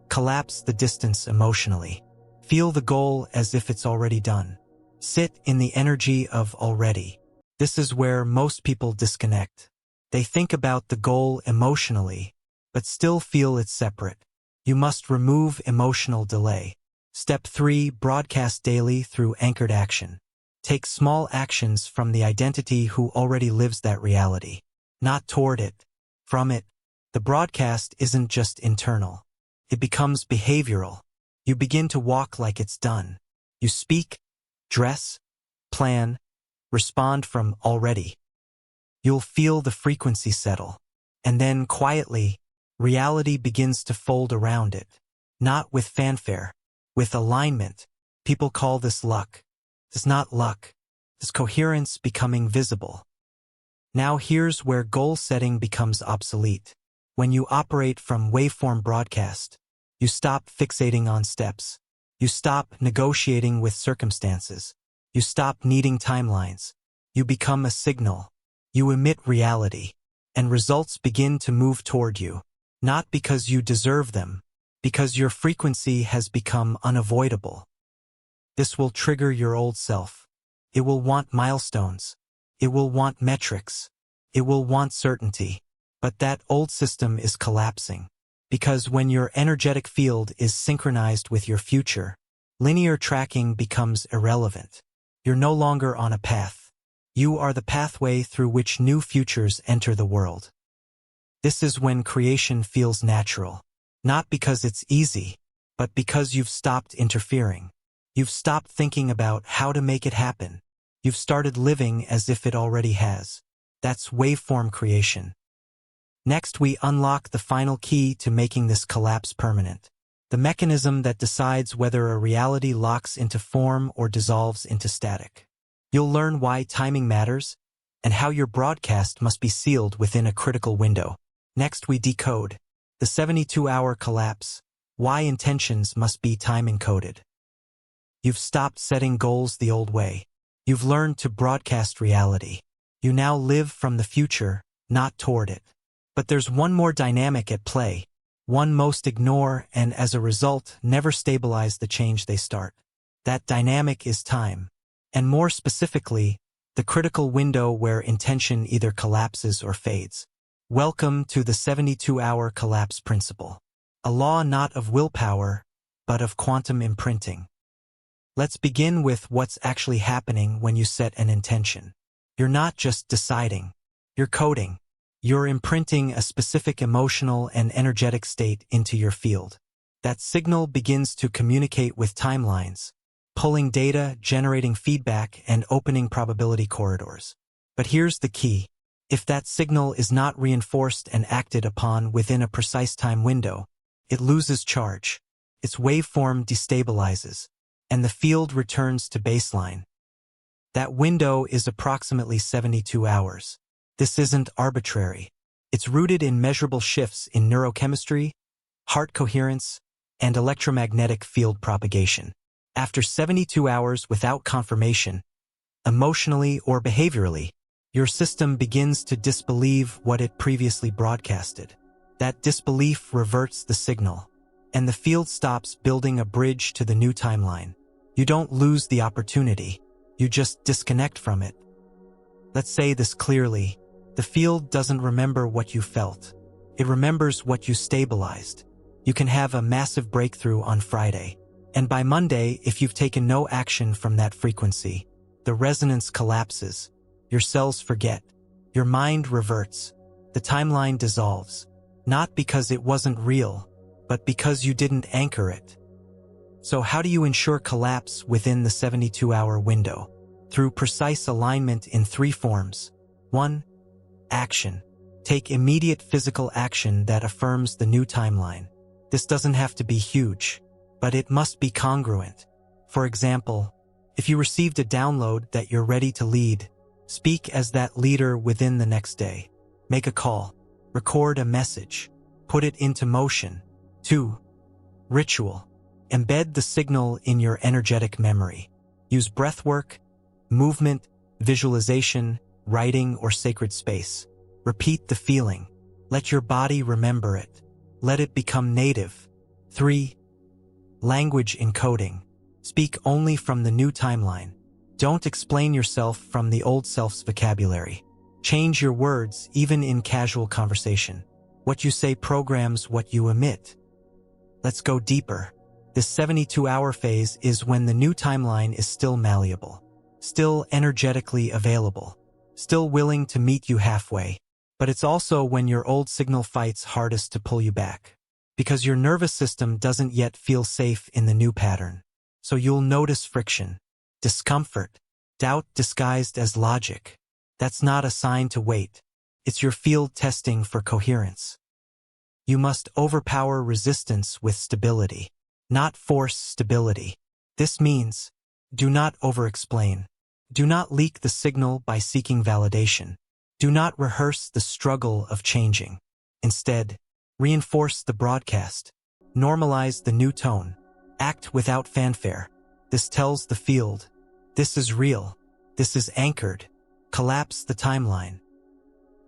Collapse the distance emotionally. Feel the goal as if it's already done. Sit in the energy of already. This is where most people disconnect. They think about the goal emotionally, but still feel it's separate. You must remove emotional delay. Step 3. Broadcast daily through anchored action. Take small actions from the identity who already lives that reality, not toward it, from it. The broadcast isn't just internal. It becomes behavioral. You begin to walk like it's done. You speak, dress, plan, respond from already. You'll feel the frequency settle. And then, quietly, reality begins to fold around it. Not with fanfare, with alignment. People call this luck. It's not luck. It's coherence becoming visible. Now here's where goal setting becomes obsolete. When you operate from waveform broadcast, you stop fixating on steps. You stop negotiating with circumstances. You stop needing timelines. You become a signal. You emit reality, and results begin to move toward you, not because you deserve them, because your frequency has become unavoidable. This will trigger your old self. It will want milestones. It will want metrics. It will want certainty. But that old system is collapsing, because when your energetic field is synchronized with your future, linear tracking becomes irrelevant. You're no longer on a path. You are the pathway through which new futures enter the world. This is when creation feels natural, not because it's easy, but because you've stopped interfering. You've stopped thinking about how to make it happen. You've started living as if it already has. That's waveform creation. Next, we unlock the final key to making this collapse permanent. the mechanism that decides whether a reality locks into form or dissolves into static. You'll learn why timing matters and how your broadcast must be sealed within a critical window. Next, we decode the 72-hour collapse, why intentions must be time-encoded. You've stopped setting goals the old way. You've learned to broadcast reality. You now live from the future, not toward it. But there's one more dynamic at play, one most ignore and as a result never stabilize the change they start. That dynamic is time, and more specifically, the critical window where intention either collapses or fades. Welcome to the 72-hour collapse principle, a law not of willpower, but of quantum imprinting. Let's begin with what's actually happening when you set an intention. You're not just deciding, you're coding. You're imprinting a specific emotional and energetic state into your field. That signal begins to communicate with timelines, pulling data, generating feedback, and opening probability corridors. But here's the key. If that signal is not reinforced and acted upon within a precise time window, it loses charge, its waveform destabilizes, and the field returns to baseline. That window is approximately 72 hours. This isn't arbitrary. It's rooted in measurable shifts in neurochemistry, heart coherence, and electromagnetic field propagation. After 72 hours without confirmation, emotionally or behaviorally, your system begins to disbelieve what it previously broadcasted. That disbelief reverts the signal, and the field stops building a bridge to the new timeline. You don't lose the opportunity, you just disconnect from it. Let's say this clearly. The field doesn't remember what you felt. It remembers what you stabilized. You can have a massive breakthrough on Friday, and by Monday, if you've taken no action from that frequency, the resonance collapses, your cells forget, your mind reverts, the timeline dissolves, not because it wasn't real, but because you didn't anchor it. So how do you ensure collapse within the 72-hour window? Through precise alignment in 3 forms. 1. Action. Take immediate physical action that affirms the new timeline. This doesn't have to be huge, but it must be congruent. For example, if you received a download that you're ready to lead, speak as that leader within the next day. Make a call. Record a message. Put it into motion. 2. Ritual. Embed the signal in your energetic memory. Use breathwork, movement, visualization, writing, or sacred space. Repeat the feeling. Let your body remember it. Let it become native. 3. Language encoding. Speak only from the new timeline. Don't explain yourself from the old self's vocabulary. Change your words even in casual conversation. What you say programs what you emit. Let's go deeper. This 72-hour phase is when the new timeline is still malleable, still energetically available, still willing to meet you halfway. But it's also when your old signal fights hardest to pull you back, because your nervous system doesn't yet feel safe in the new pattern. So you'll notice friction, discomfort, doubt disguised as logic. That's not a sign to wait. It's your field testing for coherence. You must overpower resistance with stability, not force stability. This means, do not over-explain. Do not leak the signal by seeking validation. Do not rehearse the struggle of changing. Instead, reinforce the broadcast. Normalize the new tone. Act without fanfare. This tells the field, this is real. This is anchored. Collapse the timeline.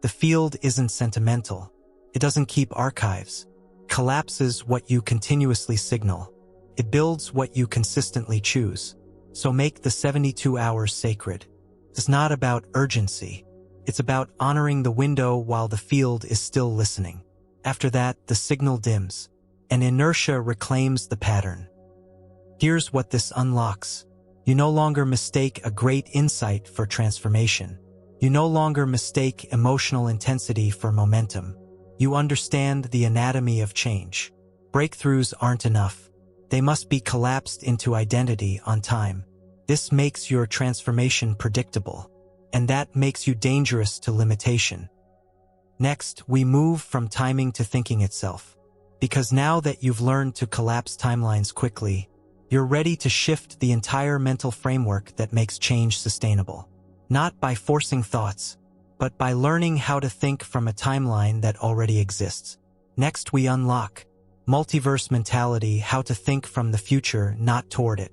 The field isn't sentimental. It doesn't keep archives. Collapses what you continuously signal. It builds what you consistently choose. So make the 72 hours sacred. It's not about urgency. It's about honoring the window while the field is still listening. After that, the signal dims, and inertia reclaims the pattern. Here's what this unlocks. You no longer mistake a great insight for transformation. You no longer mistake emotional intensity for momentum. You understand the anatomy of change. Breakthroughs aren't enough. They must be collapsed into identity on time. This makes your transformation predictable, and that makes you dangerous to limitation. Next, we move from timing to thinking itself. Because now that you've learned to collapse timelines quickly, you're ready to shift the entire mental framework that makes change sustainable. Not by forcing thoughts, but by learning how to think from a timeline that already exists. Next, we unlock multiverse mentality, how to think from the future, not toward it.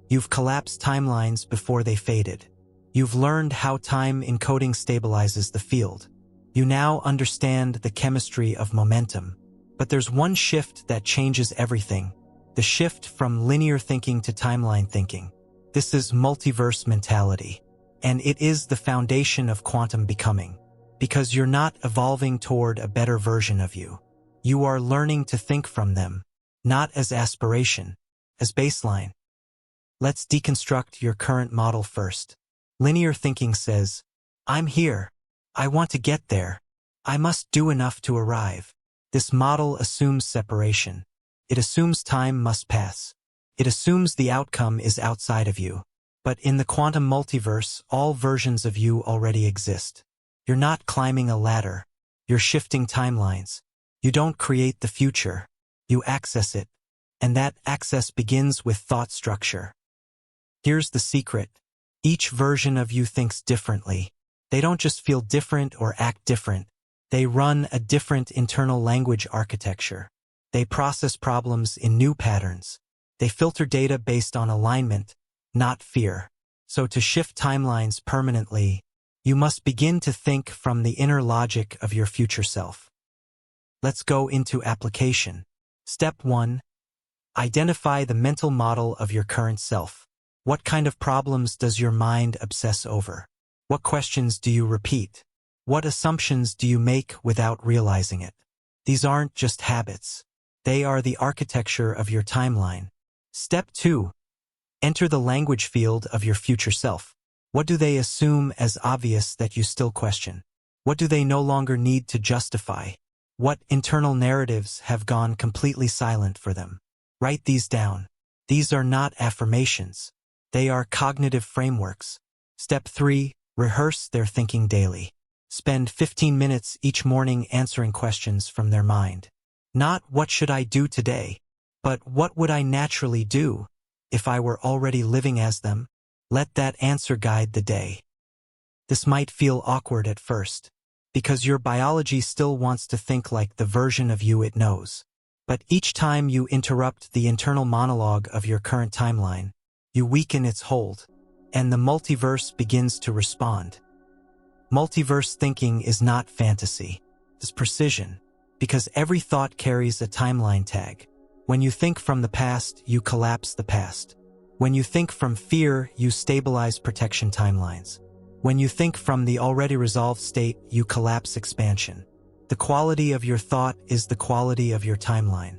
You've collapsed timelines before they faded. You've learned how time encoding stabilizes the field. You now understand the chemistry of momentum. But there's one shift that changes everything. The shift from linear thinking to timeline thinking. This is multiverse mentality. And it is the foundation of quantum becoming. Because you're not evolving toward a better version of you. You are learning to think from them, not as aspiration, as baseline. Let's deconstruct your current model first. Linear thinking says, I'm here. I want to get there. I must do enough to arrive. This model assumes separation. It assumes time must pass. It assumes the outcome is outside of you. But in the quantum multiverse, all versions of you already exist. You're not climbing a ladder. You're shifting timelines. You don't create the future. You access it. And that access begins with thought structure. Here's the secret. Each version of you thinks differently. They don't just feel different or act different. They run a different internal language architecture. They process problems in new patterns. They filter data based on alignment, not fear. So to shift timelines permanently, you must begin to think from the inner logic of your future self. Let's go into application. Step 1. Identify the mental model of your current self. What kind of problems does your mind obsess over? What questions do you repeat? What assumptions do you make without realizing it? These aren't just habits. They are the architecture of your timeline. Step 2. Enter the language field of your future self. What do they assume as obvious that you still question? What do they no longer need to justify? What internal narratives have gone completely silent for them? Write these down. These are not affirmations. They are cognitive frameworks. Step 3. Rehearse their thinking daily. Spend 15 minutes each morning answering questions from their mind. Not what should I do today, but what would I naturally do if I were already living as them? Let that answer guide the day. This might feel awkward at first, because your biology still wants to think like the version of you it knows. But each time you interrupt the internal monologue of your current timeline, you weaken its hold, and the multiverse begins to respond. Multiverse thinking is not fantasy. It's precision, because every thought carries a timeline tag. When you think from the past, you collapse the past. When you think from fear, you stabilize protection timelines. When you think from the already resolved state, you collapse expansion. The quality of your thought is the quality of your timeline.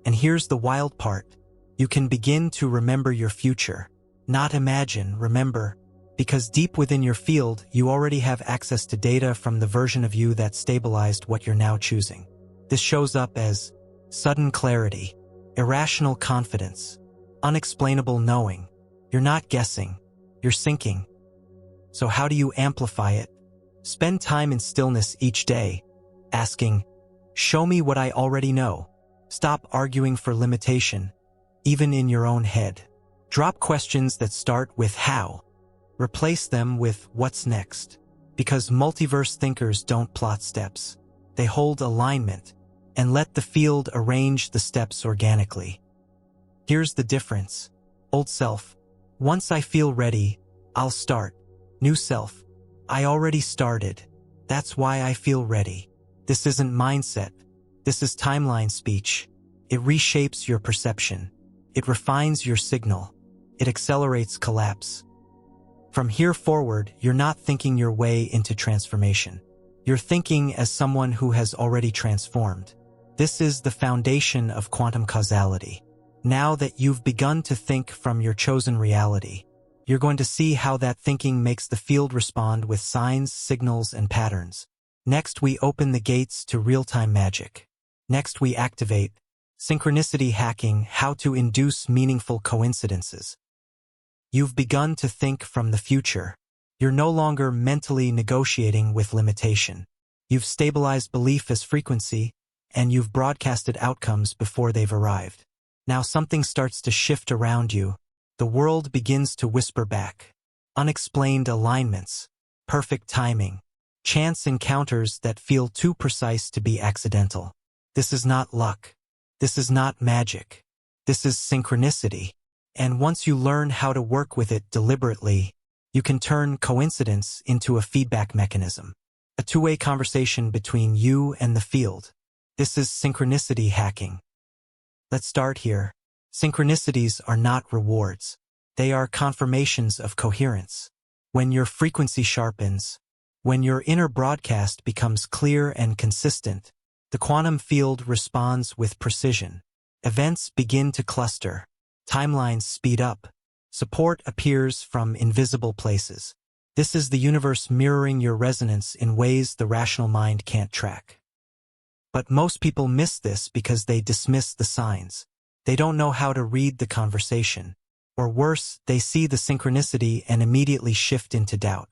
And here's the wild part. You can begin to remember your future. Not imagine, remember. Because deep within your field, you already have access to data from the version of you that stabilized what you're now choosing. This shows up as sudden clarity, irrational confidence, unexplainable knowing. You're not guessing, you're syncing. So how do you amplify it? Spend time in stillness each day, asking, show me what I already know. Stop arguing for limitation, even in your own head. Drop questions that start with how. Replace them with what's next. Because multiverse thinkers don't plot steps. They hold alignment and let the field arrange the steps organically. Here's the difference. Old self. Once I feel ready, I'll start. New self. I already started. That's why I feel ready. This isn't mindset. This is timeline speech. It reshapes your perception. It refines your signal. It accelerates collapse. From here forward, you're not thinking your way into transformation. You're thinking as someone who has already transformed. This is the foundation of quantum causality. Now that you've begun to think from your chosen reality, you're going to see how that thinking makes the field respond with signs, signals, and patterns. Next, we open the gates to real-time magic. Next, we activate synchronicity hacking, how to induce meaningful coincidences. You've begun to think from the future. You're no longer mentally negotiating with limitation. You've stabilized belief as frequency, and you've broadcasted outcomes before they've arrived. Now something starts to shift around you. The world begins to whisper back. Unexplained alignments, perfect timing, chance encounters that feel too precise to be accidental. This is not luck. This is not magic. This is synchronicity. And once you learn how to work with it deliberately, you can turn coincidence into a feedback mechanism. A two-way conversation between you and the field. This is synchronicity hacking. Let's start here. Synchronicities are not rewards. They are confirmations of coherence. When your frequency sharpens, when your inner broadcast becomes clear and consistent, the quantum field responds with precision. Events begin to cluster. Timelines speed up. Support appears from invisible places. This is the universe mirroring your resonance in ways the rational mind can't track. But most people miss this because they dismiss the signs. They don't know how to read the conversation. Or worse, they see the synchronicity and immediately shift into doubt.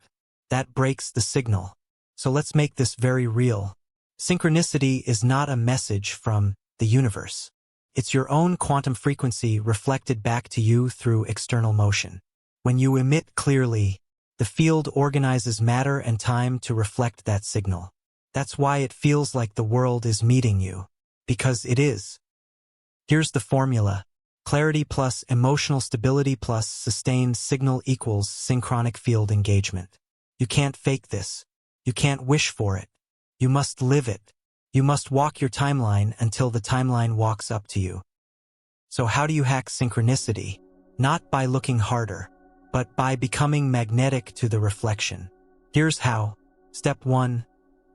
That breaks the signal. So let's make this very real. Synchronicity is not a message from the universe. It's your own quantum frequency reflected back to you through external motion. When you emit clearly, the field organizes matter and time to reflect that signal. That's why it feels like the world is meeting you. Because it is. Here's the formula. Clarity plus emotional stability plus sustained signal equals synchronic field engagement. You can't fake this. You can't wish for it. You must live it. You must walk your timeline until the timeline walks up to you. So how do you hack synchronicity? Not by looking harder, but by becoming magnetic to the reflection. Here's how. Step 1.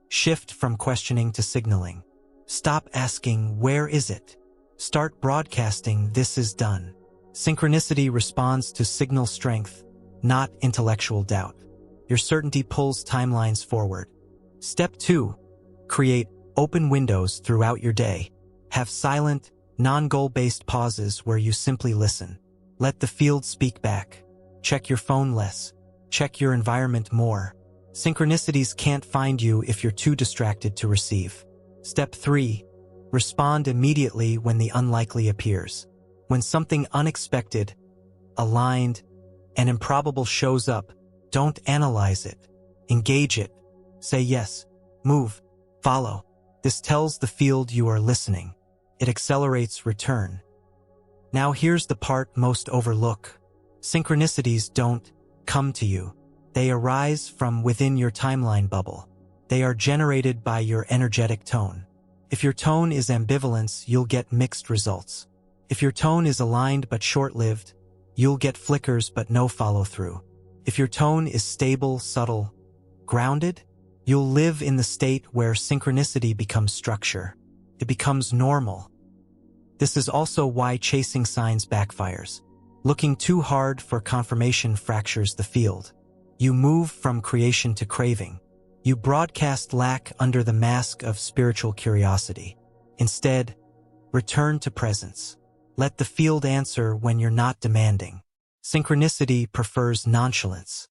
Shift from questioning to signaling. Stop asking, where is it? Start broadcasting, this is done. Synchronicity responds to signal strength, not intellectual doubt. Your certainty pulls timelines forward. Step 2. Create open windows throughout your day. Have silent, non-goal-based pauses where you simply listen. Let the field speak back. Check your phone less. Check your environment more. Synchronicities can't find you if you're too distracted to receive. Step 3. Respond immediately when the unlikely appears. When something unexpected, aligned, and improbable shows up, don't analyze it. Engage it. Say yes. Move. Follow. This tells the field you are listening. It accelerates return. Now here's the part most overlook. Synchronicities don't come to you. They arise from within your timeline bubble. They are generated by your energetic tone. If your tone is ambivalence, you'll get mixed results. If your tone is aligned but short-lived, you'll get flickers but no follow-through. If your tone is stable, subtle, grounded, you'll live in the state where synchronicity becomes structure. It becomes normal. This is also why chasing signs backfires. Looking too hard for confirmation fractures the field. You move from creation to craving. You broadcast lack under the mask of spiritual curiosity. Instead, return to presence. Let the field answer when you're not demanding. Synchronicity prefers nonchalance.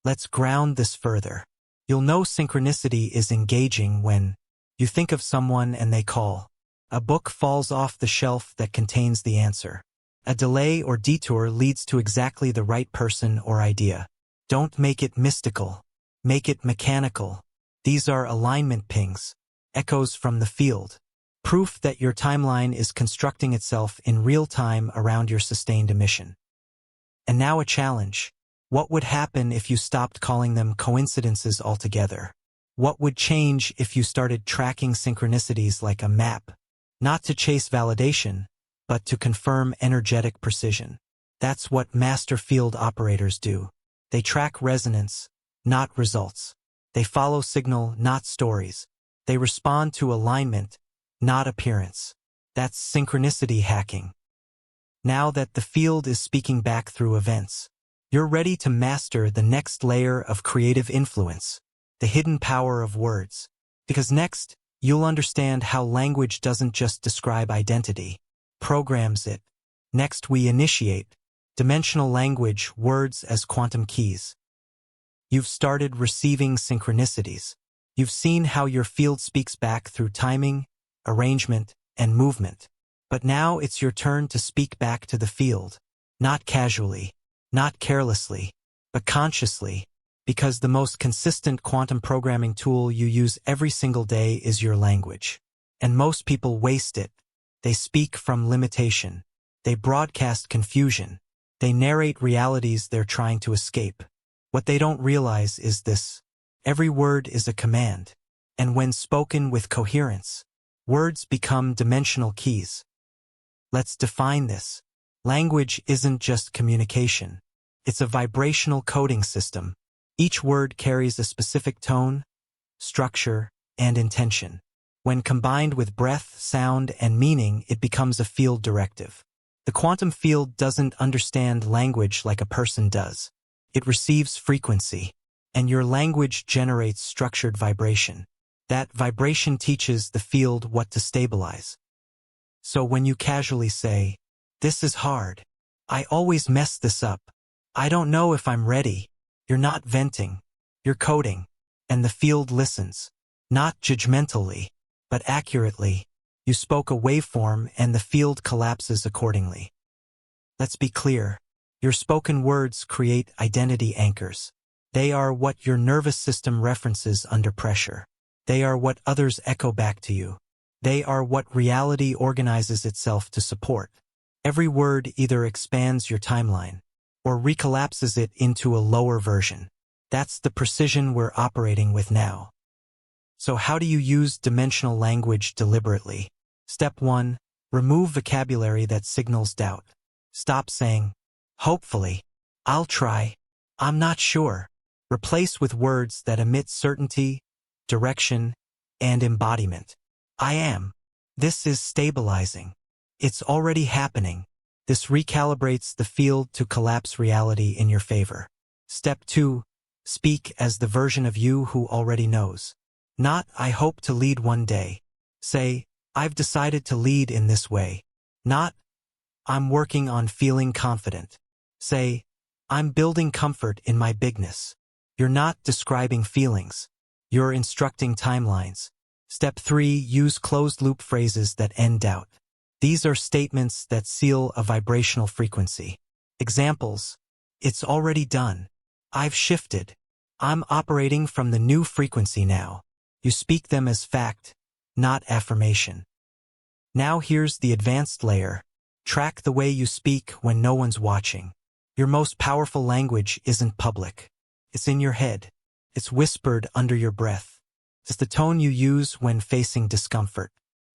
Let's ground this further. You'll know synchronicity is engaging when you think of someone and they call. A book falls off the shelf that contains the answer. A delay or detour leads to exactly the right person or idea. Don't make it mystical. Make it mechanical. These are alignment pings, echoes from the field. Proof that your timeline is constructing itself in real time around your sustained emission. And now a challenge. What would happen if you stopped calling them coincidences altogether? What would change if you started tracking synchronicities like a map? Not to chase validation, but to confirm energetic precision. That's what master field operators do. They track resonance, not results. They follow signal, not stories. They respond to alignment, not appearance. That's synchronicity hacking. Now that the field is speaking back through events, you're ready to master the next layer of creative influence, the hidden power of words. Because next, you'll understand how language doesn't just describe identity, programs it. Next, we initiate dimensional language, words as quantum keys. You've started receiving synchronicities. You've seen how your field speaks back through timing, arrangement, and movement. But now it's your turn to speak back to the field. Not casually, not carelessly, but consciously, because the most consistent quantum programming tool you use every single day is your language. And most people waste it. They speak from limitation. They broadcast confusion. They narrate realities they're trying to escape. What they don't realize is this: every word is a command. And when spoken with coherence, words become dimensional keys. Let's define this. Language isn't just communication. It's a vibrational coding system. Each word carries a specific tone, structure, and intention. When combined with breath, sound, and meaning, it becomes a field directive. The quantum field doesn't understand language like a person does. It receives frequency, and your language generates structured vibration. That vibration teaches the field what to stabilize. So when you casually say, "This is hard. I always mess this up. I don't know if I'm ready," you're not venting, you're coding, and the field listens, not judgmentally, but accurately. You spoke a waveform and the field collapses accordingly. Let's be clear. Your spoken words create identity anchors. They are what your nervous system references under pressure. They are what others echo back to you. They are what reality organizes itself to support. Every word either expands your timeline or recollapses it into a lower version. That's the precision we're operating with now. So how do you use dimensional language deliberately? Step 1. Remove vocabulary that signals doubt. Stop saying, "Hopefully," "I'll try," "I'm not sure." Replace with words that emit certainty, direction, and embodiment. "I am." This is stabilizing. It's already happening. This recalibrates the field to collapse reality in your favor. Step 2. Speak as the version of you who already knows. Not, "I hope to lead one day." Say, "I've decided to lead in this way." Not, "I'm working on feeling confident." Say, "I'm building comfort in my bigness." You're not describing feelings. You're instructing timelines. Step 3. Use closed-loop phrases that end doubt. These are statements that seal a vibrational frequency. Examples: "It's already done." "I've shifted." "I'm operating from the new frequency now." You speak them as fact, not affirmation. Now here's the advanced layer. Track the way you speak when no one's watching. Your most powerful language isn't public. It's in your head. It's whispered under your breath. It's the tone you use when facing discomfort.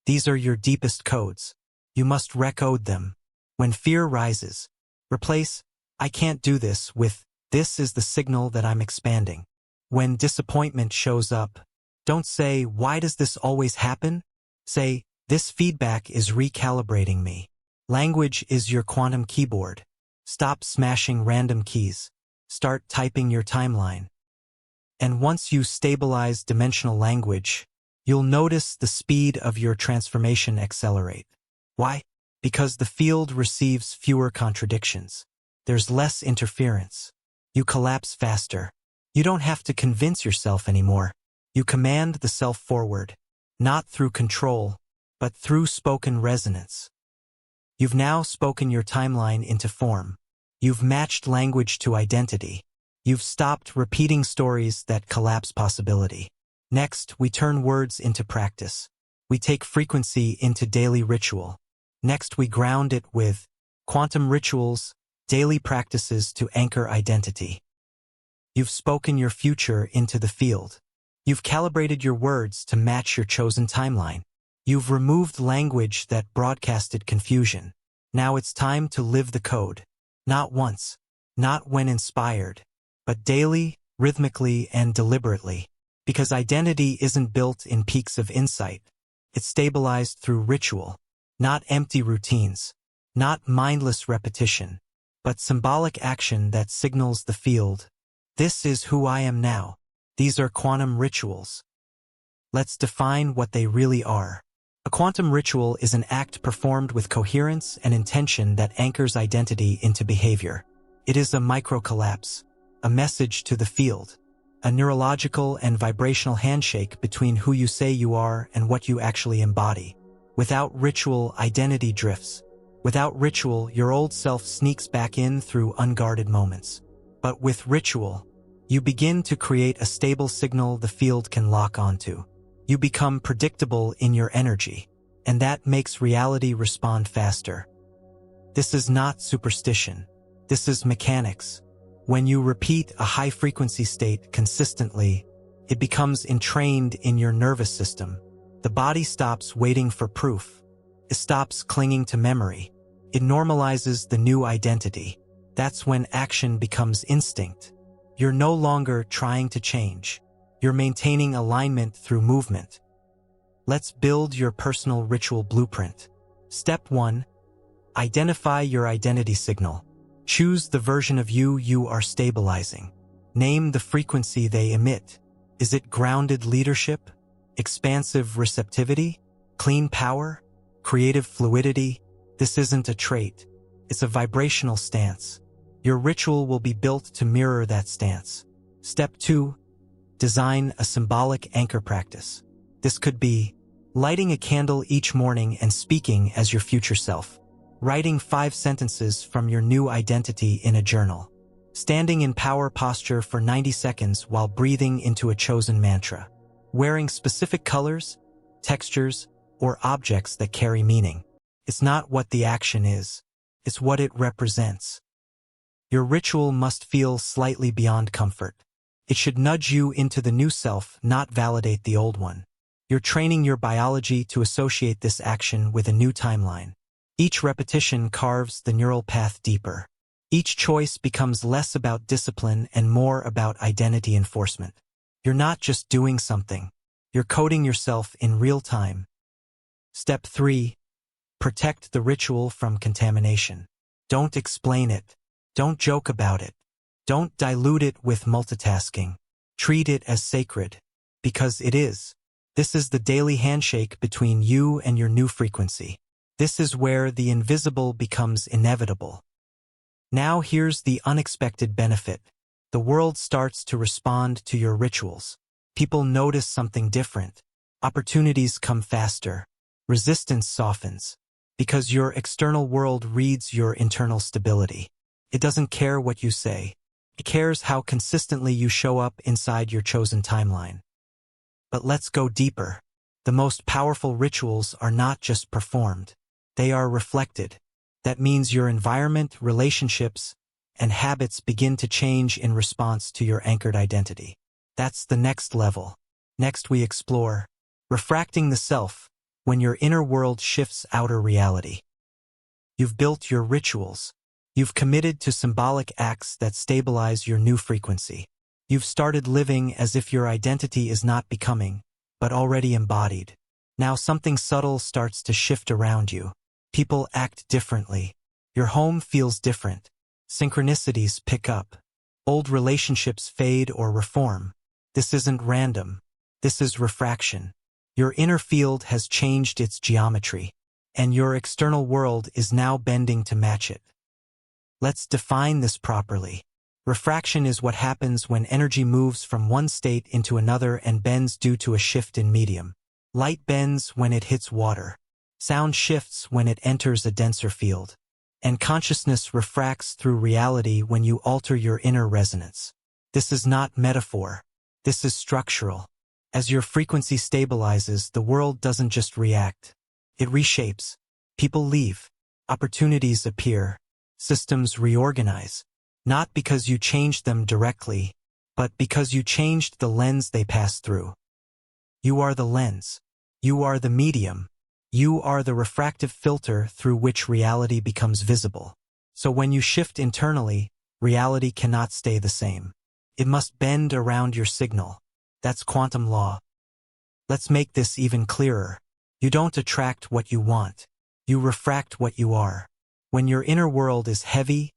These are your deepest codes. You must recode them. When fear rises, replace "I can't do this" with "This is the signal that I'm expanding." When disappointment shows up, don't say, "Why does this always happen?" Say, "This feedback is recalibrating me." Language is your quantum keyboard. Stop smashing random keys. Start typing your timeline. And once you stabilize dimensional language, you'll notice the speed of your transformation accelerate. Why? Because the field receives fewer contradictions. There's less interference. You collapse faster. You don't have to convince yourself anymore. You command the self forward, not through control, but through spoken resonance. You've now spoken your timeline into form. You've matched language to identity. You've stopped repeating stories that collapse possibility. Next, we turn words into practice. We take frequency into daily ritual. Next, we ground it with quantum rituals, daily practices to anchor identity. You've spoken your future into the field. You've calibrated your words to match your chosen timeline. You've removed language that broadcasted confusion. Now it's time to live the code. Not once, not when inspired, but daily, rhythmically, and deliberately. Because identity isn't built in peaks of insight. It's stabilized through ritual, not empty routines, not mindless repetition, but symbolic action that signals the field. This is who I am now. These are quantum rituals. Let's define what they really are. A quantum ritual is an act performed with coherence and intention that anchors identity into behavior. It is a micro-collapse, a message to the field, a neurological and vibrational handshake between who you say you are and what you actually embody. Without ritual, identity drifts. Without ritual, your old self sneaks back in through unguarded moments. But with ritual, you begin to create a stable signal the field can lock onto. You become predictable in your energy, and that makes reality respond faster. This is not superstition. This is mechanics. When you repeat a high-frequency state consistently, it becomes entrained in your nervous system. The body stops waiting for proof. It stops clinging to memory. It normalizes the new identity. That's when action becomes instinct. You're no longer trying to change. You're maintaining alignment through movement. Let's build your personal ritual blueprint. Step 1. Identify your identity signal. Choose the version of you you are stabilizing. Name the frequency they emit. Is it grounded leadership? Expansive receptivity? Clean power? Creative fluidity? This isn't a trait. It's a vibrational stance. Your ritual will be built to mirror that stance. Step 2. Design a symbolic anchor practice. This could be lighting a candle each morning and speaking as your future self. Writing 5 sentences from your new identity in a journal. Standing in power posture for 90 seconds while breathing into a chosen mantra. Wearing specific colors, textures, or objects that carry meaning. It's not what the action is. It's what it represents. Your ritual must feel slightly beyond comfort. It should nudge you into the new self, not validate the old one. You're training your biology to associate this action with a new timeline. Each repetition carves the neural path deeper. Each choice becomes less about discipline and more about identity enforcement. You're not just doing something. You're coding yourself in real time. Step 3. Protect the ritual from contamination. Don't explain it. Don't joke about it. Don't dilute it with multitasking. Treat it as sacred. Because it is. This is the daily handshake between you and your new frequency. This is where the invisible becomes inevitable. Now here's the unexpected benefit. The world starts to respond to your rituals. People notice something different. Opportunities come faster. Resistance softens. Because your external world reads your internal stability. It doesn't care what you say. It cares how consistently you show up inside your chosen timeline. But let's go deeper. The most powerful rituals are not just performed. They are reflected. That means your environment, relationships, and habits begin to change in response to your anchored identity. That's the next level. Next we explore refracting the self, when your inner world shifts outer reality. You've built your rituals. You've committed to symbolic acts that stabilize your new frequency. You've started living as if your identity is not becoming, but already embodied. Now something subtle starts to shift around you. People act differently. Your home feels different. Synchronicities pick up. Old relationships fade or reform. This isn't random. This is refraction. Your inner field has changed its geometry, and your external world is now bending to match it. Let's define this properly. Refraction is what happens when energy moves from one state into another and bends due to a shift in medium. Light bends when it hits water. Sound shifts when it enters a denser field. And consciousness refracts through reality when you alter your inner resonance. This is not metaphor. This is structural. As your frequency stabilizes, the world doesn't just react. It reshapes. People leave. Opportunities appear. Systems reorganize. Not because you changed them directly, but because you changed the lens they pass through. You are the lens. You are the medium. You are the refractive filter through which reality becomes visible. So when you shift internally, reality cannot stay the same. It must bend around your signal. That's quantum law. Let's make this even clearer. You don't attract what you want. You refract what you are. When your inner world is heavy,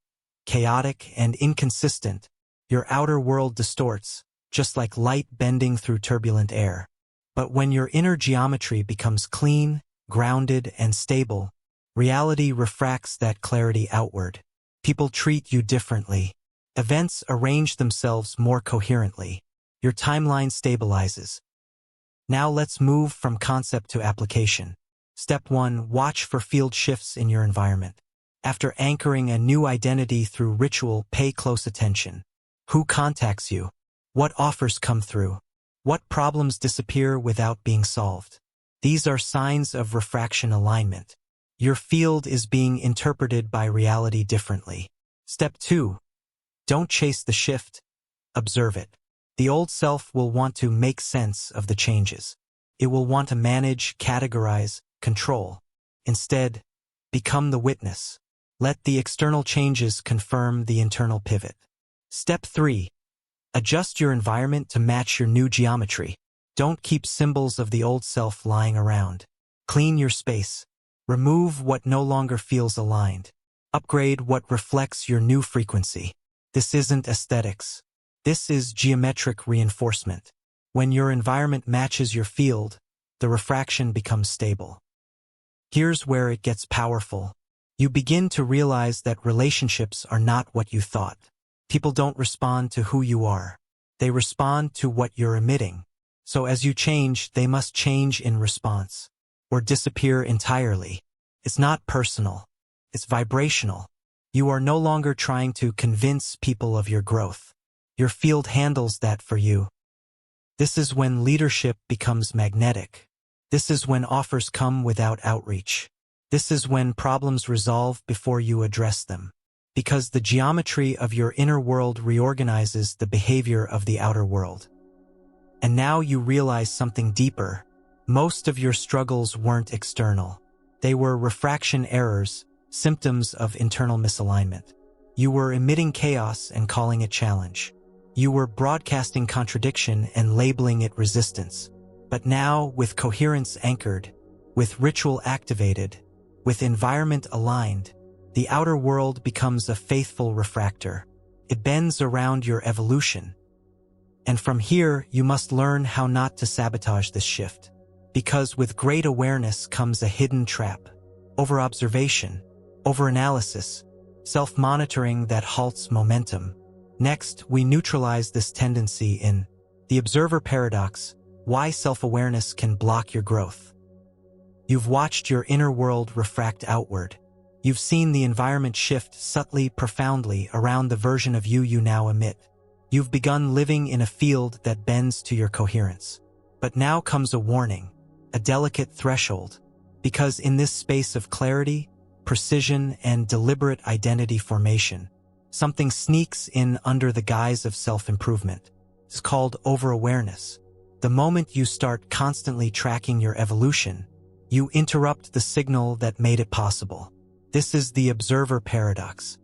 chaotic, and inconsistent, your outer world distorts, just like light bending through turbulent air. But when your inner geometry becomes clean, grounded, and stable, reality refracts that clarity outward. People treat you differently. Events arrange themselves more coherently. Your timeline stabilizes. Now let's move from concept to application. Step 1. Watch for field shifts in your environment. After anchoring a new identity through ritual, pay close attention. Who contacts you? What offers come through? What problems disappear without being solved? These are signs of refraction alignment. Your field is being interpreted by reality differently. Step 2. Don't chase the shift. Observe it. The old self will want to make sense of the changes. It will want to manage, categorize, control. Instead, become the witness. Let the external changes confirm the internal pivot. Step 3. Adjust your environment to match your new geometry. Don't keep symbols of the old self lying around. Clean your space. Remove what no longer feels aligned. Upgrade what reflects your new frequency. This isn't aesthetics. This is geometric reinforcement. When your environment matches your field, the refraction becomes stable. Here's where it gets powerful. You begin to realize that relationships are not what you thought. People don't respond to who you are. They respond to what you're emitting. So as you change, they must change in response, or disappear entirely. It's not personal. It's vibrational. You are no longer trying to convince people of your growth. Your field handles that for you. This is when leadership becomes magnetic. This is when offers come without outreach. This is when problems resolve before you address them. Because the geometry of your inner world reorganizes the behavior of the outer world. And now you realize something deeper. Most of your struggles weren't external. They were refraction errors, symptoms of internal misalignment. You were emitting chaos and calling it challenge. You were broadcasting contradiction and labeling it resistance. But now, with coherence anchored, with ritual activated, with environment aligned, the outer world becomes a faithful refractor. It bends around your evolution. And from here, you must learn how not to sabotage this shift. Because with great awareness comes a hidden trap. Over-observation, over-analysis, self-monitoring that halts momentum. Next, we neutralize this tendency in the observer paradox, why self-awareness can block your growth. You've watched your inner world refract outward. You've seen the environment shift subtly, profoundly around the version of you you now emit. You've begun living in a field that bends to your coherence. But now comes a warning, a delicate threshold, because in this space of clarity, precision, and deliberate identity formation, something sneaks in under the guise of self-improvement. It's called over-awareness. The moment you start constantly tracking your evolution, you interrupt the signal that made it possible. This is the observer paradox.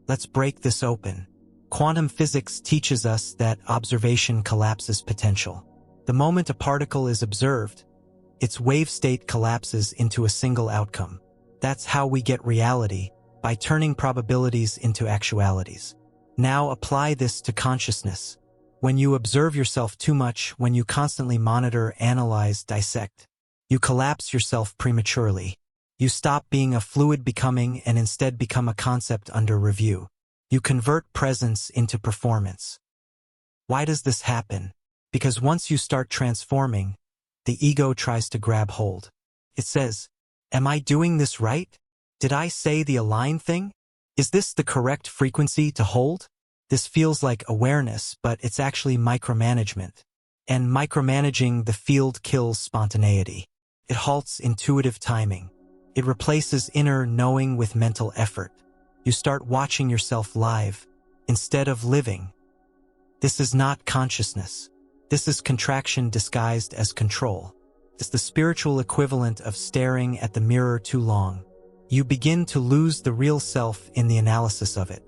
Let's break this open. Quantum physics teaches us that observation collapses potential. The moment a particle is observed, its wave state collapses into a single outcome. That's how we get reality, by turning probabilities into actualities. Now apply this to consciousness. When you observe yourself too much, when you constantly monitor, analyze, dissect, you collapse yourself prematurely. You stop being a fluid becoming and instead become a concept under review. You convert presence into performance. Why does this happen? Because once you start transforming, the ego tries to grab hold. It says, am I doing this right? Did I say the align thing? Is this the correct frequency to hold? This feels like awareness, but it's actually micromanagement. And micromanaging the field kills spontaneity. It halts intuitive timing. It replaces inner knowing with mental effort. You start watching yourself live, instead of living. This is not consciousness. This is contraction disguised as control. It's the spiritual equivalent of staring at the mirror too long. You begin to lose the real self in the analysis of it.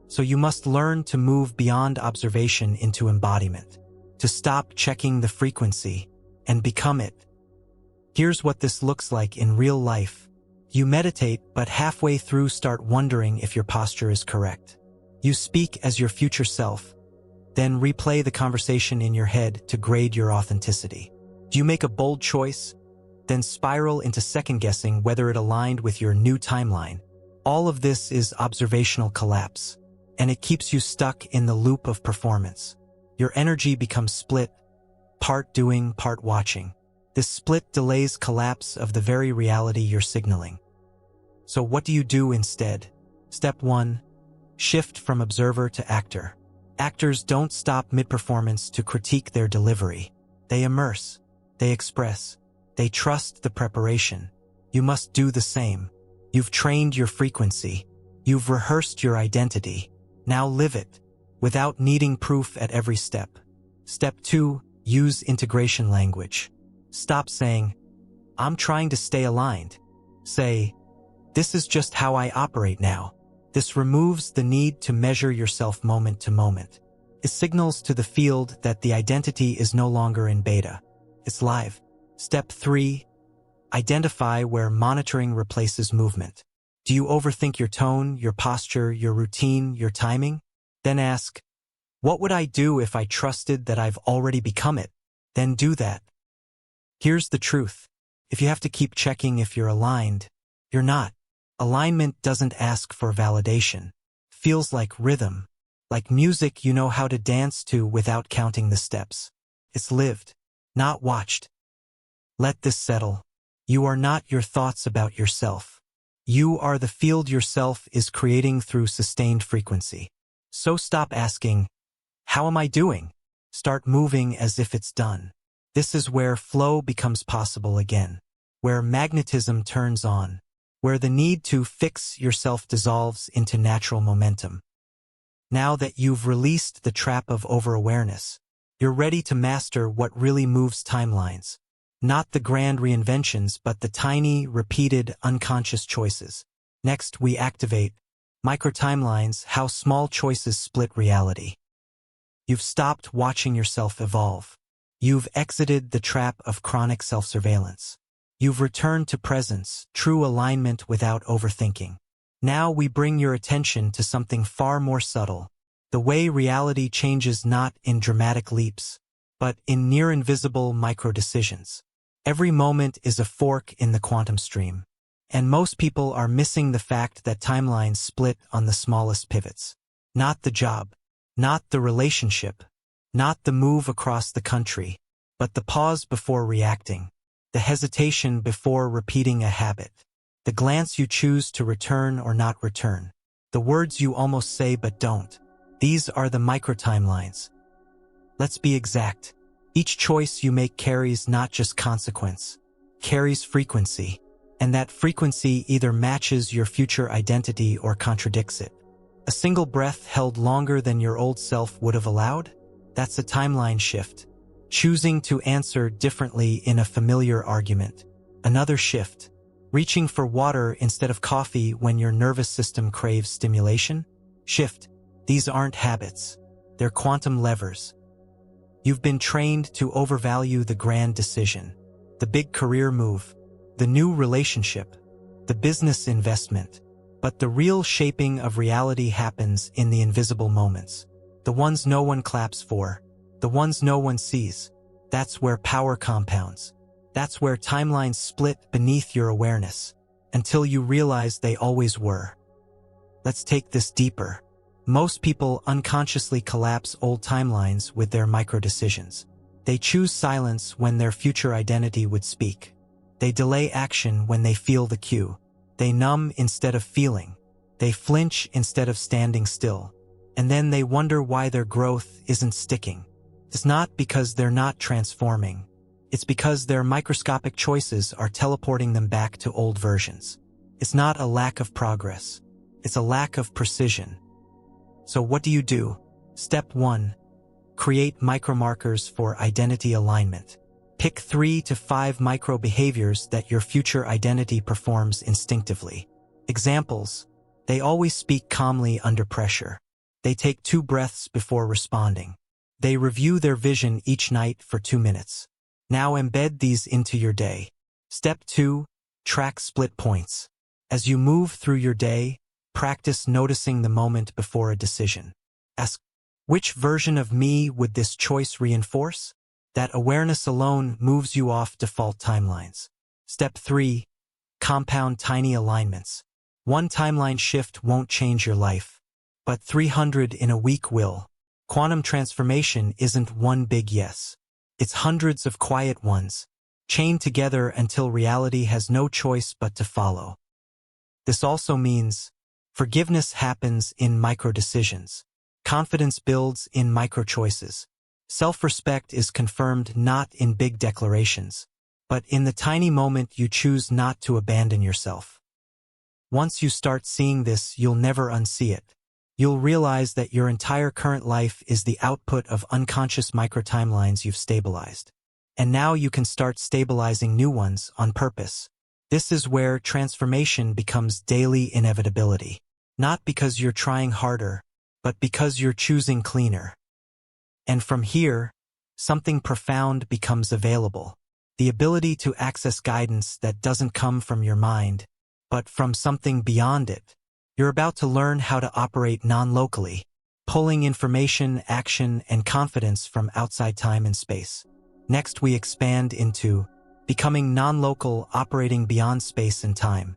So you must learn to move beyond observation into embodiment, to stop checking the frequency and become it. Here's what this looks like in real life. You meditate, but halfway through start wondering if your posture is correct. You speak as your future self, then replay the conversation in your head to grade your authenticity. Do you make a bold choice, then spiral into second-guessing whether it aligned with your new timeline? All of this is observational collapse, and it keeps you stuck in the loop of performance. Your energy becomes split, part doing, part watching. This split delays collapse of the very reality you're signaling. So what do you do instead? Step 1. Shift from observer to actor. Actors don't stop mid-performance to critique their delivery. They immerse. They express. They trust the preparation. You must do the same. You've trained your frequency. You've rehearsed your identity. Now live it, without needing proof at every step. Step 2. Use integration language. Stop saying, "I'm trying to stay aligned." Say, "This is just how I operate now." This removes the need to measure yourself moment to moment. It signals to the field that the identity is no longer in beta. It's live. Step 3. Identify where monitoring replaces movement. Do you overthink your tone, your posture, your routine, your timing? Then ask, what would I do if I trusted that I've already become it? Then do that. Here's the truth. If you have to keep checking if you're aligned, you're not. Alignment doesn't ask for validation. Feels like rhythm. Like music you know how to dance to without counting the steps. It's lived, not watched. Let this settle. You are not your thoughts about yourself. You are the field yourself is creating through sustained frequency. So stop asking, "How am I doing?" Start moving as if it's done. This is where flow becomes possible again, where magnetism turns on, where the need to fix yourself dissolves into natural momentum. Now that you've released the trap of over-awareness, you're ready to master what really moves timelines. Not the grand reinventions, but the tiny, repeated, unconscious choices. Next, we activate micro-timelines, how small choices split reality. You've stopped watching yourself evolve. You've exited the trap of chronic self-surveillance. You've returned to presence, true alignment without overthinking. Now we bring your attention to something far more subtle. The way reality changes not in dramatic leaps, but in near-invisible micro-decisions. Every moment is a fork in the quantum stream. And most people are missing the fact that timelines split on the smallest pivots. Not the job, not the relationship, not the move across the country, but the pause before reacting, the hesitation before repeating a habit, the glance you choose to return or not return, the words you almost say but don't. These are the micro-timelines. Let's be exact. Each choice you make carries not just consequence, carries frequency, and that frequency either matches your future identity or contradicts it. A single breath held longer than your old self would have allowed? That's a timeline shift. Choosing to answer differently in a familiar argument. Another shift. Reaching for water instead of coffee when your nervous system craves stimulation? Shift. These aren't habits. They're quantum levers. You've been trained to overvalue the grand decision, the big career move, the new relationship, the business investment. But the real shaping of reality happens in the invisible moments. The ones no one claps for, the ones no one sees. That's where power compounds. That's where timelines split beneath your awareness, until you realize they always were. Let's take this deeper. Most people unconsciously collapse old timelines with their micro-decisions. They choose silence when their future identity would speak. They delay action when they feel the cue. They numb instead of feeling. They flinch instead of standing still. And then they wonder why their growth isn't sticking. It's not because they're not transforming. It's because their microscopic choices are teleporting them back to old versions. It's not a lack of progress. It's a lack of precision. So what do you do? Step 1. Create micromarkers for identity alignment. Pick 3 to 5 micro behaviors that your future identity performs instinctively. Examples. They always speak calmly under pressure. They take 2 breaths before responding. They review their vision each night for 2 minutes. Now embed these into your day. Step 2. Track split points. As you move through your day, practice noticing the moment before a decision. Ask, which version of me would this choice reinforce? That awareness alone moves you off default timelines. Step 3. Compound tiny alignments. One timeline shift won't change your life, but 300 in a week will. Quantum transformation isn't one big yes. It's hundreds of quiet ones, chained together until reality has no choice but to follow. This also means forgiveness happens in micro-decisions. Confidence builds in micro-choices. Self-respect is confirmed not in big declarations, but in the tiny moment you choose not to abandon yourself. Once you start seeing this, you'll never unsee it. You'll realize that your entire current life is the output of unconscious micro-timelines you've stabilized. And now you can start stabilizing new ones on purpose. This is where transformation becomes daily inevitability. Not because you're trying harder, but because you're choosing cleaner. And from here, something profound becomes available. The ability to access guidance that doesn't come from your mind, but from something beyond it. You're about to learn how to operate non-locally, pulling information, action, and confidence from outside time and space. Next, we expand into becoming non-local, operating beyond space and time.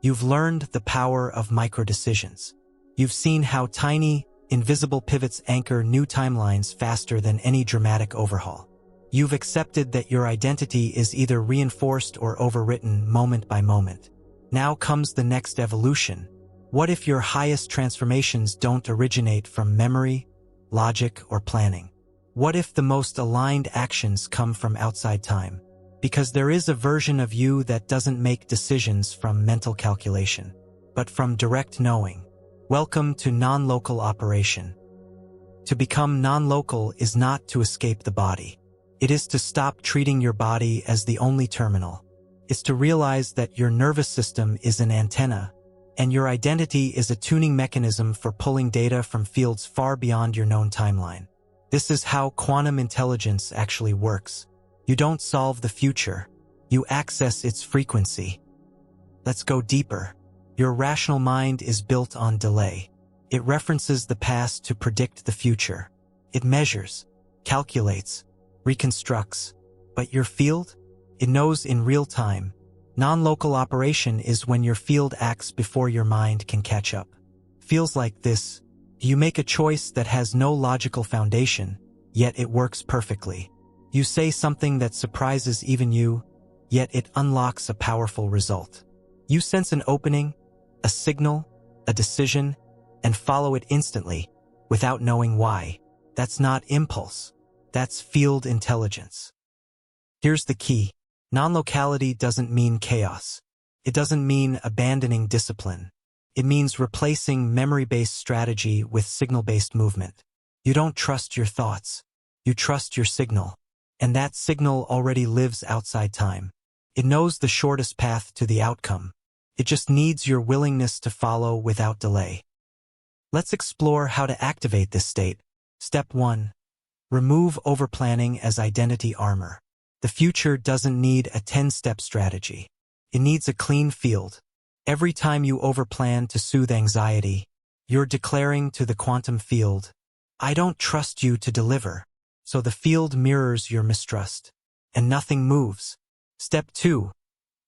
You've learned the power of micro-decisions. You've seen how tiny, invisible pivots anchor new timelines faster than any dramatic overhaul. You've accepted that your identity is either reinforced or overwritten moment by moment. Now comes the next evolution. What if your highest transformations don't originate from memory, logic, or planning? What if the most aligned actions come from outside time? Because there is a version of you that doesn't make decisions from mental calculation, but from direct knowing. Welcome to non-local operation. To become non-local is not to escape the body. It is to stop treating your body as the only terminal. It's to realize that your nervous system is an antenna, and your identity is a tuning mechanism for pulling data from fields far beyond your known timeline. This is how quantum intelligence actually works. You don't solve the future, you access its frequency. Let's go deeper. Your rational mind is built on delay. It references the past to predict the future. It measures, calculates, reconstructs. But your field? It knows in real time. Non-local operation is when your field acts before your mind can catch up. Feels like this. You make a choice that has no logical foundation, yet it works perfectly. You say something that surprises even you, yet it unlocks a powerful result. You sense an opening, a signal, a decision, and follow it instantly, without knowing why. That's not impulse. That's field intelligence. Here's the key. Non-locality doesn't mean chaos. It doesn't mean abandoning discipline. It means replacing memory-based strategy with signal-based movement. You don't trust your thoughts. You trust your signal. And that signal already lives outside time. It knows the shortest path to the outcome. It just needs your willingness to follow without delay. Let's explore how to activate this state. Step 1. Remove overplanning as identity armor. The future doesn't need a 10-step strategy. It needs a clean field. Every time you overplan to soothe anxiety, you're declaring to the quantum field, I don't trust you to deliver. So the field mirrors your mistrust, and nothing moves. Step 2.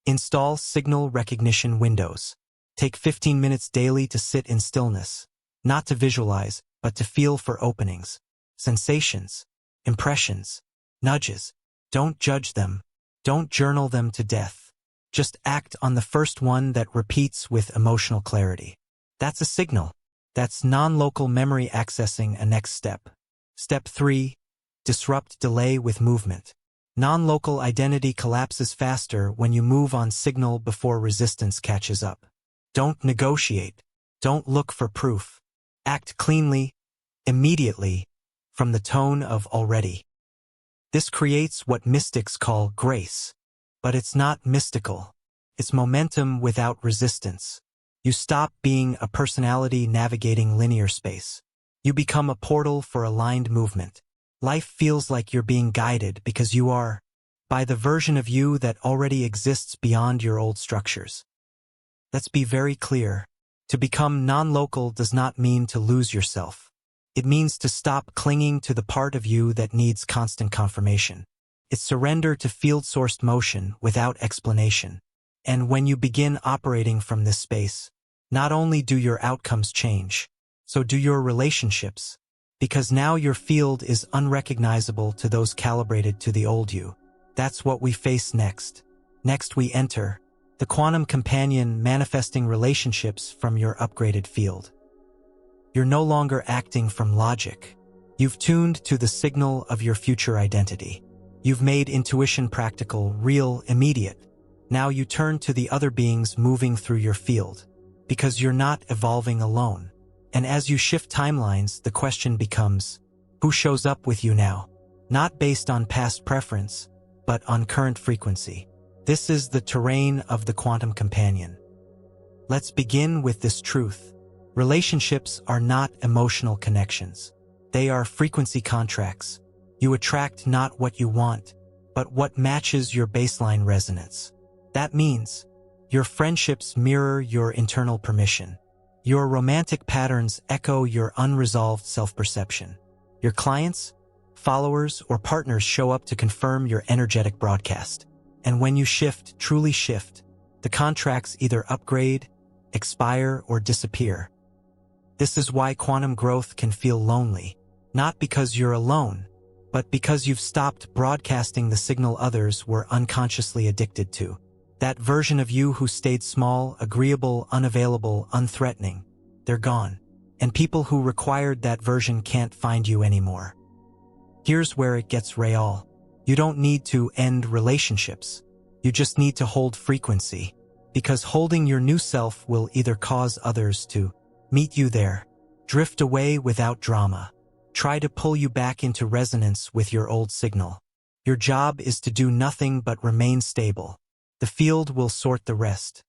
Install signal recognition windows. Take 15 minutes daily to sit in stillness, not to visualize, but to feel for openings, sensations, impressions, nudges. Don't judge them. Don't journal them to death. Just act on the first one that repeats with emotional clarity. That's a signal. That's non-local memory accessing a next step. Step 3. Disrupt delay with movement. Non-local identity collapses faster when you move on signal before resistance catches up. Don't negotiate. Don't look for proof. Act cleanly, immediately, from the tone of already. This creates what mystics call grace. But it's not mystical. It's momentum without resistance. You stop being a personality navigating linear space. You become a portal for aligned movement. Life feels like you're being guided because you are, by the version of you that already exists beyond your old structures. Let's be very clear. To become non-local does not mean to lose yourself. It means to stop clinging to the part of you that needs constant confirmation. It's surrender to field-sourced motion without explanation. And when you begin operating from this space, not only do your outcomes change, so do your relationships. Because now your field is unrecognizable to those calibrated to the old you. That's what we face next. Next we enter the quantum companion, manifesting relationships from your upgraded field. You're no longer acting from logic. You've tuned to the signal of your future identity. You've made intuition practical, real, immediate. Now you turn to the other beings moving through your field, because you're not evolving alone. And as you shift timelines, the question becomes, who shows up with you now? Not based on past preference, but on current frequency. This is the terrain of the quantum companion. Let's begin with this truth. Relationships are not emotional connections. They are frequency contracts. You attract not what you want, but what matches your baseline resonance. That means your friendships mirror your internal permission. Your romantic patterns echo your unresolved self-perception. Your clients, followers, or partners show up to confirm your energetic broadcast. And when you shift, truly shift, the contracts either upgrade, expire, or disappear. This is why quantum growth can feel lonely, not because you're alone, but because you've stopped broadcasting the signal others were unconsciously addicted to. That version of you who stayed small, agreeable, unavailable, unthreatening, they're gone. And people who required that version can't find you anymore. Here's where it gets real. You don't need to end relationships. You just need to hold frequency, because holding your new self will either cause others to meet you there, drift away without drama, try to pull you back into resonance with your old signal. Your job is to do nothing but remain stable. The field will sort the rest.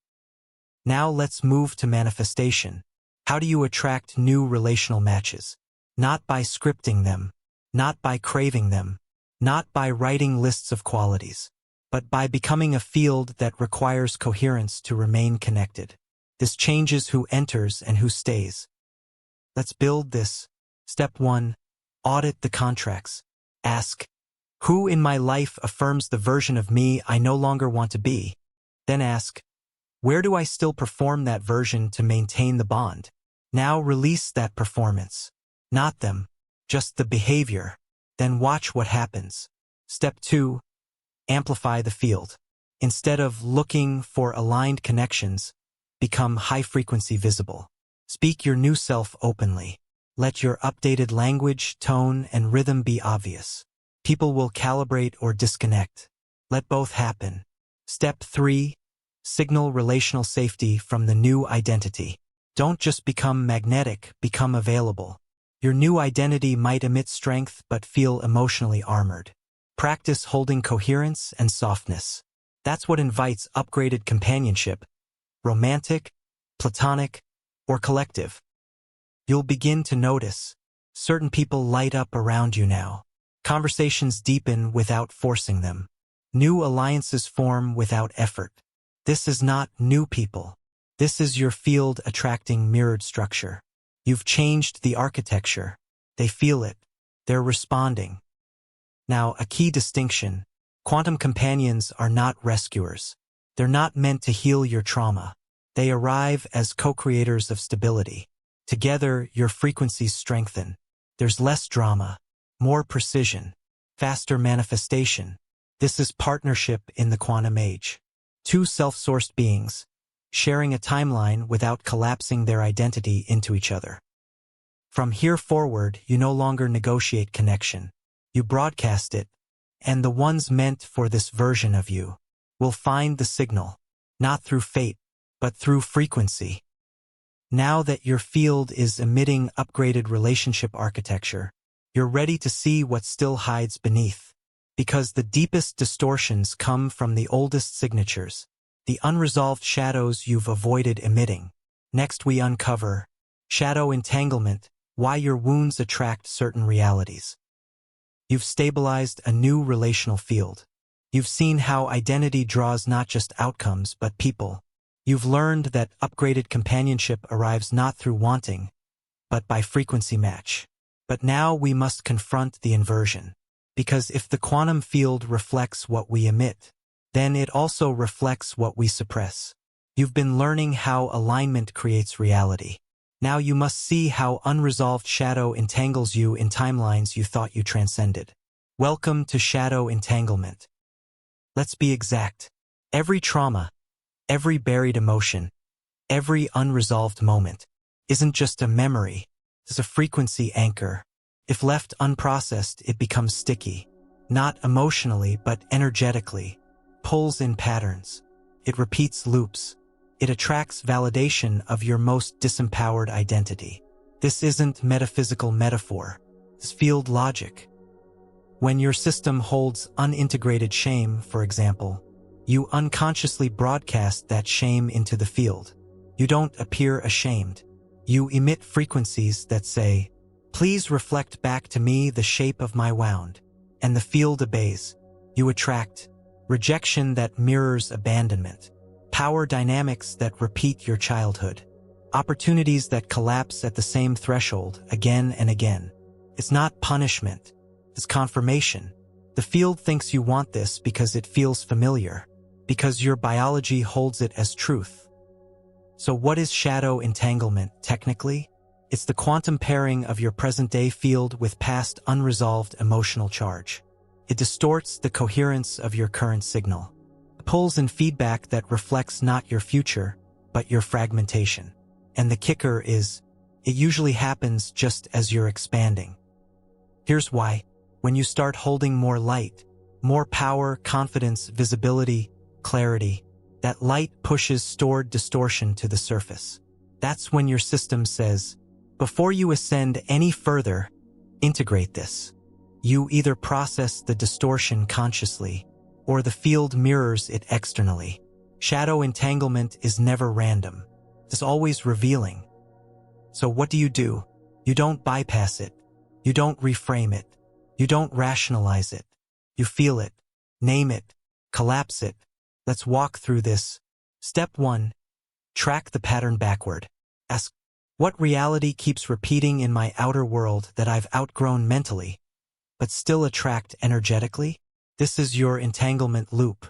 Now let's move to manifestation. How do you attract new relational matches? Not by scripting them, not by craving them, not by writing lists of qualities, but by becoming a field that requires coherence to remain connected. This changes who enters and who stays. Let's build this. Step 1. Audit the contracts. Ask, who in my life affirms the version of me I no longer want to be? Then ask, where do I still perform that version to maintain the bond? Now release that performance. Not them, just the behavior. Then watch what happens. Step 2. Amplify the field. Instead of looking for aligned connections, become high-frequency visible. Speak your new self openly. Let your updated language, tone, and rhythm be obvious. People will calibrate or disconnect. Let both happen. Step 3. Signal relational safety from the new identity. Don't just become magnetic, become available. Your new identity might emit strength but feel emotionally armored. Practice holding coherence and softness. That's what invites upgraded companionship, romantic, platonic, or collective. You'll begin to notice certain people light up around you now. Conversations deepen without forcing them. New alliances form without effort. This is not new people. This is your field attracting mirrored structure. You've changed the architecture. They feel it. They're responding. Now, a key distinction. Quantum companions are not rescuers. They're not meant to heal your trauma. They arrive as co-creators of stability. Together, your frequencies strengthen. There's less drama, more precision, faster manifestation. This is partnership in the quantum age. Two self-sourced beings, sharing a timeline without collapsing their identity into each other. From here forward, you no longer negotiate connection. You broadcast it, and the ones meant for this version of you will find the signal, not through fate, but through frequency. Now that your field is emitting upgraded relationship architecture, you're ready to see what still hides beneath. Because the deepest distortions come from the oldest signatures, the unresolved shadows you've avoided emitting. Next we uncover shadow entanglement, why your wounds attract certain realities. You've stabilized a new relational field. You've seen how identity draws not just outcomes but people. You've learned that upgraded companionship arrives not through wanting, but by frequency match. But now we must confront the inversion. Because if the quantum field reflects what we emit, then it also reflects what we suppress. You've been learning how alignment creates reality. Now you must see how unresolved shadow entangles you in timelines you thought you transcended. Welcome to shadow entanglement. Let's be exact. Every trauma, every buried emotion, every unresolved moment isn't just a memory, it's a frequency anchor. If left unprocessed, it becomes sticky, not emotionally but energetically, pulls in patterns. It repeats loops. It attracts validation of your most disempowered identity. This isn't metaphysical metaphor, it's field logic. When your system holds unintegrated shame, for example, you unconsciously broadcast that shame into the field. You don't appear ashamed. You emit frequencies that say, "Please reflect back to me the shape of my wound," and the field obeys. You attract rejection that mirrors abandonment, power dynamics that repeat your childhood, opportunities that collapse at the same threshold again and again. It's not punishment, it's confirmation. The field thinks you want this because it feels familiar, because your biology holds it as truth. So what is shadow entanglement technically? It's the quantum pairing of your present-day field with past unresolved emotional charge. It distorts the coherence of your current signal. It pulls in feedback that reflects not your future, but your fragmentation. And the kicker is, it usually happens just as you're expanding. Here's why. When you start holding more light, more power, confidence, visibility, clarity, that light pushes stored distortion to the surface. That's when your system says, before you ascend any further, integrate this. You either process the distortion consciously, or the field mirrors it externally. Shadow entanglement is never random. It's always revealing. So what do? You don't bypass it. You don't reframe it. You don't rationalize it. You feel it, name it, collapse it. Let's walk through this. Step 1. Track the pattern backward. Ask, what reality keeps repeating in my outer world that I've outgrown mentally, but still attract energetically? This is your entanglement loop.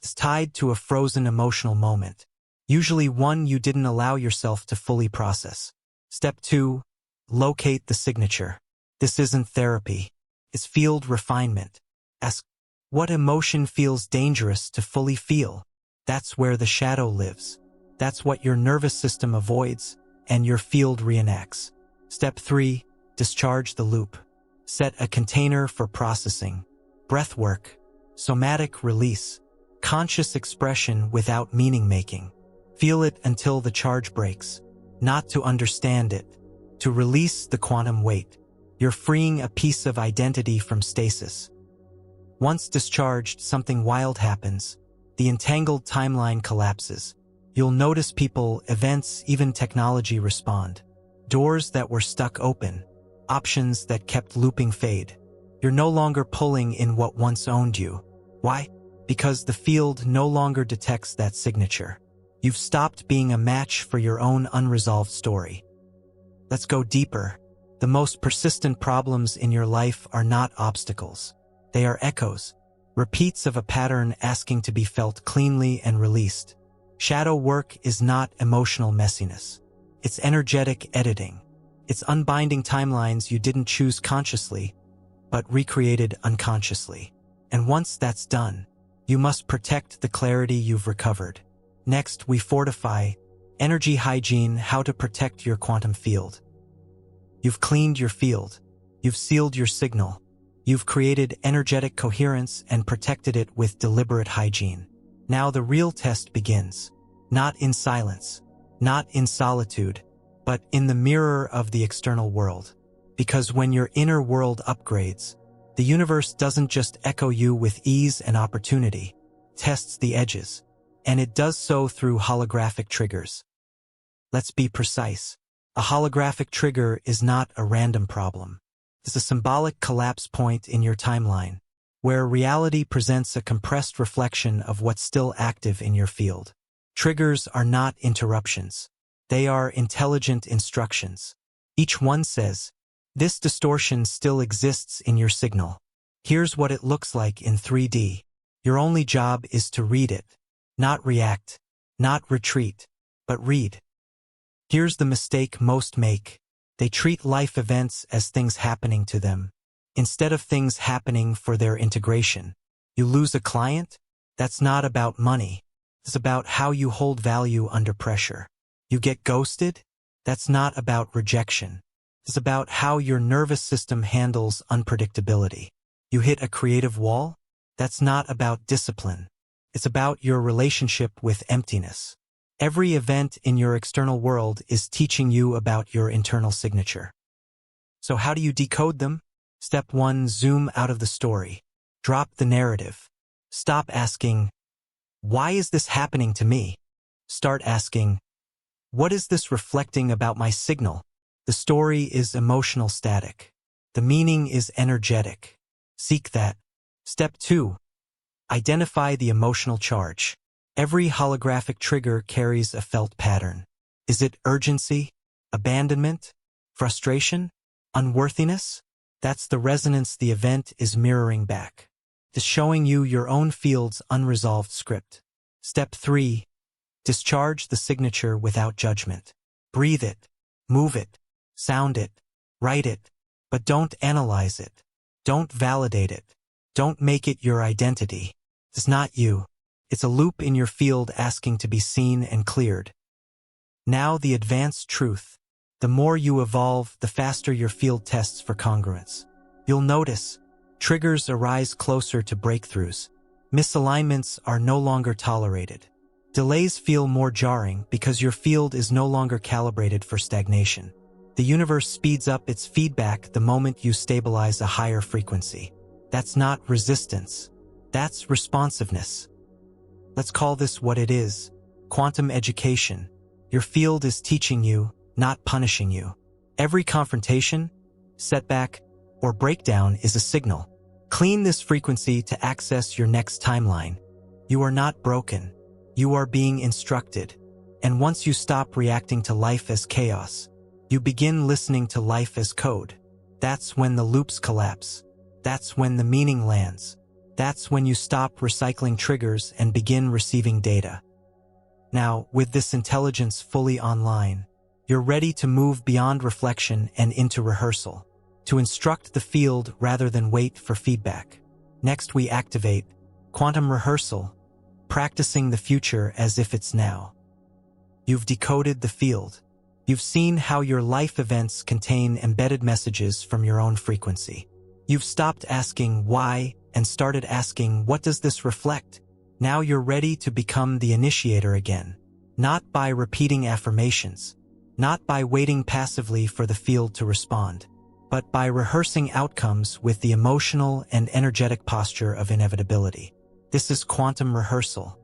It's tied to a frozen emotional moment, usually one you didn't allow yourself to fully process. Step 2. Locate the signature. This isn't therapy. It's field refinement. Ask, what emotion feels dangerous to fully feel? That's where the shadow lives. That's what your nervous system avoids and your field reenacts. Step 3. Discharge the loop. Set a container for processing. Breathwork, somatic release, conscious expression without meaning-making. Feel it until the charge breaks. Not to understand it, to release the quantum weight. You're freeing a piece of identity from stasis. Once discharged, something wild happens. The entangled timeline collapses. You'll notice people, events, even technology respond. Doors that were stuck open. Options that kept looping fade. You're no longer pulling in what once owned you. Why? Because the field no longer detects that signature. You've stopped being a match for your own unresolved story. Let's go deeper. The most persistent problems in your life are not obstacles. They are echoes, repeats of a pattern asking to be felt cleanly and released. Shadow work is not emotional messiness. It's energetic editing. It's unbinding timelines you didn't choose consciously, but recreated unconsciously. And once that's done, you must protect the clarity you've recovered. Next, we fortify energy hygiene, how to protect your quantum field. You've cleaned your field. You've sealed your signal. You've created energetic coherence and protected it with deliberate hygiene. Now the real test begins. Not in silence, not in solitude, but in the mirror of the external world. Because when your inner world upgrades, the universe doesn't just echo you with ease and opportunity, it tests the edges. And it does so through holographic triggers. Let's be precise. A holographic trigger is not a random problem. It's a symbolic collapse point in your timeline, where reality presents a compressed reflection of what's still active in your field. Triggers are not interruptions. They are intelligent instructions. Each one says, this distortion still exists in your signal. Here's what it looks like in 3D. Your only job is to read it. Not react, not retreat, but read. Here's the mistake most make. They treat life events as things happening to them, instead of things happening for their integration. You lose a client? That's not about money. It's about how you hold value under pressure. You get ghosted? That's not about rejection. It's about how your nervous system handles unpredictability. You hit a creative wall? That's not about discipline. It's about your relationship with emptiness. Every event in your external world is teaching you about your internal signature. So how do you decode them? Step 1. Zoom out of the story. Drop the narrative. Stop asking, why is this happening to me? Start asking, what is this reflecting about my signal? The story is emotional static. The meaning is energetic. Seek that. Step 2. Identify the emotional charge. Every holographic trigger carries a felt pattern. Is it urgency? Abandonment? Frustration? Unworthiness? That's the resonance the event is mirroring back. It's showing you your own field's unresolved script. Step 3. Discharge the signature without judgment. Breathe it. Move it. Sound it. Write it. But don't analyze it. Don't validate it. Don't make it your identity. It's not you. It's a loop in your field asking to be seen and cleared. Now the advanced truth. The more you evolve, the faster your field tests for congruence. You'll notice triggers arise closer to breakthroughs. Misalignments are no longer tolerated. Delays feel more jarring because your field is no longer calibrated for stagnation. The universe speeds up its feedback the moment you stabilize a higher frequency. That's not resistance. That's responsiveness. Let's call this what it is: quantum education. Your field is teaching you, not punishing you. Every confrontation, setback, or breakdown is a signal. Clean this frequency to access your next timeline. You are not broken. You are being instructed. And once you stop reacting to life as chaos, you begin listening to life as code. That's when the loops collapse. That's when the meaning lands. That's when you stop recycling triggers and begin receiving data. Now, with this intelligence fully online, you're ready to move beyond reflection and into rehearsal, to instruct the field rather than wait for feedback. Next, we activate quantum rehearsal, practicing the future as if it's now. You've decoded the field. You've seen how your life events contain embedded messages from your own frequency. You've stopped asking why and started asking, what does this reflect? Now you're ready to become the initiator again, not by repeating affirmations, not by waiting passively for the field to respond, but by rehearsing outcomes with the emotional and energetic posture of inevitability. This is quantum rehearsal.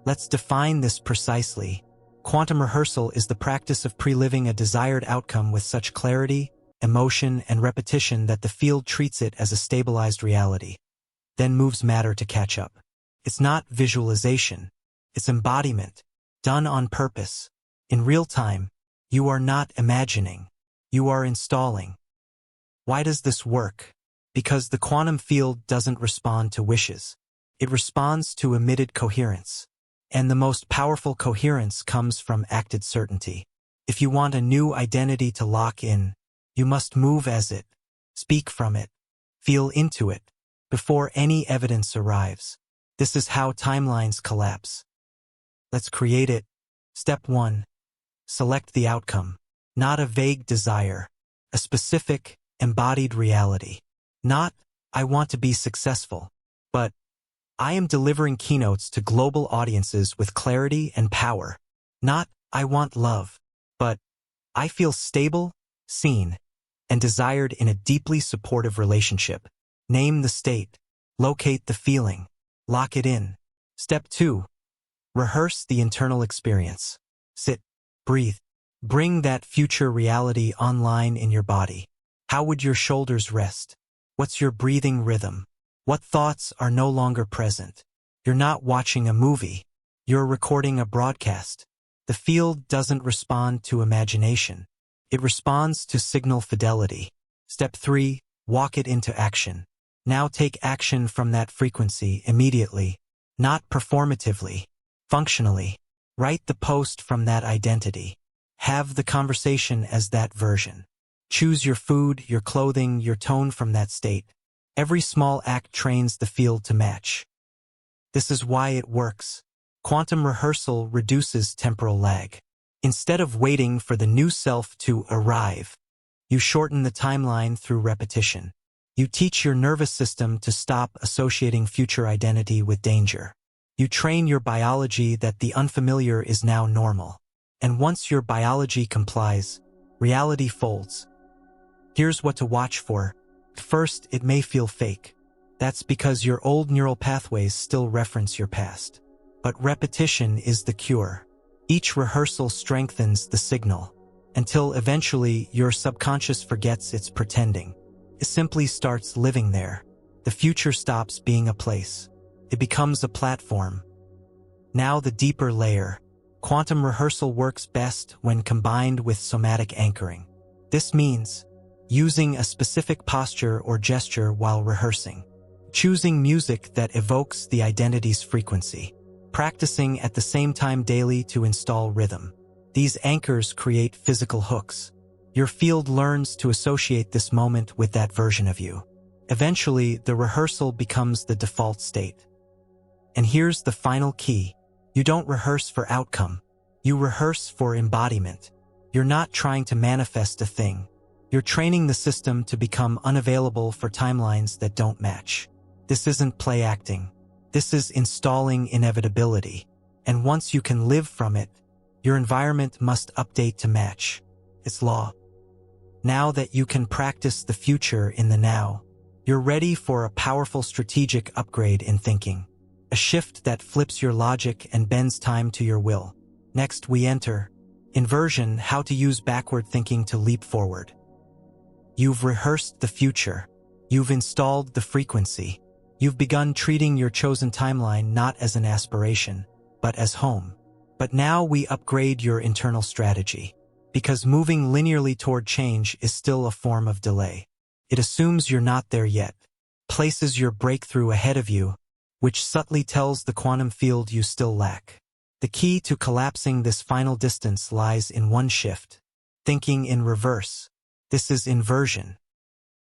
Let's define this precisely. Quantum rehearsal is the practice of pre-living a desired outcome with such clarity, emotion, and repetition that the field treats it as a stabilized reality, then moves matter to catch up. It's not visualization. It's embodiment, done on purpose. In real time, you are not imagining. You are installing. Why does this work? Because the quantum field doesn't respond to wishes. It responds to emitted coherence. And the most powerful coherence comes from acted certainty. If you want a new identity to lock in, you must move as it, speak from it, feel into it, before any evidence arrives. This is how timelines collapse. Let's create it. Step 1. Select the outcome. Not a vague desire. A specific, embodied reality. Not, I want to be successful, but I am delivering keynotes to global audiences with clarity and power. Not, I want love, but I feel stable, seen, and desired in a deeply supportive relationship. Name the state. Locate the feeling. Lock it in. Step 2. Rehearse the internal experience. Sit, breathe. Bring that future reality online in your body. How would your shoulders rest? What's your breathing rhythm? What thoughts are no longer present? You're not watching a movie. You're recording a broadcast. The field doesn't respond to imagination. It responds to signal fidelity. Step 3. Walk it into action. Now take action from that frequency immediately, not performatively, functionally. Write the post from that identity. Have the conversation as that version. Choose your food, your clothing, your tone from that state. Every small act trains the field to match. This is why it works. Quantum rehearsal reduces temporal lag. Instead of waiting for the new self to arrive, you shorten the timeline through repetition. You teach your nervous system to stop associating future identity with danger. You train your biology that the unfamiliar is now normal. And once your biology complies, reality folds. Here's what to watch for. First, it may feel fake. That's because your old neural pathways still reference your past. But repetition is the cure. Each rehearsal strengthens the signal, until eventually your subconscious forgets it's pretending. It simply starts living there. The future stops being a place. It becomes a platform. Now the deeper layer. Quantum rehearsal works best when combined with somatic anchoring. This means using a specific posture or gesture while rehearsing, choosing music that evokes the identity's frequency, practicing at the same time daily to install rhythm. These anchors create physical hooks. Your field learns to associate this moment with that version of you. Eventually, the rehearsal becomes the default state. And here's the final key. You don't rehearse for outcome. You rehearse for embodiment. You're not trying to manifest a thing. You're training the system to become unavailable for timelines that don't match. This isn't play acting. This is installing inevitability. And once you can live from it, your environment must update to match. It's law. Now that you can practice the future in the now, you're ready for a powerful strategic upgrade in thinking. A shift that flips your logic and bends time to your will. Next, we enter Inversion, how to use backward thinking to leap forward. You've rehearsed the future. You've installed the frequency. You've begun treating your chosen timeline not as an aspiration, but as home. But now we upgrade your internal strategy. Because moving linearly toward change is still a form of delay. It assumes you're not there yet, places your breakthrough ahead of you, which subtly tells the quantum field you still lack. The key to collapsing this final distance lies in one shift. Thinking in reverse. This is inversion.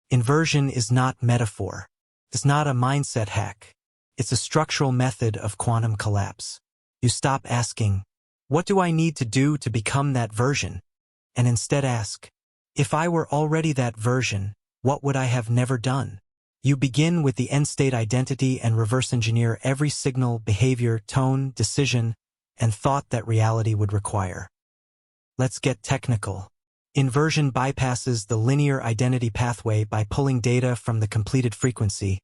Inversion is not metaphor. It's not a mindset hack. It's a structural method of quantum collapse. You stop asking, what do I need to do to become that version? And instead ask, if I were already that version, what would I have never done? You begin with the end-state identity and reverse engineer every signal, behavior, tone, decision, and thought that reality would require. Let's get technical. Inversion bypasses the linear identity pathway by pulling data from the completed frequency,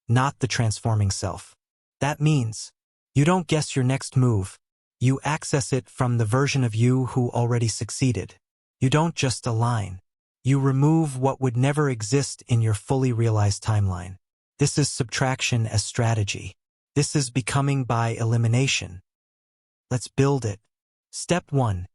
not the transforming self. That means you don't guess your next move. You access it from the version of you who already succeeded. You don't just align. You remove what would never exist in your fully realized timeline. This is subtraction as strategy. This is becoming by elimination. Let's build it. Step 1.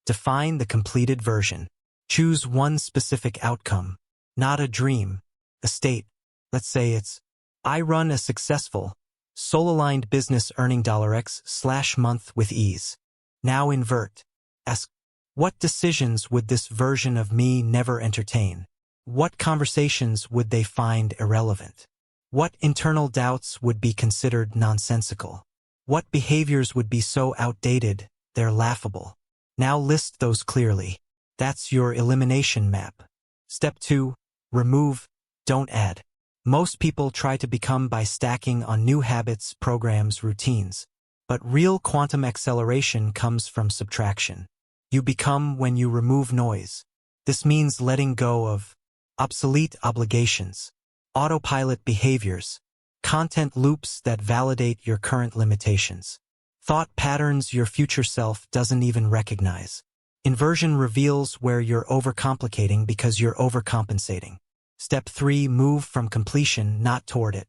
Define the completed version. Choose one specific outcome, not a dream, a state. Let's say it's, I run a successful, soul-aligned business earning $X/month with ease. Now invert. Ask, what decisions would this version of me never entertain? What conversations would they find irrelevant? What internal doubts would be considered nonsensical? What behaviors would be so outdated, they're laughable? Now list those clearly. That's your elimination map. Step 2. Remove, don't add. Most people try to become by stacking on new habits, programs, routines. But real quantum acceleration comes from subtraction. You become when you remove noise. This means letting go of obsolete obligations, autopilot behaviors, content loops that validate your current limitations, thought patterns your future self doesn't even recognize. Inversion reveals where you're overcomplicating because you're overcompensating. Step 3. Move from completion, not toward it.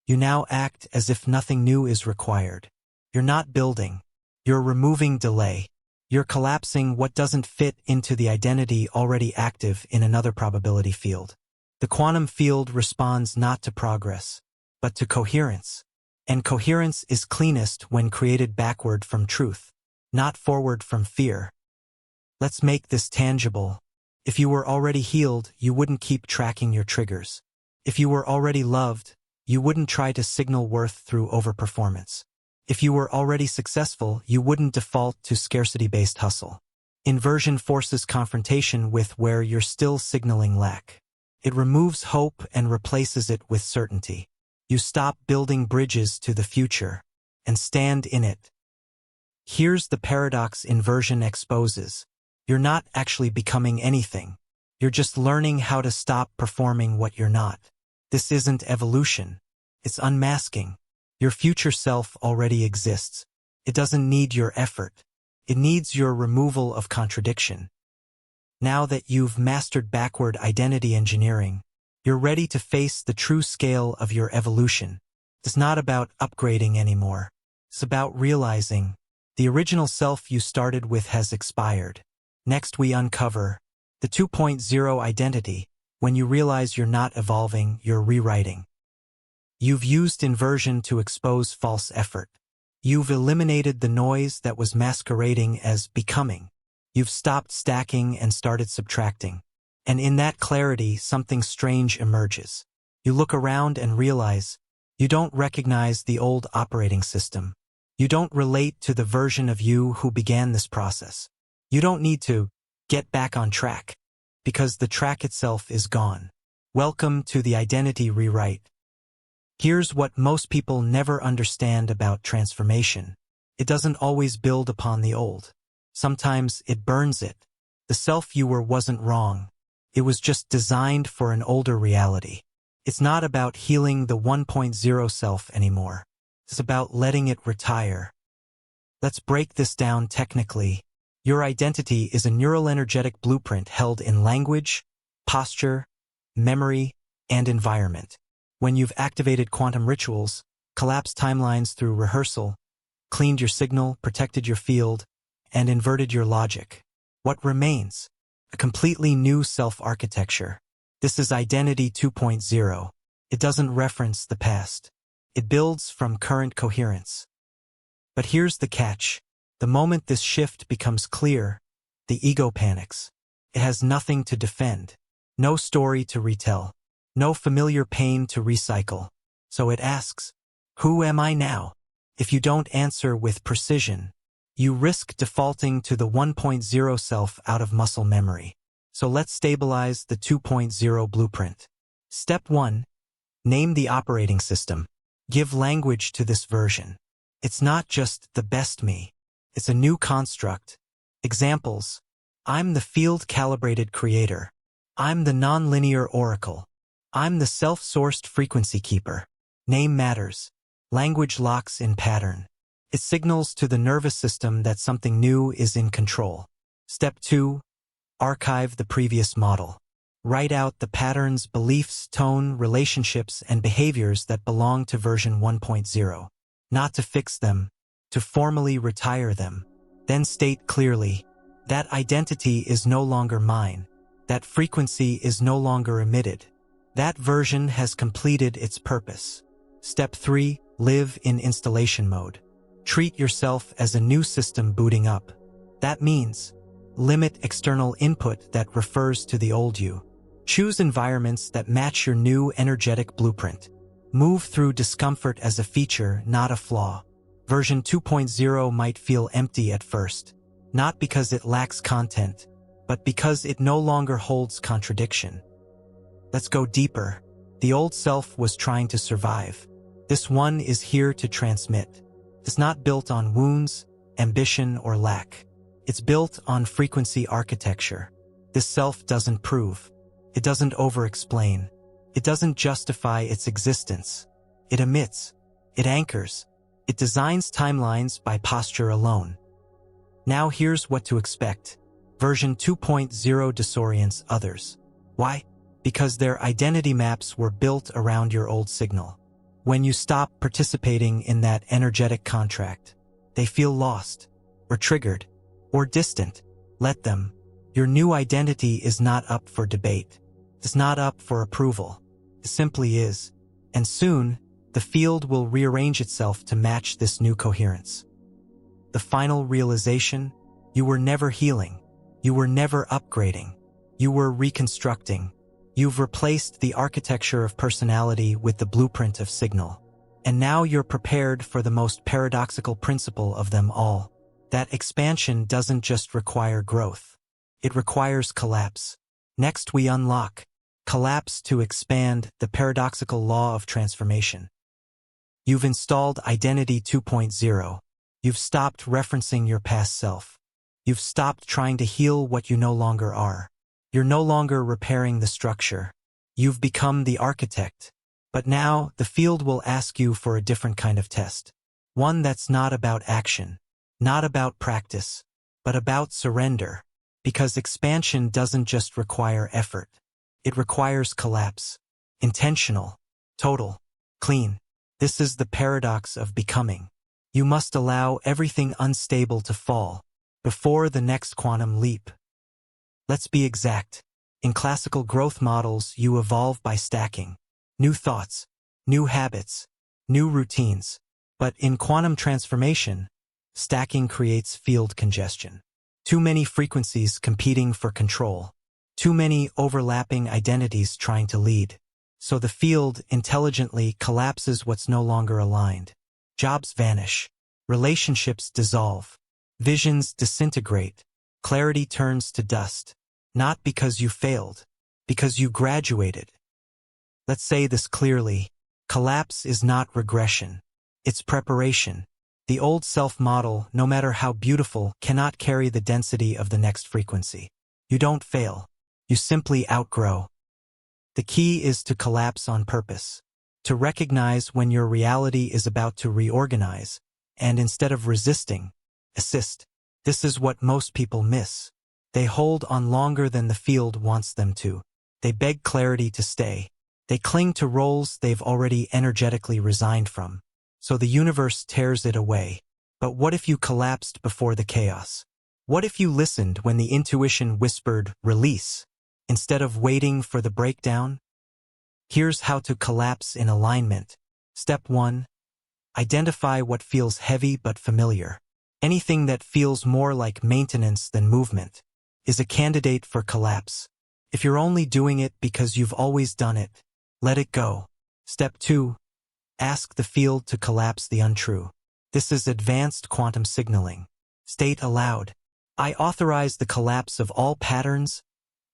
You now act as if nothing new is required. You're not building. You're removing delay. You're collapsing what doesn't fit into the identity already active in another probability field. The quantum field responds not to progress, but to coherence. And coherence is cleanest when created backward from truth, not forward from fear. Let's make this tangible. If you were already healed, you wouldn't keep tracking your triggers. If you were already loved, you wouldn't try to signal worth through overperformance. If you were already successful, you wouldn't default to scarcity-based hustle. Inversion forces confrontation with where you're still signaling lack. It removes hope and replaces it with certainty. You stop building bridges to the future and stand in it. Here's the paradox inversion exposes. You're not actually becoming anything. You're just learning how to stop performing what you're not. This isn't evolution. It's unmasking. Your future self already exists. It doesn't need your effort. It needs your removal of contradiction. Now that you've mastered backward identity engineering, you're ready to face the true scale of your evolution. It's not about upgrading anymore. It's about realizing the original self you started with has expired. Next we uncover the 2.0 identity. When you realize you're not evolving, you're rewriting. You've used inversion to expose false effort. You've eliminated the noise that was masquerading as becoming. You've stopped stacking and started subtracting. And in that clarity, something strange emerges. You look around and realize you don't recognize the old operating system. You don't relate to the version of you who began this process. You don't need to get back on track, because the track itself is gone. Welcome to the identity rewrite. Here's what most people never understand about transformation. It doesn't always build upon the old. Sometimes it burns it. The self you were wasn't wrong. It was just designed for an older reality. It's not about healing the 1.0 self anymore. It's about letting it retire. Let's break this down technically. Your identity is a neural energetic blueprint held in language, posture, memory, and environment. When you've activated quantum rituals, collapsed timelines through rehearsal, cleaned your signal, protected your field, and inverted your logic, what remains? A completely new self-architecture. This is Identity 2.0. It doesn't reference the past. It builds from current coherence. But here's the catch. The moment this shift becomes clear, the ego panics. It has nothing to defend, no story to retell, no familiar pain to recycle. So it asks, who am I now? If you don't answer with precision, you risk defaulting to the 1.0 self out of muscle memory. So let's stabilize the 2.0 blueprint. Step 1. Name the operating system. Give language to this version. It's not just the best me. It's a new construct. Examples. I'm the field-calibrated creator. I'm the nonlinear oracle. I'm the self-sourced frequency keeper. Name matters. Language locks in pattern. It signals to the nervous system that something new is in control. Step 2. Archive the previous model. Write out the patterns, beliefs, tone, relationships, and behaviors that belong to version 1.0. Not to fix them, to formally retire them. Then state clearly, that identity is no longer mine. That frequency is no longer emitted. That version has completed its purpose. Step 3. Live in installation mode. Treat yourself as a new system booting up. That means, limit external input that refers to the old you. Choose environments that match your new energetic blueprint. Move through discomfort as a feature, not a flaw. Version 2.0 might feel empty at first, not because it lacks content, but because it no longer holds contradiction. Let's go deeper. The old self was trying to survive. This one is here to transmit. It's not built on wounds, ambition, or lack. It's built on frequency architecture. This self doesn't prove. It doesn't over-explain. It doesn't justify its existence. It emits. It anchors. It designs timelines by posture alone. Now here's what to expect. Version 2.0 disorients others. Why? Because their identity maps were built around your old signal. When you stop participating in that energetic contract, they feel lost, or triggered, or distant. Let them. Your new identity is not up for debate. It's not up for approval. It simply is. And soon, the field will rearrange itself to match this new coherence. The final realization, you were never healing. You were never upgrading. You were reconstructing. You've replaced the architecture of personality with the blueprint of signal. And now you're prepared for the most paradoxical principle of them all. That expansion doesn't just require growth. It requires collapse. Next we unlock collapse to expand the paradoxical law of transformation. You've installed Identity 2.0. You've stopped referencing your past self. You've stopped trying to heal what you no longer are. You're no longer repairing the structure. You've become the architect. But now, the field will ask you for a different kind of test. One that's not about action, not about practice, but about surrender. Because expansion doesn't just require effort. It requires collapse. Intentional, total, clean. This is the paradox of becoming. You must allow everything unstable to fall before the next quantum leap. Let's be exact. In classical growth models, you evolve by stacking. New thoughts, new habits, new routines. But in quantum transformation, stacking creates field congestion. Too many frequencies competing for control. Too many overlapping identities trying to lead. So the field intelligently collapses what's no longer aligned. Jobs vanish. Relationships dissolve. Visions disintegrate. Clarity turns to dust. Not because you failed, because you graduated. Let's say this clearly. Collapse is not regression. It's preparation. The old self-model, no matter how beautiful, cannot carry the density of the next frequency. You don't fail. You simply outgrow. The key is to collapse on purpose. To recognize when your reality is about to reorganize, and instead of resisting, assist. This is what most people miss. They hold on longer than the field wants them to. They beg clarity to stay. They cling to roles they've already energetically resigned from. So the universe tears it away. But what if you collapsed before the chaos? What if you listened when the intuition whispered, release, instead of waiting for the breakdown? Here's how to collapse in alignment. Step 1. Identify what feels heavy but familiar. Anything that feels more like maintenance than movement is a candidate for collapse. If you're only doing it because you've always done it, let it go. Step 2. Ask the field to collapse the untrue. This is advanced quantum signaling. State aloud, I authorize the collapse of all patterns,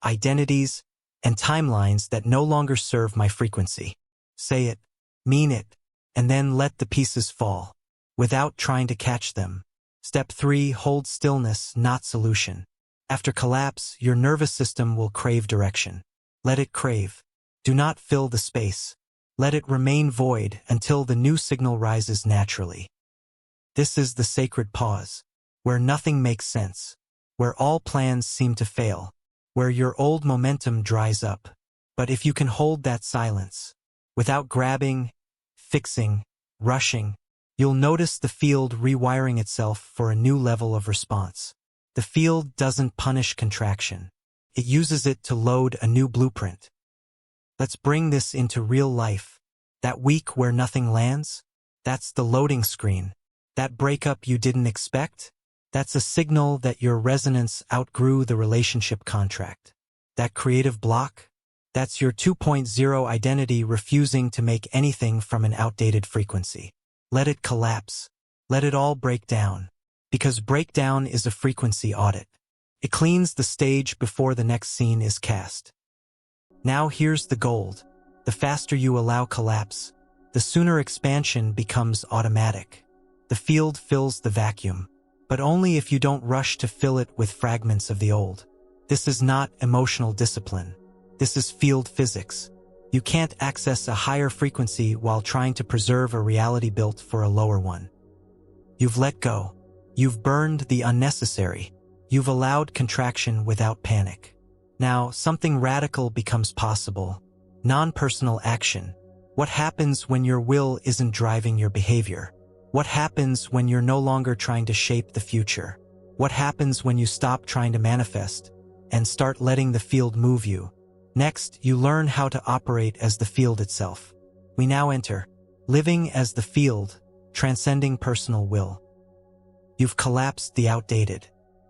identities, and timelines that no longer serve my frequency. Say it, mean it, and then let the pieces fall, without trying to catch them. Step 3. Hold stillness, not solution. After collapse, your nervous system will crave direction. Let it crave. Do not fill the space. Let it remain void until the new signal rises naturally. This is the sacred pause, where nothing makes sense, where all plans seem to fail, where your old momentum dries up. But if you can hold that silence, without grabbing, fixing, rushing, you'll notice the field rewiring itself for a new level of response. The field doesn't punish contraction. It uses it to load a new blueprint. Let's bring this into real life. That week where nothing lands? That's the loading screen. That breakup you didn't expect? That's a signal that your resonance outgrew the relationship contract. That creative block? That's your 2.0 identity refusing to make anything from an outdated frequency. Let it collapse. Let it all break down. Because breakdown is a frequency audit. It cleans the stage before the next scene is cast. Now here's the gold. The faster you allow collapse, the sooner expansion becomes automatic. The field fills the vacuum, but only if you don't rush to fill it with fragments of the old. This is not emotional discipline. This is field physics. You can't access a higher frequency while trying to preserve a reality built for a lower one. You've let go. You've burned the unnecessary. You've allowed contraction without panic. Now, something radical becomes possible. Non-personal action. What happens when your will isn't driving your behavior? What happens when you're no longer trying to shape the future? What happens when you stop trying to manifest and start letting the field move you? Next, you learn how to operate as the field itself. We now enter living as the field, transcending personal will. You've collapsed the outdated.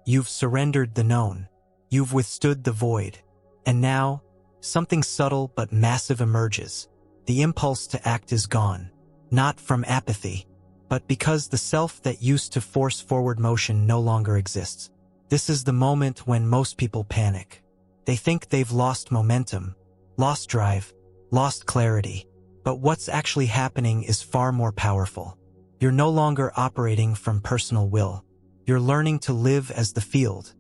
You've surrendered the known. You've withstood the void. And now, something subtle but massive emerges. The impulse to act is gone, not from apathy, but because the self that used to force forward motion no longer exists. This is the moment when most people panic. They think they've lost momentum, lost drive, lost clarity. But what's actually happening is far more powerful. You're no longer operating from personal will. You're learning to live as the field.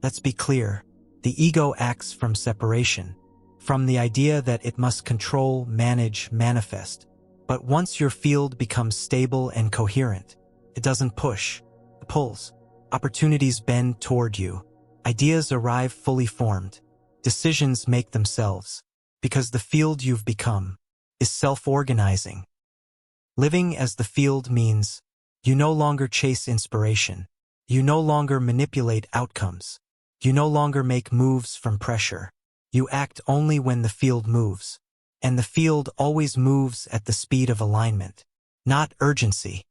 Let's be clear. The ego acts from separation, from the idea that it must control, manage, manifest. But once your field becomes stable and coherent, it doesn't push, it pulls. Opportunities bend toward you. Ideas arrive fully formed. Decisions make themselves. Because the field you've become is self-organizing. Living as the field means you no longer chase inspiration. You no longer manipulate outcomes. You no longer make moves from pressure. You act only when the field moves. And the field always moves at the speed of alignment, not urgency.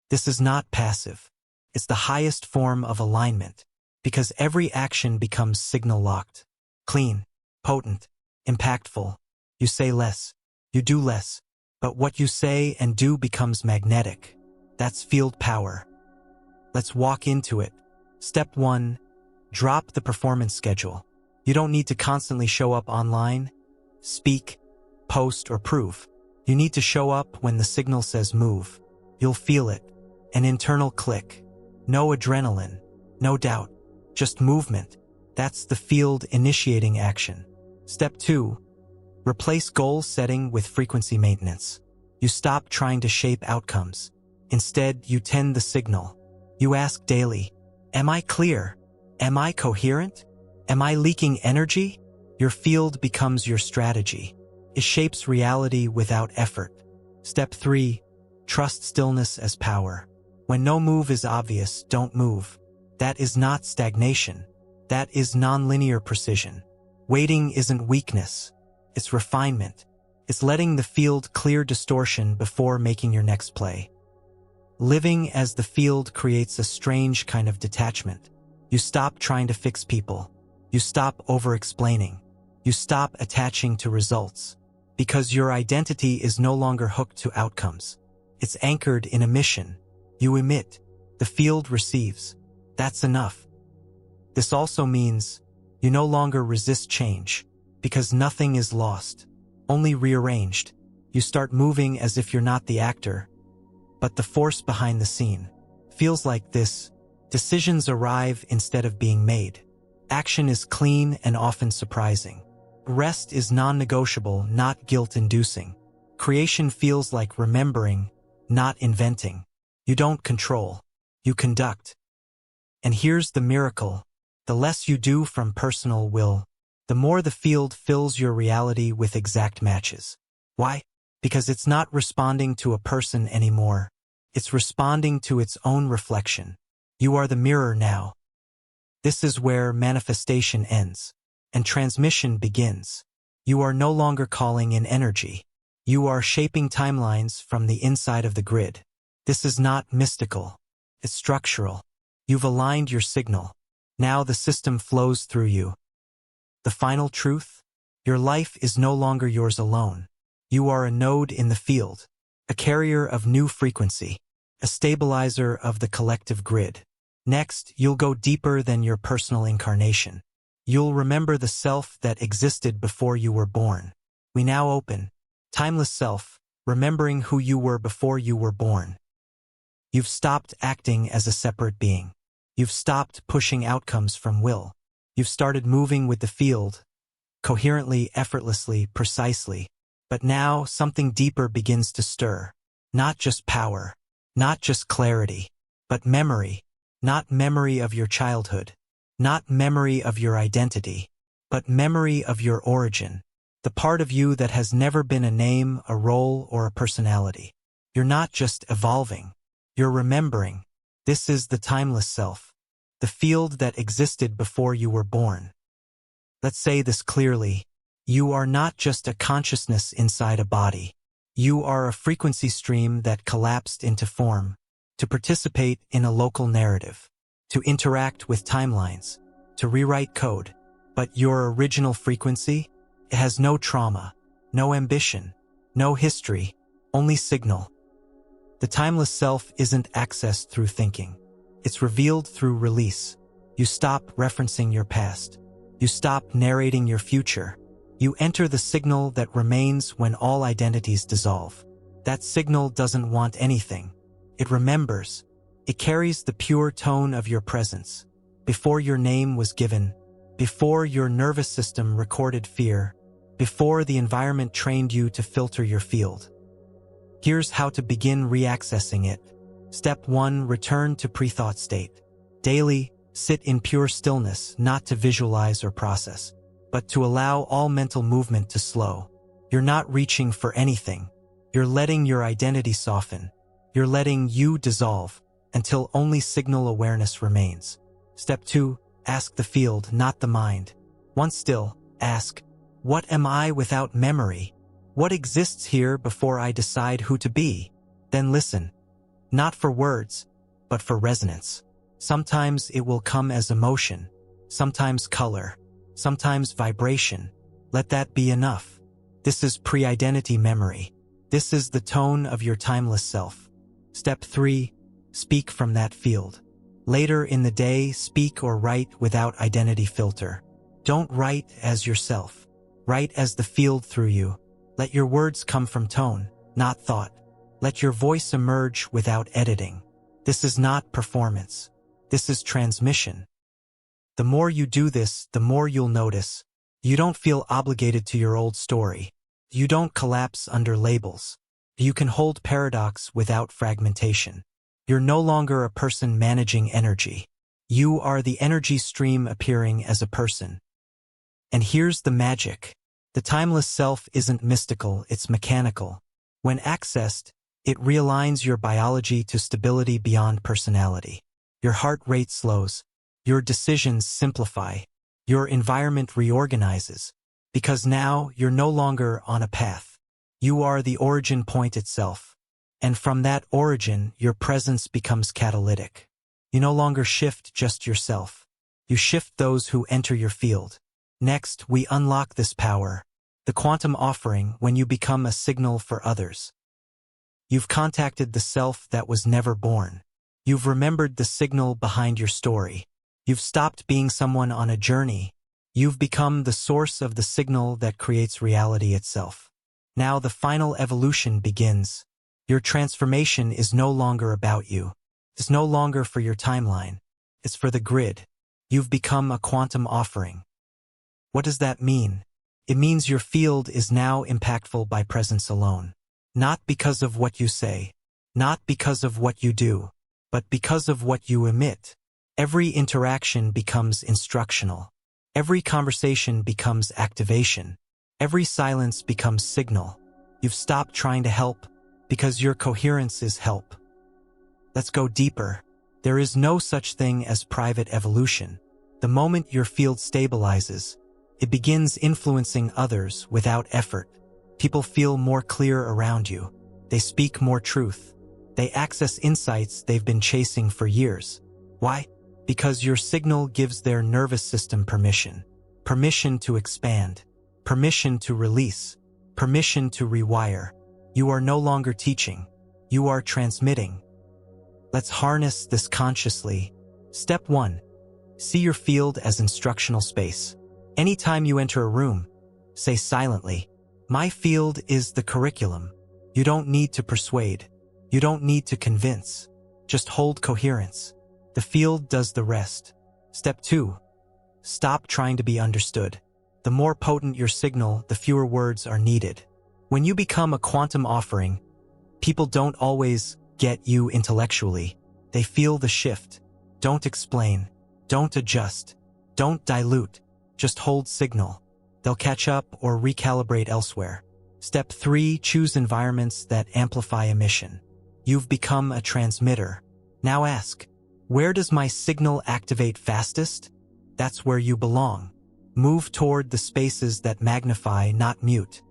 This is not passive. It's the highest form of alignment, because every action becomes signal-locked, clean, potent, impactful. You say less, you do less, but what you say and do becomes magnetic. That's field power. Let's walk into it. Step 1. Drop the performance schedule. You don't need to constantly show up online, speak, post, or prove. You need to show up when the signal says move. You'll feel it. An internal click. No adrenaline. No doubt. Just movement. That's the field initiating action. Step 2. Replace goal setting with frequency maintenance. You stop trying to shape outcomes. Instead, you tend the signal. You ask daily, am I clear? Am I coherent? Am I leaking energy? Your field becomes your strategy. It shapes reality without effort. Step 3. Trust stillness as power. When no move is obvious, don't move. That is not stagnation. That is nonlinear precision. Waiting isn't weakness. It's refinement. It's letting the field clear distortion before making your next play. Living as the field creates a strange kind of detachment. You stop trying to fix people. You stop over-explaining. You stop attaching to results. Because your identity is no longer hooked to outcomes. It's anchored in a mission. You emit. The field receives. That's enough. This also means you no longer resist change. Because nothing is lost. Only rearranged. You start moving as if you're not the actor, but the force behind the scene. Feels like this. Decisions arrive instead of being made. Action is clean and often surprising. Rest is non-negotiable, not guilt-inducing. Creation feels like remembering, not inventing. You don't control. You conduct. And here's the miracle. The less you do from personal will, the more the field fills your reality with exact matches. Why? Because it's not responding to a person anymore. It's responding to its own reflection. You are the mirror now. This is where manifestation ends, and transmission begins. You are no longer calling in energy. You are shaping timelines from the inside of the grid. This is not mystical. It's structural. You've aligned your signal. Now the system flows through you. The final truth? Your life is no longer yours alone. You are a node in the field, a carrier of new frequency, a stabilizer of the collective grid. Next, you'll go deeper than your personal incarnation. You'll remember the self that existed before you were born. We now open. Timeless self, remembering who you were before you were born. You've stopped acting as a separate being. You've stopped pushing outcomes from will. You've started moving with the field, coherently, effortlessly, precisely. But now something deeper begins to stir. Not just power, not just clarity, but memory. Not memory of your childhood, not memory of your identity, but memory of your origin. The part of you that has never been a name, a role, or a personality. You're not just evolving. You're remembering. This is the timeless self. The field that existed before you were born. Let's say this clearly. You are not just a consciousness inside a body. You are a frequency stream that collapsed into form, to participate in a local narrative, to interact with timelines, to rewrite code. But your original frequency? It has no trauma, no ambition, no history, only signal. The timeless self isn't accessed through thinking. It's revealed through release. You stop referencing your past. You stop narrating your future. You enter the signal that remains when all identities dissolve. That signal doesn't want anything. It remembers. It carries the pure tone of your presence. Before your name was given, before your nervous system recorded fear, before the environment trained you to filter your field. Here's how to begin reaccessing it. Step 1. Return to pre-thought state. Daily, sit in pure stillness, not to visualize or process, but to allow all mental movement to slow. You're not reaching for anything. You're letting your identity soften. You're letting you dissolve until only signal awareness remains. Step 2. Ask the field, not the mind. Once still, ask, what am I without memory? What exists here before I decide who to be? Then listen. Not for words, but for resonance. Sometimes it will come as emotion, sometimes color, sometimes vibration. Let that be enough. This is pre-identity memory. This is the tone of your timeless self. Step 3. Speak from that field. Later in the day, speak or write without identity filter. Don't write as yourself. Write as the field through you. Let your words come from tone, not thought. Let your voice emerge without editing. This is not performance. This is transmission. The more you do this, the more you'll notice. You don't feel obligated to your old story. You don't collapse under labels. You can hold paradox without fragmentation. You're no longer a person managing energy. You are the energy stream appearing as a person. And here's the magic. The timeless self isn't mystical, it's mechanical. When accessed, it realigns your biology to stability beyond personality. Your heart rate slows. Your decisions simplify. Your environment reorganizes. Because now you're no longer on a path. You are the origin point itself. And from that origin, your presence becomes catalytic. You no longer shift just yourself. You shift those who enter your field. Next, we unlock this power. The quantum offering, when you become a signal for others. You've contacted the self that was never born. You've remembered the signal behind your story. You've stopped being someone on a journey. You've become the source of the signal that creates reality itself. Now the final evolution begins. Your transformation is no longer about you. It's no longer for your timeline. It's for the grid. You've become a quantum offering. What does that mean? It means your field is now impactful by presence alone. Not because of what you say, not because of what you do, but because of what you emit. Every interaction becomes instructional. Every conversation becomes activation. Every silence becomes signal. You've stopped trying to help because your coherence is help. Let's go deeper. There is no such thing as private evolution. The moment your field stabilizes, it begins influencing others without effort. People feel more clear around you. They speak more truth. They access insights they've been chasing for years. Why? Because your signal gives their nervous system permission. Permission to expand. Permission to release. Permission to rewire. You are no longer teaching. You are transmitting. Let's harness this consciously. Step 1. See your field as instructional space. Anytime you enter a room, say silently, "My field is the curriculum." You don't need to persuade. You don't need to convince. Just hold coherence. The field does the rest. Step 2. Stop trying to be understood. The more potent your signal, the fewer words are needed. When you become a quantum offering, people don't always get you intellectually. They feel the shift. Don't explain. Don't adjust. Don't dilute. Just hold signal. They'll catch up or recalibrate elsewhere. Step 3. Choose environments that amplify emission. You've become a transmitter. Now ask, where does my signal activate fastest? That's where you belong. Move toward the spaces that magnify, not mute.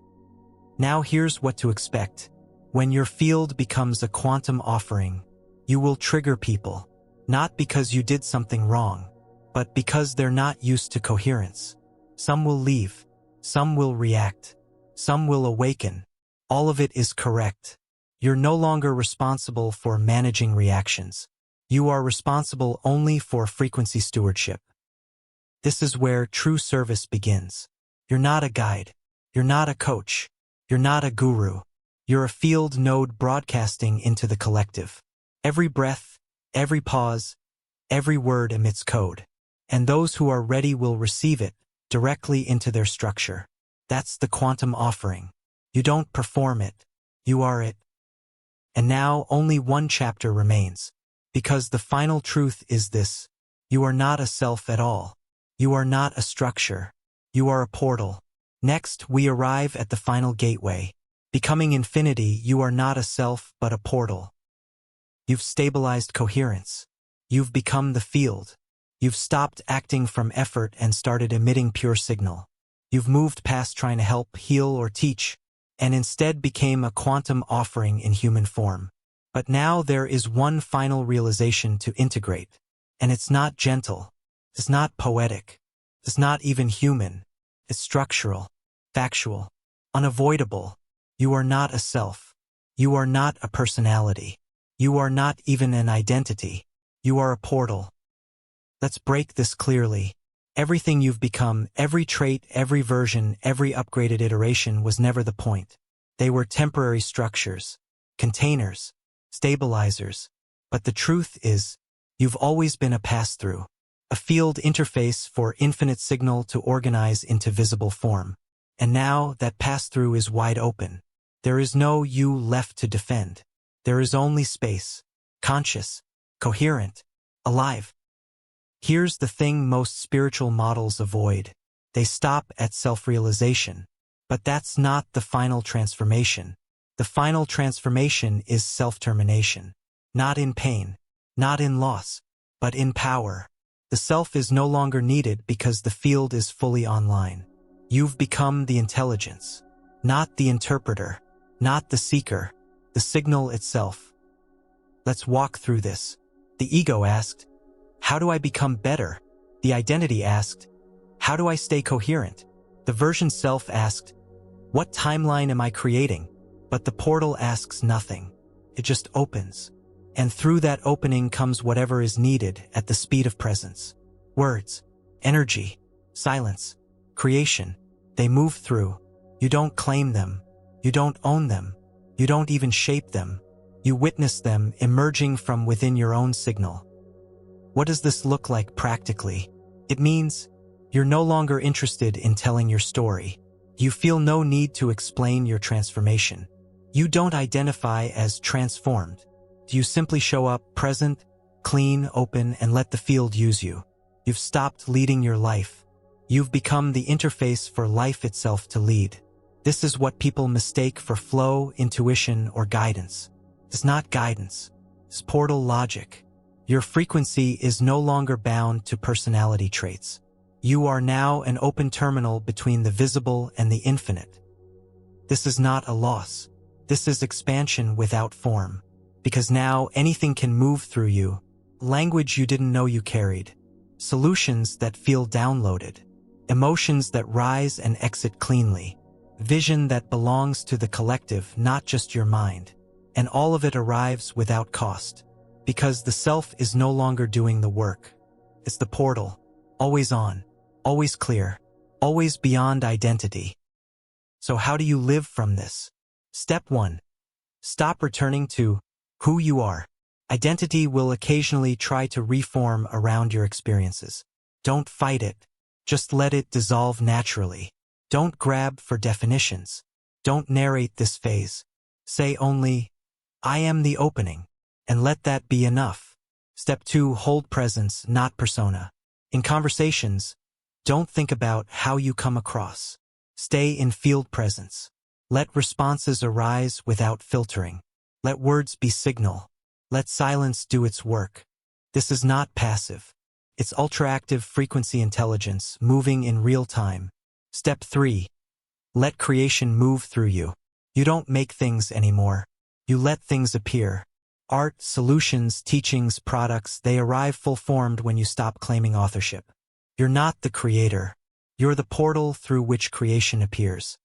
Now here's what to expect. When your field becomes a quantum offering, you will trigger people, not because you did something wrong, but because they're not used to coherence. Some will leave. Some will react. Some will awaken. All of it is correct. You're no longer responsible for managing reactions. You are responsible only for frequency stewardship. This is where true service begins. You're not a guide. You're not a coach. You're not a guru. You're a field node broadcasting into the collective. Every breath, every pause, every word emits code. And those who are ready will receive it directly into their structure. That's the quantum offering. You don't perform it. You are it. And now only one chapter remains. Because the final truth is this: you are not a self at all. You are not a structure. You are a portal. Next, we arrive at the final gateway. Becoming infinity, you are not a self but a portal. You've stabilized coherence. You've become the field. You've stopped acting from effort and started emitting pure signal. You've moved past trying to help, heal, or teach, and instead became a quantum offering in human form. But now there is one final realization to integrate, and it's not gentle, it's not poetic, it's not even human, it's structural, factual, unavoidable. You are not a self. You are not a personality. You are not even an identity. You are a portal. Let's break this clearly. Everything you've become, every trait, every version, every upgraded iteration was never the point. They were temporary structures, containers, stabilizers. But the truth is, you've always been a pass-through, a field interface for infinite signal to organize into visible form. And now that pass-through is wide open. There is no you left to defend. There is only space, conscious, coherent, alive. Here's the thing most spiritual models avoid. They stop at self-realization. But that's not the final transformation. The final transformation is self-termination. Not in pain, not in loss, but in power. The self is no longer needed because the field is fully online. You've become the intelligence, not the interpreter, not the seeker, the signal itself. Let's walk through this. The ego asked, how do I become better? The identity asked, how do I stay coherent? The version self asked, what timeline am I creating? But the portal asks nothing. It just opens. And through that opening comes whatever is needed at the speed of presence. Words, energy, silence, creation. They move through. You don't claim them. You don't own them. You don't even shape them. You witness them emerging from within your own signal. What does this look like practically? It means you're no longer interested in telling your story. You feel no need to explain your transformation. You don't identify as transformed. You simply show up present, clean, open, and let the field use you. You've stopped leading your life. You've become the interface for life itself to lead. This is what people mistake for flow, intuition, or guidance. It's not guidance. It's portal logic. Your frequency is no longer bound to personality traits. You are now an open terminal between the visible and the infinite. This is not a loss. This is expansion without form. Because now anything can move through you. Language you didn't know you carried. Solutions that feel downloaded. Emotions that rise and exit cleanly. Vision that belongs to the collective, not just your mind. And all of it arrives without cost. Because the self is no longer doing the work. It's the portal. Always on. Always clear. Always beyond identity. So how do you live from this? Step 1. Stop returning to who you are. Identity will occasionally try to reform around your experiences. Don't fight it. Just let it dissolve naturally. Don't grab for definitions. Don't narrate this phase. Say only, I am the opening. And let that be enough. Step 2. Hold presence, not persona. In conversations, don't think about how you come across. Stay in field presence. Let responses arise without filtering. Let words be signal. Let silence do its work. This is not passive. It's ultra-active frequency intelligence moving in real time. Step 3. Let creation move through you. You don't make things anymore. You let things appear. Art, solutions, teachings, products, they arrive full-formed when you stop claiming authorship. You're not the creator. You're the portal through which creation appears.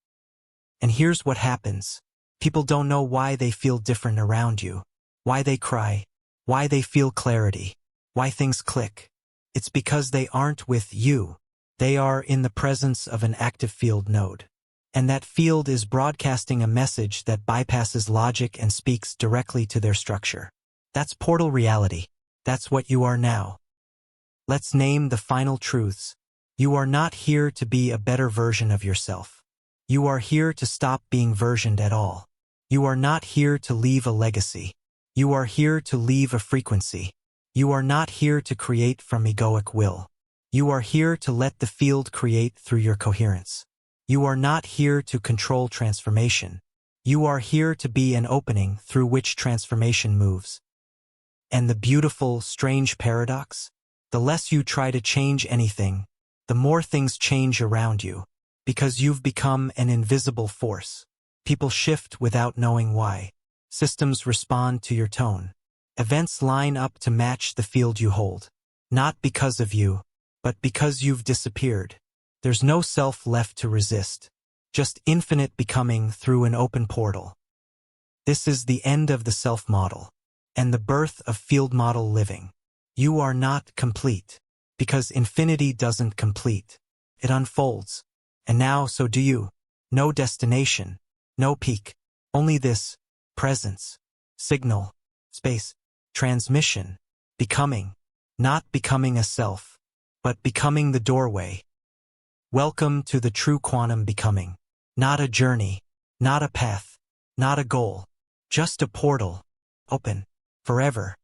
And here's what happens. People don't know why they feel different around you, why they cry, why they feel clarity, why things click. It's because they aren't with you. They are in the presence of an active field node. And that field is broadcasting a message that bypasses logic and speaks directly to their structure. That's portal reality. That's what you are now. Let's name the final truths. You are not here to be a better version of yourself. You are here to stop being versioned at all. You are not here to leave a legacy. You are here to leave a frequency. You are not here to create from egoic will. You are here to let the field create through your coherence. You are not here to control transformation. You are here to be an opening through which transformation moves. And the beautiful, strange paradox? The less you try to change anything, the more things change around you, because you've become an invisible force. People shift without knowing why. Systems respond to your tone. Events line up to match the field you hold. Not because of you, but because you've disappeared. There's no self left to resist. Just infinite becoming through an open portal. This is the end of the self model, and the birth of field model living. You are not complete, because infinity doesn't complete. It unfolds. And now so do you. No destination, no peak, only this, presence, signal, space, transmission, becoming, not becoming a self, but becoming the doorway. Welcome to the true quantum becoming. Not a journey, not a path, not a goal, just a portal, open, forever.